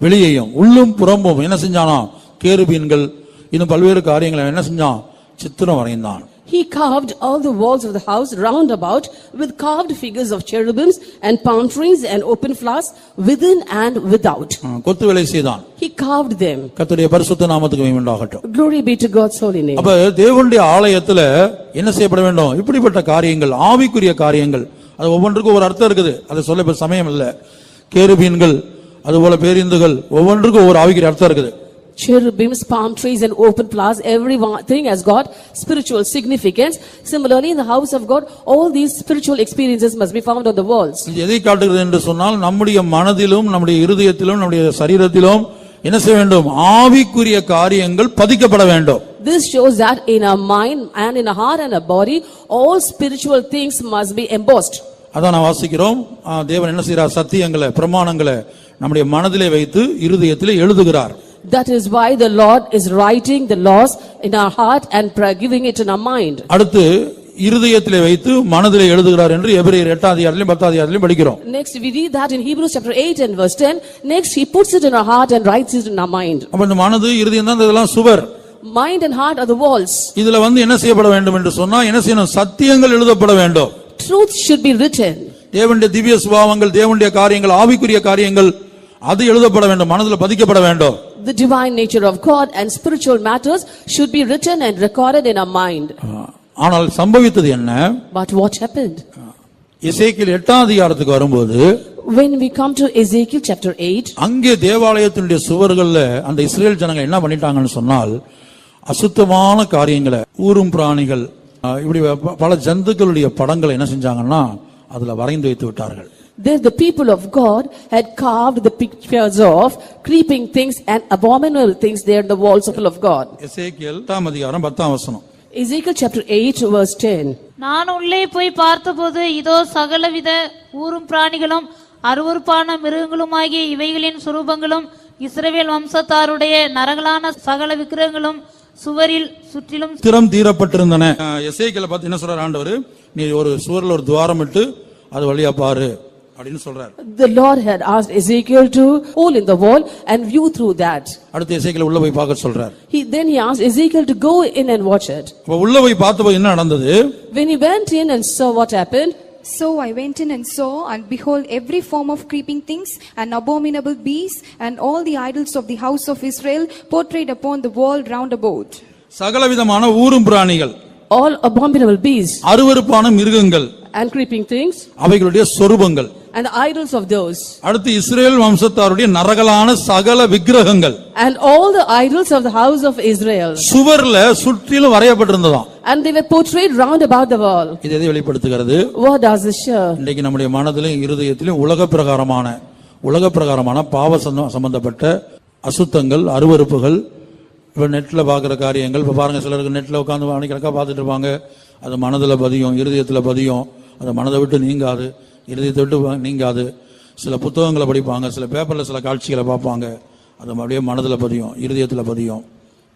வெளியேயும், உள்ளும் புறமும் என்ன செஞ்சானா, கேருபீன்கள் இன்னும் பல்வேறு காரியங்களை என்ன செஞ்சான், சித்திரம் வரைந்தான். He carved all the walls of the house round about with carved figures of cherubims and palm trees and open flowers within and without. கொத்து வேலை செய்தான். He carved them. கர்த்தருடைய பரிசுத்த நாமத்துக்கு மகிமை உண்டாகட்டும். Glory be to God's holy name. அப்ப தேவனுடைய ஆலயத்துல என்ன செய்யப்பட வேண்டும், இப்படிப்பட்ட காரியங்கள், ஆவிக்குரிய காரியங்கள், அது ஒவ்வொன்றுக்கும் ஒரு அர்த்தம் இருக்குது. அதை சொல்ல இப்ப சமயம் இல்ல. கேருபீன்கள் அதுபோல பேரிந்துகள் ஒவ்வொன்றுக்கும் ஒரு ஆவிக்குரிய அர்த்தம் இருக்குது. Cherubims, palm trees and open flowers, everything has got spiritual significance. Similarly in the house of God, all these spiritual experiences must be found on the walls. இது எதை காட்டுகிறது என்று சொன்னால் நம்முடைய மனதிலும் நம்முடைய இருதயத்திலும் நம்முடைய சரீரத்திலும் என்ன செய்ய வேண்டும், ஆவிக்குரிய காரியங்கள் பதிக்கப்பட வேண்டும். This shows that in our mind and in our heart and our body, all spiritual things must be embossed. அதான் நான் வாசிக்கிறோம், தேவன் என்ன செய்கிறார், சத்தியங்களை பிரமாணங்களை நம்முடைய மனதிலே வைத்து இருதயத்திலே எழுதுகிறார். That is why the Lord is writing the laws in our heart and giving it in our mind. அடுத்து இருதயத்திலே வைத்து மனதிலே எழுதுகிறார் என்று எபிரேயர் 8ஆம் அதிகாரத்திலும் 10ஆம் அதிகாரத்திலும் படிக்கிறோம். Next we read that in Hebrews chapter 8 and verse 10. Next he puts it in our heart and writes it in our mind. அப்ப இந்த மனது இருதயம் தான் இதெல்லாம் சுவர். Mind and heart are the walls. இதுல என்ன செய்யப்பட வேண்டும் என்று சொன்னா என்ன செய்யணும், சத்தியங்கள் எழுதப்பட வேண்டும். Truth should be written. தேவனுடைய திவ்ய சுபாவங்கள், தேவனுடைய காரியங்கள், ஆவிக்குரிய காரியங்கள் அது எழுதப்பட வேண்டும், மனதில் பதிக்கப்பட வேண்டும். The divine nature of God and spiritual matters should be written and recorded in our mind. ஆனால் சம்பவித்தது என்ன? But what happened? எசேக்கியேல் 8ஆம் அதிகாரத்துக்கு வரும்போது, when we come to Ezekiel chapter 8, அங்கே தேவாலயத்தினுடைய சுவர்கள்ல அந்த இஸ்ரேல் ஜனங்கள் என்ன பண்ணிட்டாங்கன்னு சொன்னால், அசுத்தமான காரியங்களை, ஊரும் பிராணிகள், இப்படி பல ஜந்துக்களுடைய படங்களை என்ன செஞ்சாங்கன்னா அதுல வரைந்து வைத்து விட்டார்கள். There the people of God had carved the pictures of creeping things and abominable things there in the walls of God. எசேக்கியேல் 8ஆம் அதிகாரம் 10ஆம் வசனம். Ezekiel chapter 8 verse 10. நான் உள்ளே போய் பார்த்தபோது இதோ சகலவித ஊரும் பிராணிகளும் அருவருப்பான மிருகங்களுமாகிய இவைகளின் சுரூபங்களும் இஸ்ரவேல் வம்சத்தாருடைய நரகலான சகல விக்கிரகங்களும் சுவரில் சுற்றிலும் திறம் தீரப்பட்டிருந்தன. எசேக்கியேலை பார்த்து என்ன சொல்றார் ஆண்டவர், நீ ஒரு சுவரில் ஒரு துவாரம் இட்டு அது வழியா பாரு அப்படின்னு சொல்றார். The Lord had asked Ezekiel to hole in the wall and view through that. அடுத்து எசேக்கியேல் உள்ள போய் பார்க்க சொல்றார். Then he asked Ezekiel to go in and watch it. உள்ள போய் பார்த்தப்போ என்ன நடந்தது? When he went in and saw what happened, So I went in and saw, and behold, every form of creeping things, and abominable beasts, and all the idols of the house of Israel portrayed upon the wall round about. சகலவிதமான ஊரும் பிராணிகள், All abominable beasts அருவருப்பான மிருகங்கள், and creeping things, அவைகளுடைய சொரூபங்கள். and the idols of those, அடுத்து Israel வம்சத்தாருடைய நரகலான சகல விக்கிரகங்கள், and all the idols of the house of Israel, சுவர்ல சுற்றிலும் வரையப்பட்டிருந்ததாம். and they were portrayed round about the wall. இது எதை வெளிப்படுத்துகிறது? What does this show? இன்றைக்கு நம்முடைய மனதிலும் இருதயத்திலும் உலக பிரகாரமான பாவ சம்பந்தப்பட்ட அசுத்தங்கள், அருவருப்புகள், இப்ப நெட்ல பாக்குற காரியங்கள், இப்ப பாருங்க சிலருக்கு நெட்ல உட்கார்ந்து அன்னைக்கா பார்த்துட்டு இருப்பாங்க, அது மனதுல பதியும், இருதயத்துல பதியும், அது மனதை விட்டு நீங்காது, இருதயத்தை விட்டு நீங்காது. சில புத்தகங்களை படிப்பாங்க, சில பேப்பர்ல சில காட்சிகளை பார்ப்பாங்க, அது அப்படியே மனதுல பதியும், இருதயத்துல பதியும்.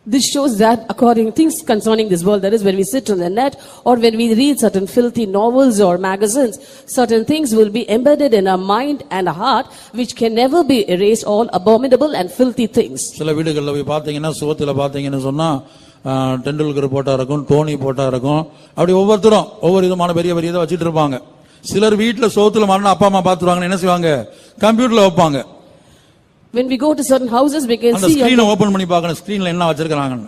This shows that according to things concerning this world, that is when we sit on the net or when we read certain filthy novels or magazines, certain things will be embedded in our mind and our heart which can never be erased, all abominable and filthy things. சில வீடுகளில் போய் பார்த்தீங்கன்னா, சுவத்துல பார்த்தீங்கன்னு சொன்னா டெண்டுல்கர் போட்டா இருக்கும், டோனி போட்டா இருக்கும், அப்படி ஒவ்வொருத்தரும் ஒவ்வொரு விதமான பெரிய பெரிய இதை வச்சுட்டு இருப்பாங்க. சிலர் வீட்டுல சோத்துல மாறினா அப்பா அம்மா பாத்துருவாங்கன்னு என்ன செய்வாங்க, கம்ப்யூட்டர்ல வைப்பாங்க. When we go to certain houses, we can அந்த see ஸ்கிரீனை ஓபன் பண்ணி பார்க்கணும், ஸ்கிரீன்ல என்ன வச்சிருக்காங்கன்னு.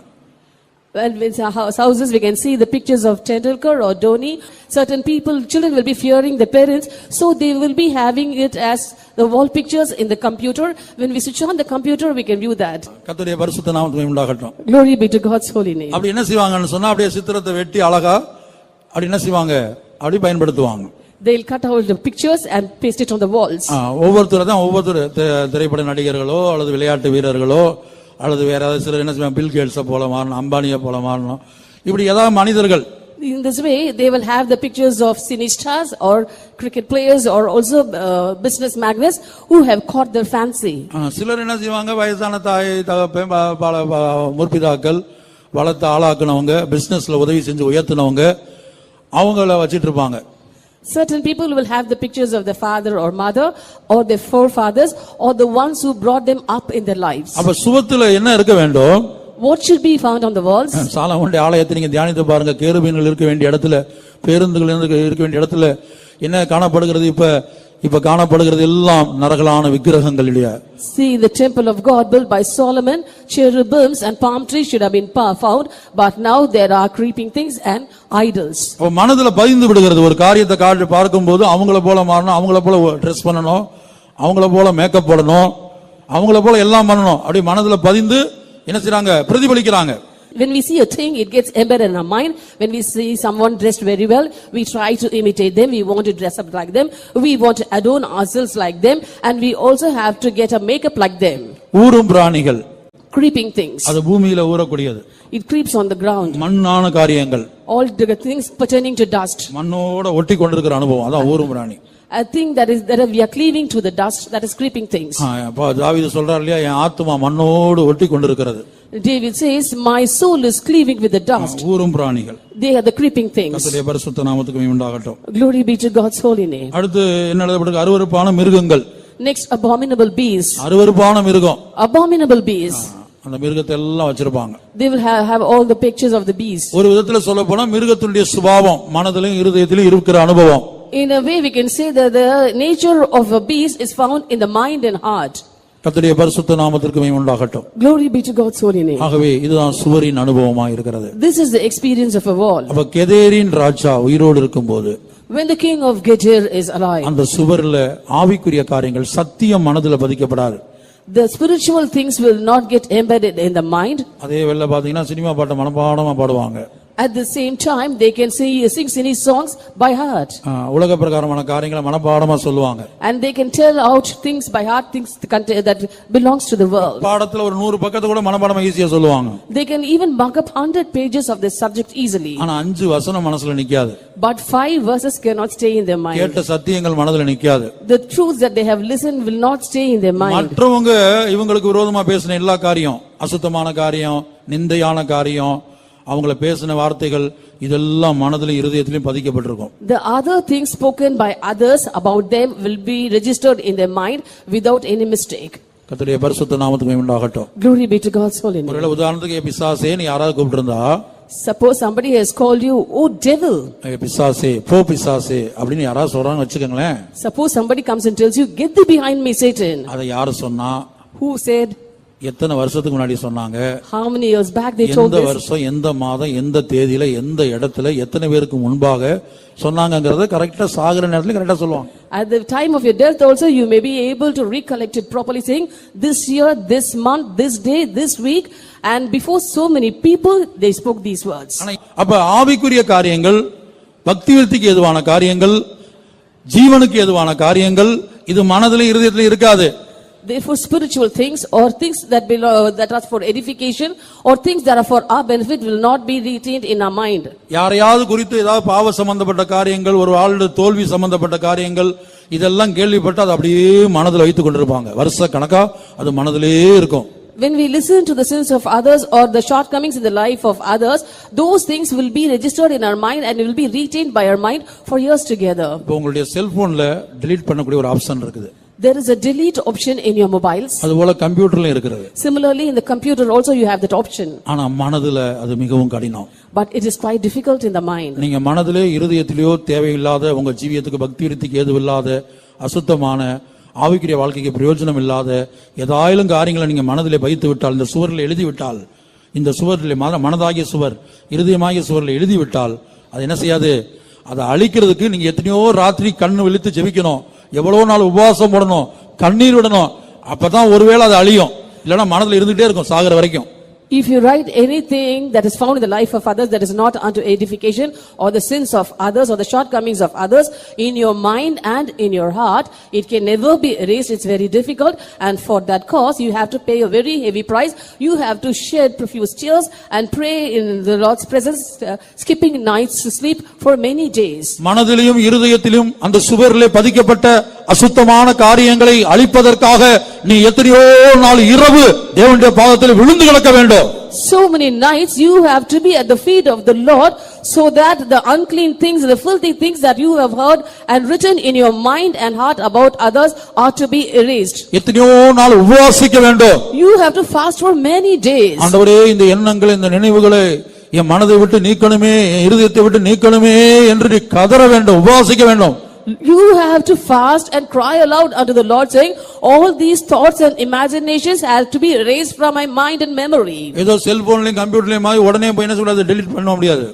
when it's houses, we can see the pictures of Tendulkar or Dhoni. Certain people, children will be fearing the parents, so they will be having it as the wall pictures in the computer. When we switch on the computer, we can view that. கர்த்தருடைய பரிசுத்த நாமத்துக்கு உண்டாகட்டும். Glory be to God's holy name. அப்படி என்ன செய்வாங்கன்னு சொன்னா, அப்படியே சித்திரத்தை வெட்டி அழகா அப்படி என்ன செய்வாங்க, அப்படி பயன்படுத்துவாங்க. They'll cut out the pictures and paste it on the walls. ஒவ்வொரு திரைப்பட நடிகர்களோ அல்லது விளையாட்டு வீரர்களோ அல்லது வேற ஏதாவது சிலர் என்ன செய்வாங்க, பில் கேட்ஸை போல மாறணும், அம்பானியை போல மாறணும், இப்படி ஏதாவது மனிதர்கள். In this way, they will have the pictures of cine stars or cricket players or also business magnates who have caught their fancy. சிலர் என்ன செய்வாங்க, வயசான தாய் தகப்பன் முற்பிதாக்கள் வளர்த்து ஆளாக்குனவங்க, பிசினஸ்ல உதவி செஞ்சு உயர்த்தினவங்க, அவங்கள வச்சிட்டு இருப்பாங்க. Certain people will have the pictures of their father or mother or their forefathers or the ones who brought them up in their lives. அப்ப சுவத்துல என்ன இருக்க வேண்டும்? What should be found on the walls? சாலமோனுடைய ஆலயத்தை நீங்க தியானித்து பாருங்க. கேருபீன்கள் இருக்க வேண்டிய இடத்துல, பேருந்துகள் இருக்க வேண்டிய இடத்துல என்ன காணப்படுகிறது? இப்ப காணப்படுகிறது எல்லாம் நரகலான விக்கிரகங்கள் இல்லையா? See the temple of God built by Solomon, cherubims and palm trees should have been found, but now there are creeping things and idols. அப்ப மனதுல பதிந்து விடுகிறது. ஒரு காரியத்தை காட்டி பார்க்கும்போது அவங்கள போல மாறணும், அவங்கள போல ட்ரெஸ் பண்ணணும், அவங்கள போல மேக்கப் போடணும், அவங்கள போல எல்லாம் பண்ணணும், அப்படி மனதுல பதிந்து என்ன செய்றாங்க, பிரதிபலிக்கிறாங்க. When we see a thing, it gets embedded in our mind. When we see someone dressed very well, we try to imitate them. We want to dress up like them. We want to adorn ourselves like them. And we also have to get a makeup like them. ஊரும் பிராணிகள், Creeping things. அது பூமியில ஊறக்கூடியது. It creeps on the ground. மண்ணான காரியங்கள், All the things pertaining to dust. மண்ணோட ஒட்டி கொண்டிருக்கிற அனுபவம், அதான் ஊரும் பிராணி. A thing that we are cleaving to the dust, that is creeping things. அப்ப தாவீது சொல்றார் இல்லையா, என் ஆத்துமா மண்ணோடு ஒட்டி கொண்டிருக்கிறது. David says, my soul is cleaving with the dust. ஊரும் பிராணிகள், They are the creeping things. கர்த்தருடைய பரிசுத்த நாமத்துக்கு மகிமை உண்டாகட்டும். Glory be to God's holy name. அடுத்து என்ன எழுதப்பட்டிருக்கு? அருவருப்பான மிருகங்கள். Next, abominable beasts. அருவருப்பான மிருகம், Abominable beasts. அந்த மிருகத்தை எல்லாம் வச்சிருப்பாங்க. They will have all the pictures of the beast. ஒரு விதத்துல சொல்ல போனா மிருகத்தினுடைய சுபாவம் மனதிலும் இருதயத்திலும் இருக்கிற அனுபவம். In a way, we can say that the nature of a beast is found in the mind and heart. கர்த்தருடைய பரிசுத்த நாமத்திற்கு மகிமை உண்டாகட்டும். Glory be to God's holy name. ஆகவே இதுதான் சுவரின் அனுபவமாக இருக்கிறது. This is the experience of a wall. அப்ப கெதேரின் ராஜா உயிரோடு இருக்கும்போது, When the king of Gezer is alive, அந்த சுவர்ல ஆவிக்குரிய காரியங்கள் சத்தியம் மனதுல பதிக்கப்படாது. the spiritual things will not get embedded in the mind. அதே வேளை பாத்தீங்கன்னா சினிமா பாட்டை மனப்பாடமா பாடுவாங்க. At the same time, they can sing any songs by heart. உலக பிரகாரமான காரியங்களை மனப்பாடமா சொல்லுவாங்க. And they can tell out things by heart, things that belongs to the world. பாடத்துல ஒரு 100 பக்கத்தை கூட மனப்பாடமா ஈஸியா சொல்லுவாங்க. They can even mark up 100 pages of this subject easily. ஆனா 5 வசனம் மனசுல நிக்காது. But 5 verses cannot stay in their mind. கேட்ட சத்தியங்கள் மனதுல நிக்காது. The truths that they have listened will not stay in their mind. மற்றவங்க இவங்களுக்கு விரோதமா பேசின எல்லா காரியம், அசுத்தமான காரியம், நிந்தையான காரியம், அவங்கள பேசின வார்த்தைகள் இதெல்லாம் மனதிலும் இருதயத்திலும் பதிக்கப்பட்டிருக்கும். The other things spoken by others about them will be registered in their mind without any mistake. கர்த்தருடைய பரிசுத்த நாமத்துக்கு மகிமை உண்டாகட்டும். Glory be to God's holy name. ஒருவேளை உதாரணத்துக்கு பிசாசேன்னு யாராவது கூப்பிட்டிருந்தா, Suppose somebody has called you, oh devil. பிசாசே போ பிசாசே அப்படின்னு யாராவது சொல்றாங்க வச்சுக்கோங்களேன். Suppose somebody comes and tells you, get thee behind me, Satan. அதை யாரு சொன்னா? Who said? எத்தனை வருஷத்துக்கு முன்னாடி சொன்னாங்க? How many years back they told எந்த this? வருஷம் எந்த மாதம் எந்த தேதியில எந்த இடத்துல எத்தனை பேருக்கு முன்பாக சொன்னாங்கங்கறத கரெக்ட்டா சாகர நேரத்துல கரெக்ட்டா சொல்லுவாங்க. At the time of your death also you may be able to recollect it properly, saying this year, this month, this day, this week, and before so many people they spoke these words. அப்ப ஆவிக்குரிய காரியங்கள், பக்தி விருத்திக்கு ஏதுவான காரியங்கள், ஜீவனுக்கு ஏதுவான காரியங்கள் இது மனதிலே இருதயத்திலே இருக்காது. Therefore spiritual things or things that are for edification or things that are for our benefit will not be retained in our mind. யாரையாவது குறித்து ஏதாவது பாவ சம்பந்தப்பட்ட காரியங்கள், ஒரு ஆளுடைய தோல்வி சம்பந்தப்பட்ட காரியங்கள் இதெல்லாம் கேள்விப்பட்டு அது அப்படியே மனதில் வைத்துக் கொண்டிருப்பாங்க. வருஷ கணக்கா அது மனதிலே இருக்கும். When we listen to the sins of others or the shortcomings in the life of others, those things will be registered in our mind and will be retained by our mind for years together. இப்போ உங்களுடைய செல்போன்ல delete பண்ணக்கூடிய ஒரு option இருக்குது. There is a delete option in your mobiles. அதுபோல கம்ப்யூட்டர்லயும் இருக்குது. Similarly in the computer also you have that option. ஆனா மனதுல அது மிகவும் கடினம். But it is quite difficult in the mind. நீங்க மனதிலே இருதயத்திலேயோ தேவையில்லாத உங்க ஜீவியத்துக்கு பக்தி விருத்திக்கு ஏதுவில்லாத அசுத்தமான ஆவிக்குரிய வாழ்க்கைக்கு பிரயோஜனம் இல்லாத ஏதாயிலும் காரியங்களை நீங்க மனதிலே வைத்து விட்டால், இந்த சுவரில் எழுதி விட்டால், இந்த சுவரில் மனதாகிய சுவர் இருதயமாகிய சுவரில் எழுதி விட்டால் அது என்ன செய்யாது? அதை அழிக்கிறதுக்கு நீங்க எத்தனையோ ராத்திரி கண்ணு விழித்து ஜெபிக்கணும், எவ்வளவு நாள் உபவாசம் போடணும், கண்ணீர் விடணும், அப்பதான் ஒருவேளை அது அழியும். இல்லைன்னா மனதில் இருந்துகிட்டே இருக்கும் சாகர வரைக்கும். If you write anything that is found in the life of others that is not unto edification, or the sins of others or the shortcomings of others in your mind and in your heart, it can never be erased. It's very difficult, and for that cause you have to pay a very heavy price. You have to shed profuse tears and pray in the Lord's presence, skipping nights to sleep for many days. மனதிலும் இருதயத்திலும் அந்த சுவரிலே பதிக்கப்பட்ட அசுத்தமான காரியங்களை அழிப்பதற்காக நீ எத்தனையோ நாள் இரவு தேவனுடைய பாதத்தில் விழுந்து கிடக்க வேண்டும். So many nights you have to be at the feet of the Lord, so that the unclean things, the filthy things that you have heard and written in your mind and heart about others are to be erased. எத்தனையோ நாள் உபவாசிக்க வேண்டும். You have to fast for many days. ஆண்டவரே இந்த எண்ணங்கள் இந்த நினைவுகளை என் மனதை விட்டு நீக்கணுமே, என் இருதயத்தை விட்டு நீக்கணுமே என்று நீ கதற வேண்டும், உபவாசிக்க வேண்டும். You have to fast and cry aloud unto the Lord, saying, all these thoughts and imaginations have to be erased from my mind and memory. ஏதோ செல்போன்லயும் கம்ப்யூட்டர்லயும் உடனே போய் என்ன சொல்றது, delete பண்ண முடியாது.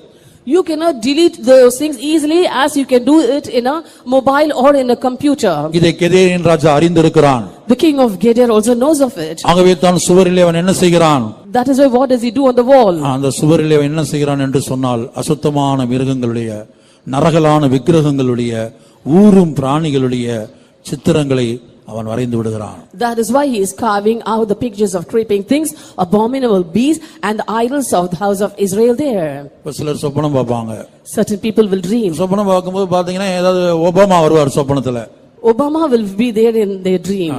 You cannot delete those things easily as you can do it in a mobile or in a computer. இதை கெதேரின் ராஜா அறிந்திருக்கிறான். The king of Gezer also knows of it. ஆகவே தான் சுவரிலே அவன் என்ன செய்கிறான்? That is why what does he do on the wall? அந்த சுவரிலே அவன் என்ன செய்கிறான் என்று சொன்னால், அசுத்தமான மிருகங்களுடைய, நரகலான விக்கிரகங்களுடைய, ஊரும் பிராணிகளுடைய சித்திரங்களை அவன் வரைந்து விடுகிறான். That is why he is carving out the pictures of creeping things, abominable beasts, and the idols of the house of Israel there. சிலர் சொப்பனம் பார்ப்பாங்க. Certain people will dream. சொப்பனம் பார்க்கும்போது பாத்தீங்கன்னா ஏதாவது ஒபாமா வருவார் சொப்பனத்துல. Obama will be there in their dream.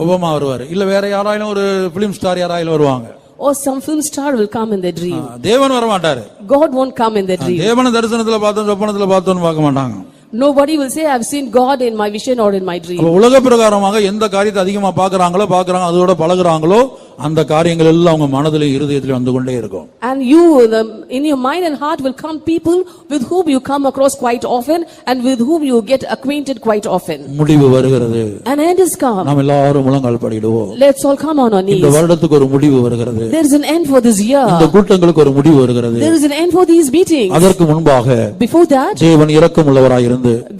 Obama வருவார், இல்ல வேற யாராயிலும் ஒரு பிலிம் ஸ்டார் யாராயிலும் வருவாங்க. Or some film star will come in their dream. தேவன் வர மாட்டாரு. God won't come in their dream. தேவனை தரிசனத்துல பார்த்தோம், சொப்பனத்துல பார்த்தோம்னு பார்க்க மாட்டாங்க. Nobody will say I have seen God in my vision or in my dream. உலக பிரகாரமாக எந்த காரியத்தை அதிகமா பார்க்கறாங்களோ அதோட பழகுறாங்களோ அந்த காரியங்கள் எல்லாம் அவங்க மனதிலே இருதயத்திலே வந்து கொண்டே இருக்கும். And you in your mind and heart will come people with whom you come across quite often and with whom you get acquainted quite often. முடிவு வருகிறது. An end is come. நாம் எல்லாரும் முழங்கால் படிடுவோம். Let's all come on our knees. இந்த வருடத்துக்கு ஒரு முடிவு வருகிறது. There is an end for this year. இந்த கூட்டங்களுக்கு ஒரு முடிவு வருகிறது. There is an end for these meetings. அதற்கு முன்பாக Before that, தேவன் இரக்கமுள்ளவராய் இருந்து,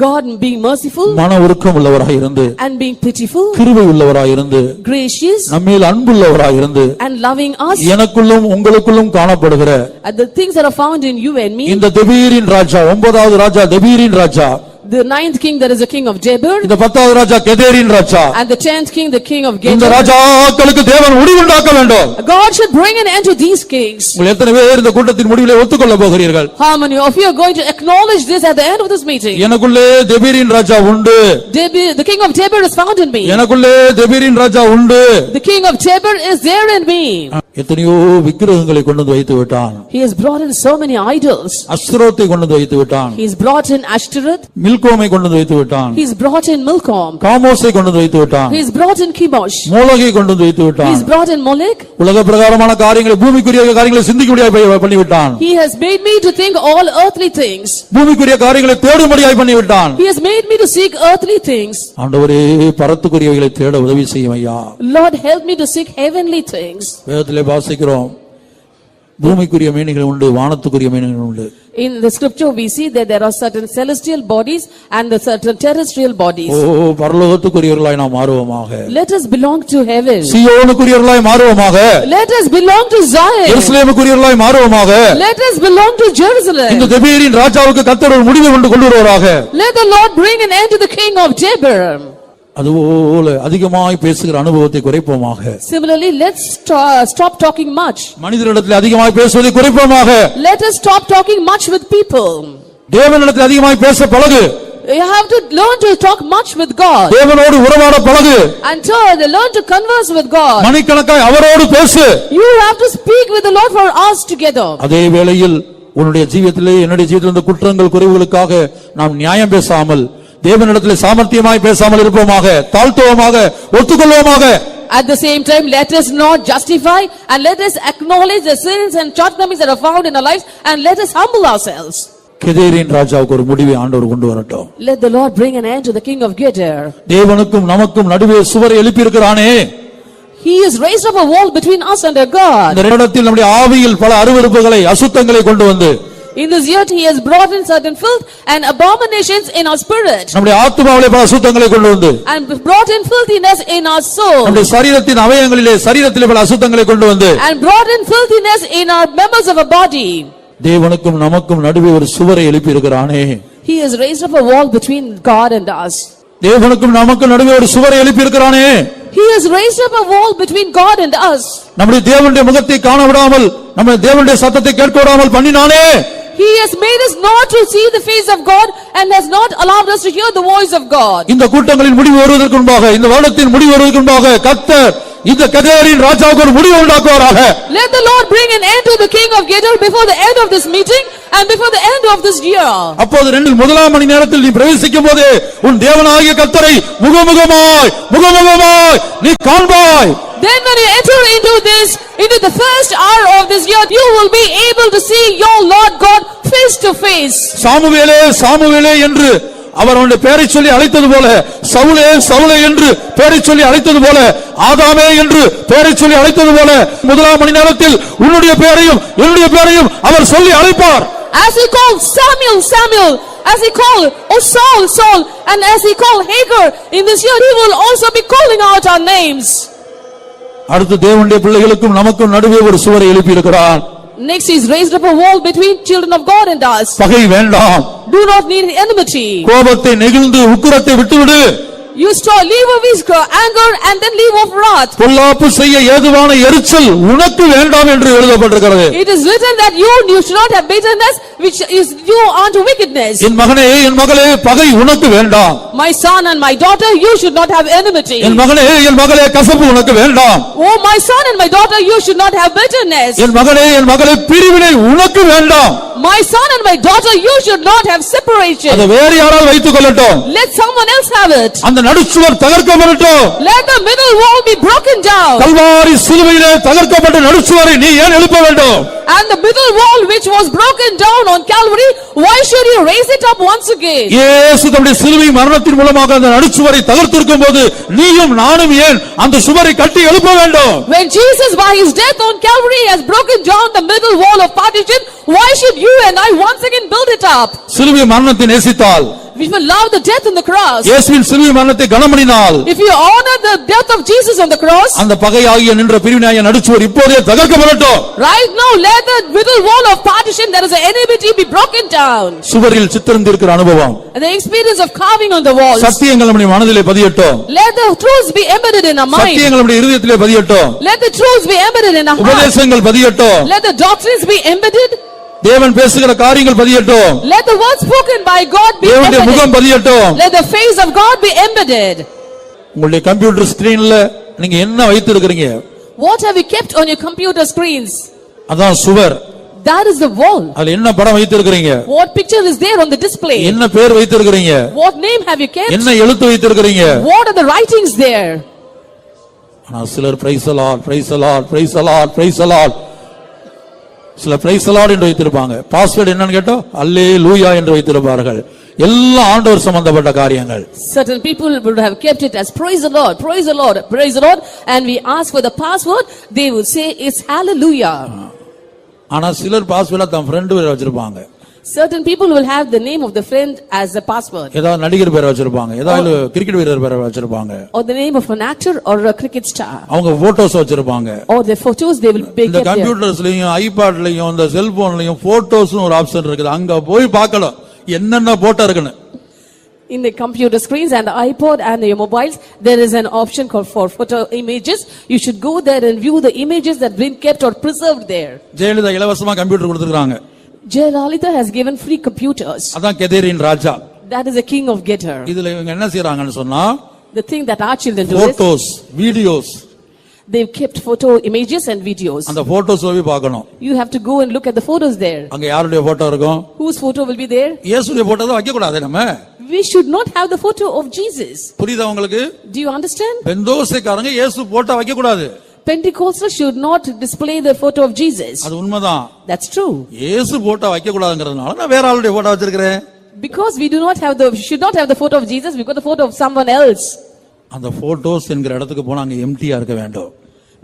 God being merciful, மன உருக்கம் உள்ளவராய் இருந்து, and being pitiful, கிருபை உள்ளவராய் இருந்து, gracious, நம்மேல் அன்புள்ளவராய் இருந்து, and loving us, எனக்குள்ளும் உங்களுக்குள்ளும் காணப்படுகிற and the things that are found in you and me. இந்த தெபீரின் ராஜா, 9வது ராஜா தெபீரின் ராஜா, The 9th king, there is a king of Gezer, இந்த 10வது ராஜா கெதேரின் ராஜா, and the 10th king, the king of இந்த Gezer. ராஜாக்களுக்கு தேவன் முடிவுண்டாக்க வேண்டும். God should bring an end to these kings. உங்கள் எத்தனை பேர் இந்த கூட்டத்தின் முடிவிலே ஒத்துக்கொள்ள போகிறீர்கள்? How many of you are going to acknowledge this at the end of this meeting? எனக்குள்ளே தெபீரின் ராஜா உண்டு. The king of Gezer is found in me. எனக்குள்ளே தெபீரின் ராஜா உண்டு. The king of Gezer is there in me. எத்தனையோ விக்கிரகங்களை கொண்டு வந்து வைத்து விட்டான். He has brought in so many idols. அஸ்ரோத்தை கொண்டு வந்து வைத்து விட்டான். He has brought in Ashtoreth. மில்கோமை கொண்டு வந்து வைத்து விட்டான். He has brought in Milcom. காமோஸை கொண்டு வந்து வைத்து விட்டான். He has brought in Chemosh. மோலோகை கொண்டு வந்து வைத்து He விட்டான். has brought in Molech. உலக பிரகாரமான காரியங்களை, பூமிக்குரிய காரியங்களை சிந்திக்கும்படியாய் பண்ணி விட்டான். He has made me to think all earthly things. பூமிக்குரிய காரியங்களை தேடும்படியாய் பண்ணி விட்டான். He has made me to seek earthly things. ஆண்டவரே, பரத்துக்குரியவைகளை தேட உதவி செய்யும் ஐயா. Lord, help me to seek heavenly things. வேதத்திலே வாசிக்கிறோம், பூமிக்குரிய மீன்கள் உண்டு, வானத்துக்குரிய மீன்கள் உண்டு. In the scripture we see that there are certain celestial bodies and the certain terrestrial bodies. ஓ, பரலோகத்துக்குரியவர்களாய் நாம் மாறுவோமாக. Let us belong to heaven. சீயோனுக்குரியவர்களாய் மாறுவோமாக. Let us belong to Zion. எருசலேமுக்குரியவர்களாய் மாறுவோமாக. Let us belong to Jerusalem. இந்த தெபீரின் ராஜாவுக்கு கர்த்தர் ஒரு முடிவை கொண்டு வருவாராக. Let the Lord bring an end to the king of Debir. அதுபோல அதிகமாய் பேசுகிற அனுபவத்தை குறைப்போமாக. Similarly, let's stop talking much. மனிதரிடத்தில் அதிகமாய் பேசுவதை குறைப்போமாக. Let us stop talking much with people. தேவனிடத்தில் அதிகமாய் பேச பழகு. You have to learn to talk much with God. தேவனோடு உறவாட பழகு. And learn to converse with God. மணிக்கணக்காய் அவரோடு பேசு. You have to speak with the Lord for hours together. அதே வேளையில் உன்னுடைய ஜீவியத்திலே, என்னுடைய ஜீவியத்தில் இருந்த குற்றங்கள் குறைவுகளுக்காக நாம் நியாயம் பேசாமல், தேவனிடத்தில் சாமர்த்தியமாய் பேசாமல் இருப்போமாக, தாழ்த்துவோமாக, ஒத்துக்கொள்வோமாக. At the same time, let us not justify and let us acknowledge the sins and shortcomings that are found in our lives, and let us humble ourselves. கெதேரின் ராஜாவுக்கு ஒரு முடிவை ஆண்டவர் கொண்டு வரட்டும். Let the Lord bring an end to the king of Gezer. தேவனுக்கும் நமக்கும் நடுவே சுவரை எழுப்பி இருக்கிறானே. He has raised up a wall between us and our God. இந்த இடத்தில் நம்முடைய ஆவியில் பல அருவருப்புகளை, அசுத்தங்களை கொண்டு வந்து, In this year he has brought in certain filth and abominations in our spirit. நம்முடைய ஆத்துமாவிலே பல அசுத்தங்களை கொண்டு வந்து, And brought in filthiness in our soul. நம்முடைய சரீரத்தின் அவயவங்களிலே, சரீரத்திலே பல அசுத்தங்களை கொண்டு வந்து, And brought in filthiness in our members of our body. தேவனுக்கும் நமக்கும் நடுவே ஒரு சுவரை எழுப்பி இருக்கிறானே. He has raised up a wall between God and us. தேவனுக்கும் நமக்கும் நடுவே ஒரு சுவரை எழுப்பி இருக்கிறானே. He has raised up a wall between God and us. நம்முடைய தேவனுடைய முகத்தை காண விடாமல், நம்முடைய தேவனுடைய சத்தத்தை கேட்க விடாமல் பண்ணினானே. He has made us not to see the face of God and has not allowed us to hear the voice of God. இந்த கூட்டங்களின் முடிவு வருவதற்கு முன்பாக, இந்த வருடத்தின் முடிவு வருவதற்கு முன்பாக கர்த்தர் இந்த கெதேரின் ராஜாவுக்கு ஒரு முடிவு உண்டாக்குவாராக. Let the Lord bring an end to the king of Gezer before the end of this meeting and before the end of this year. அப்போது முதலாம் மணி நேரத்தில் நீ பிரவேசிக்கும் போது உன் தேவனாகிய கர்த்தரை முகமுகமாய் நீ காண்பாய். Then when you enter into the first hour of this year, you will be able to see your Lord God face to face. சாமுவேலே, சாமுவேலே என்று அவர் அவனுடைய பெயரை சொல்லி அழைத்தது போல, சவுலே, சவுலே என்று பெயரை சொல்லி அழைத்தது போல, ஆதாமே என்று பெயரை சொல்லி அழைத்தது போல, முதலாம் மணி நேரத்தில் உன்னுடைய பெயரையும் என்னுடைய பெயரையும் அவர் சொல்லி அழைப்பார். As he called Samuel, Samuel, as he called, oh Saul, Saul, and as he called Hagar, in this year he will also be calling out our names. அடுத்து தேவனுடைய பிள்ளைகளுக்கும் நமக்கும் நடுவே ஒரு சுவரை எழுப்பி இருக்கிறார். Next, he's raised up a wall between children of God and us. பகை வேண்டாம். Do not need enmity. கோபத்தை நெகிழ்ந்து உக்கிரத்தை விட்டுவிடு. You leave of his anger and then leave of wrath. பொல்லாப்பு செய்ய ஏதுவான எரிச்சல் உனக்கு வேண்டாம் என்று எழுதப்பட்டிருக்கிறது. It is written that you should not have bitterness which is due unto wickedness. என் மகனே, என் மகளே, பகை உனக்கு வேண்டாம். My son and my daughter, you should not have enmity. என் மகனே, என் மகளே, கசப்பு உனக்கு வேண்டாம். Oh my son and my daughter, you should not have bitterness. என் மகனே, என் மகளே, பிரிவினை உனக்கு வேண்டாம். My son and my daughter, you should not have separation. அதை வேறு யாராவது வைத்துக் கொள்ளட்டும். Let someone else have it. அந்த நடுச்சுவர் தகர்க்கப்படட்டும். Let the middle wall be broken down. Kalvari சிலுவையிலே தகர்க்கப்பட்ட நடுச்சுவரை நீ ஏன் எழுப்ப வேண்டும்? And the middle wall which was broken down on Calvary, why should you raise it up once again? இயேசு தம்முடைய சிலுவை மரணத்தின் மூலமாக அந்த நடுச்சுவரை தகர்த்திருக்கும் போது நீயும் நானும் ஏன் அந்த சுவரை கட்டி எழுப்ப வேண்டும்? When Jesus by his death on Calvary has broken down the middle wall of partition, why should you and I once again build it up? சிலுவை மரணத்தை நேசித்தால், We will love the death on the cross. இயேசுவின் சிலுவை மரணத்தை கனமணினால், If you honor the death of Jesus on the cross, அந்த பகையாகிய நின்ற பிரிவினையாகிய நடுச்சுவர் இப்போதே தகர்க்கப்படட்டும். right now let the middle wall of partition, that is the enmity, be broken down. சுவரில் சித்திரந்திருக்கிற அனுபவம், And the experience of carving on the walls, சத்தியங்கள் நம்முடைய மனதிலே பதியட்டும். let the truths be embedded in our mind. சத்தியங்கள் நம்முடைய இருதயத்திலே பதியட்டும். Let the truths be embedded in our heart. உபதேசங்கள் பதியட்டும். Let the doctrines be embedded. தேவன் பேசுகிற காரியங்கள் பதியட்டும். Let the words spoken by God be தேவனுடைய முகம் embedded. பதியட்டும். Let the face of God be embedded. உங்களுடைய கம்ப்யூட்டர் ஸ்கிரீன்ல நீங்க என்ன வைத்து இருக்கிறீங்க? What have you kept on your computer screens? அதான் சுவர். That is the wall. அதுல என்ன படம் வைத்திருக்கீங்க? What picture is there on the display? என்ன பேர் வைத்திருக்கீங்க? What name have you kept? என்ன எழுத்து வைத்திருக்கீங்க? What are the writings there? ஆனா சிலர் praise the Lord, praise the Lord, praise the Lord, praise the Lord. சில பிரைஸ் தி லார்ட் என்று வைத்திருப்பாங்க. Password என்னன்னு கேட்டா அல்லேலூயா என்று வைத்திருப்பார்கள். எல்லாம் ஆண்டவர் சம்பந்தப்பட்ட காரியங்கள். Certain people would have kept it as praise the Lord, praise the Lord, praise the Lord, and we ask for the password, they would say it's hallelujah. ஆனா சிலர் பாஸ்வேர்டா தம் ஃப்ரெண்ட் பேரை வச்சிருப்பாங்க. Certain people will have the name of the friend as the password. ஏதாவது நடிகர் பேரை வச்சிருப்பாங்க, ஏதாவது cricket வீரர் பேரை வச்சிருப்பாங்க, or the name of an actor or a cricket star. அவங்க போட்டோஸ் வச்சிருப்பாங்க. or their photos they will make. இந்த கம்ப்யூட்டர்ஸ்லயும் ஐபாட்லயும் இந்த செல்போன்லயும் போட்டோஸ்னு ஒரு ஆப்ஷன் இருக்குது. அங்க போய் பார்க்கலாம் என்னென்ன போட்டோ இருக்குன்னு. In the computer screens and the iPod and your mobiles, there is an option called for photo images. You should go there and view the images that have been kept or preserved there. Jayalalithaa இலவசமா computer கொடுத்திருக்காங்க. Jayalalitha has given free computers. அதான் கெதேரின் ராஜா. That is the king of Gedar. இதுல இவங்க என்ன செய்றாங்கன்னு சொன்னா, The thing that our children do is photos, videos, they've kept photo images and videos. அந்த photos போய் பார்க்கணும். You have to go and look at the photos there. அங்க யாருடைய photo இருக்கும்? Whose photo will be there? இயேசுடைய photo தான் வைக்க கூடாது. நம்ம We should not have the photo of Jesus. புரியுதா உங்களுக்கு? Do you understand? பெந்தோஸ்தேக்காரங்க இயேசு போட்டோ வைக்க கூடாது. Pentecostals should not display the photo of Jesus. அது உண்மைதான். That's true. இயேசு போட்டோ வைக்க கூடாதுங்கிறதுனால நான் வேற ஆளுடைய போட்டோ வச்சிருக்கிறேன். Because we do not have should not have the photo of Jesus, we got the photo of someone else. அந்த photos என்கிற இடத்துக்கு போனா அங்க எம்டியா இருக்க வேண்டும்.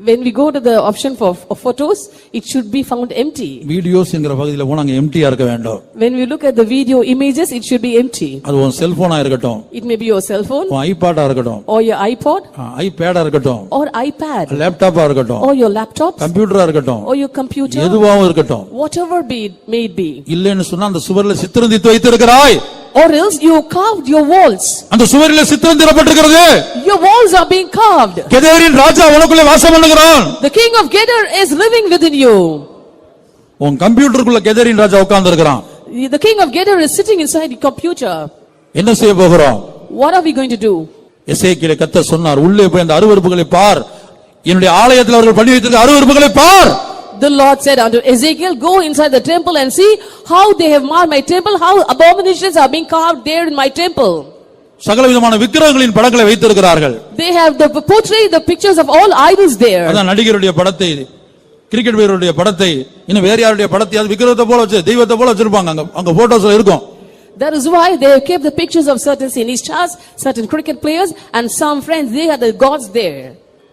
When we go to the option for photos, it should be found empty. Videos என்கிற பகுதியில போனா அங்க எம்டியா இருக்க வேண்டும். When we look at the video images, it should be empty. அது உன் செல்போனா இருக்கட்டும், It may be your cell phone, உன் ஐபாடா இருக்கட்டும், or your iPod, ஐபேடா இருக்கட்டும், or iPad, லேப்டாப்பா இருக்கட்டும், or your laptops, கம்ப்யூட்டரா இருக்கட்டும், or your computer, எதுவாகவும் இருக்கட்டும். whatever may it be. இல்லைன்னு சொன்னா அந்த சுவர்ல சித்திரம் தீட்டு வைத்திருக்கிறாய். Or else you carved your walls. அந்த சுவரிலே சித்திரம் தீட்டப்பட்டிருக்கிறது. Your walls are being carved. கெதேரின் ராஜா உனக்குள்ளே வாசம் பண்ணுகிறான். The king of Gedar is living within you. உன் கம்ப்யூட்டருக்குள்ள கெதேரின் ராஜா உட்கார்ந்து இருக்கிறான். The king of Gedar is sitting inside your computer. என்ன செய்ய போகிறோம்? What are we going to do? எசேக்கியேல் கர்த்தர் சொன்னார், உள்ளே போய் அந்த அருவருப்புகளை பார், என்னுடைய ஆலயத்தில் அவர்கள் பண்ணி வைத்திருக்கிற அருவருப்புகளை பார். The Lord said unto Ezekiel, go inside the temple and see how they have marred my temple, how abominations are being carved there in my temple. சகலவிதமான விக்கிரகங்களின் படங்களை வைத்திருக்கிறார்கள். They have portrayed the pictures of all idols there. அதான் நடிகருடைய படத்தை, cricket வீரருடைய படத்தை, இன்னும் வேற யாருடைய படத்தை அது விக்கிரகத்தை போல வச்சு தெய்வத்தை போல வச்சிருப்பாங்க. அங்க போட்டோஸ்ல இருக்கும். That is why they have kept the pictures of certain cine stars, certain cricket players, and some friends. They are the gods there.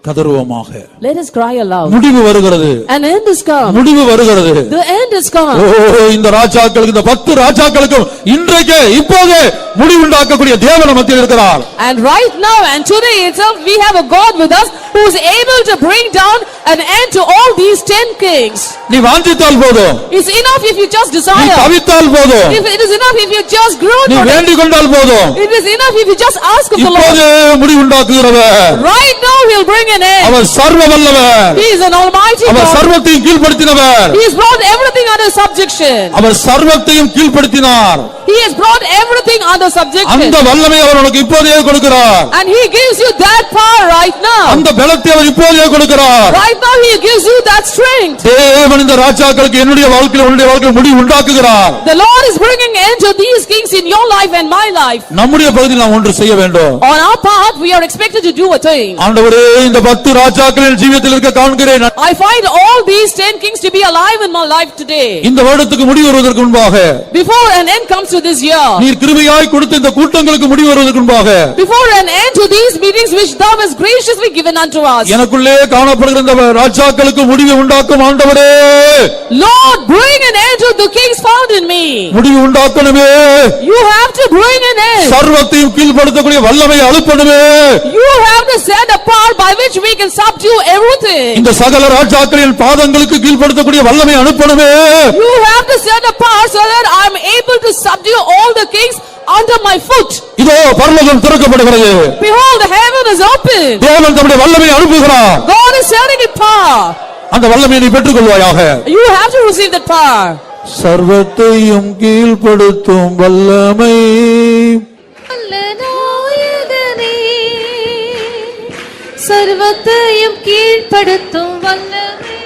கதறுவோமாக. Let us cry aloud. முடிவு வருகிறது. An end is come. முடிவு வருகிறது. The end is come. ஓ, இந்த ராஜாக்களுக்கு, இந்த 10 ராஜாக்களுக்கும் இன்றைக்கு இப்போது முடிவுண்டாக்கக்கூடிய தேவன் மத்தியில் இருக்கிறார். And right now and today itself we have a God with us who is able to bring down an end to all these 10 kings. நீ வாஞ்சித்தால் போதும். It's enough if you just நீ desire. தவித்தால் போதும். If it is enough if you just groan. நீ வேண்டிக் கொண்டால் போதும். It is enough if you just ask of the Lord. இப்போது முடிவுண்டாக்குகிறவர். Right now he'll bring an end. அவர் சர்வ வல்லவர். He is an almighty our God. சர்வத்தையும் கீழ்ப்படுத்தினவர். He has brought everything under subjection. அவர் சர்வத்தையும் கீழ்ப்படுத்தினார். He has brought everything under subjection. அந்த வல்லமை அவர் உனக்கு இப்போதே கொடுக்கிறார். And he gives you that power right now. அந்த பலத்தை அவர் இப்போதே கொடுக்கிறார். Right now he gives you that strength. தேவன் இந்த ராஜாக்களுக்கு என்னுடைய வாழ்க்கையில் உன்னுடைய வாழ்க்கையில் முடிவு உண்டாக்குகிறார். The Lord is bringing end to these kings in your life and my life. நம்முடைய பகுதியில் நாம் ஒன்று செய்ய வேண்டும். On our part we are expected to do a thing. ஆண்டவரே, இந்த 10 ராஜாக்களின் ஜீவியத்தில் இருக்க காண்கிறேன். I find all these 10 kings to be alive in my life today. இந்த வருடத்துக்கு முடிவு வருவதற்கு முன்பாக, Before an end comes to this year. நீர் கிருபையாய் கொடுத்த இந்த கூட்டங்களுக்கு முடிவு வருவதற்கு முன்பாக, Before an end to these meetings which thou hast graciously given unto us. எனக்குள்ளே காணப்படுகிற இந்த ராஜாக்களுக்கு முடிவு உண்டாக்கும் ஆண்டவரே. Lord, bring an end to the kings found in me. முடிவு உண்டாக்கணுமே. You have to bring an end. சர்வத்தையும் கீழ்ப்படுத்தக்கூடிய வல்லமையை அழுப்பணுமே. You have to set a power by which we can subdue everything. இந்த சகல ராஜாக்களின் பாதங்களுக்கு கீழ்ப்படுத்தக்கூடிய வல்லமை அனுப்பணுமே. You have to set a power so that I am able to subdue all the kings under my foot. இதோ பரலோகம் திறக்கப்படுகிறது. Behold, the heaven is open. தேவன் தம்முடைய வல்லமையை அனுப்புகிறார். God is sending it power. அந்த வல்லமையை நீ பெற்றுக்கொள்வாயாக. You have to receive that power. சர்வத்தையும் கீழ்ப்படுத்தும் வல்லமை அல்லநாயகனே, சர்வத்தையும் கீழ்ப்படுத்தும் வல்லமை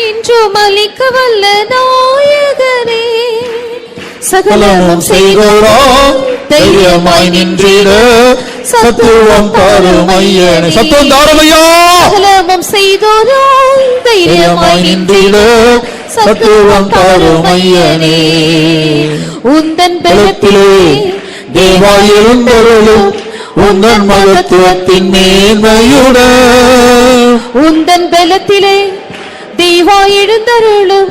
இன்றும் அளிக்க வல்ல நாயகனே சகலமும் செய்கிறோம் தைரியமாய் நின்றிட சத்துவம் தாரும் ஐயனே. சத்துவம் தாரும் ஐயா. சகலமும் செய்தோரும் தைரியமாய் நின்றிட சத்துவம் தாரும் ஐயனே. உந்தன் பலத்திலே தேவாய் எழுந்தருளும் உந்தன் மகத்துவத்தின் மேன்மையுடன் உந்தன் பலத்திலே தெய்வா எழுந்தருளும்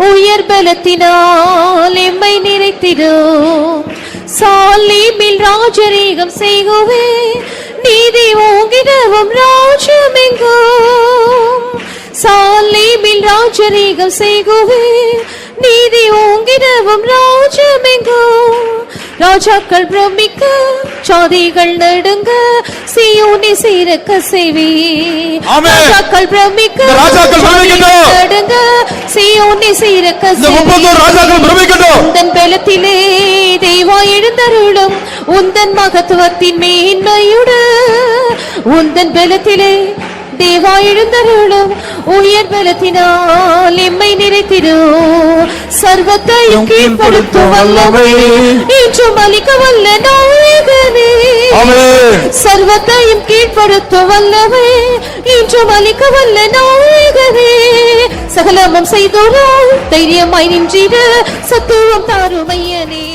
உயர் பலத்தினால் எம்மை நிறைத்திடும் சாலிமில் ராஜரீகம் செய்குவே நீதி ஓங்கிடவும் ராஜமெங்கும் சாலிமில் ராஜரீகம் செய்குவே நீதி ஓங்கிடவும் ராஜமெங்கும் ராஜாக்கள் பிரமிக்க சாதிகள் நடுங்க சீயோனை சீரக்க செய்வே ராஜாக்கள் பிரமிக்க நடுங்க சீயோனை சீரக்க உந்தன் பலத்திலே தெய்வா எழுந்தருளும் உந்தன் மகத்துவத்தின் மேன்மையுடன் உந்தன் பலத்திலே தேவா எழுந்தருளும் உயர் பலத்தினால் எம்மை நிறைத்திடும் சர்வத்தையும் கீழ்ப்படுத்தும் வல்லமை இன்றும் அளிக்க வல்ல நாயகனே சர்வத்தையும் கீழ்ப்படுத்தும் வல்லமை இன்றும் அளிக்க வல்ல நாயகனே சகலமும் செய்தோரால் தைரியமாய் நின்றிட சத்துவம் தாரும் ஐயனே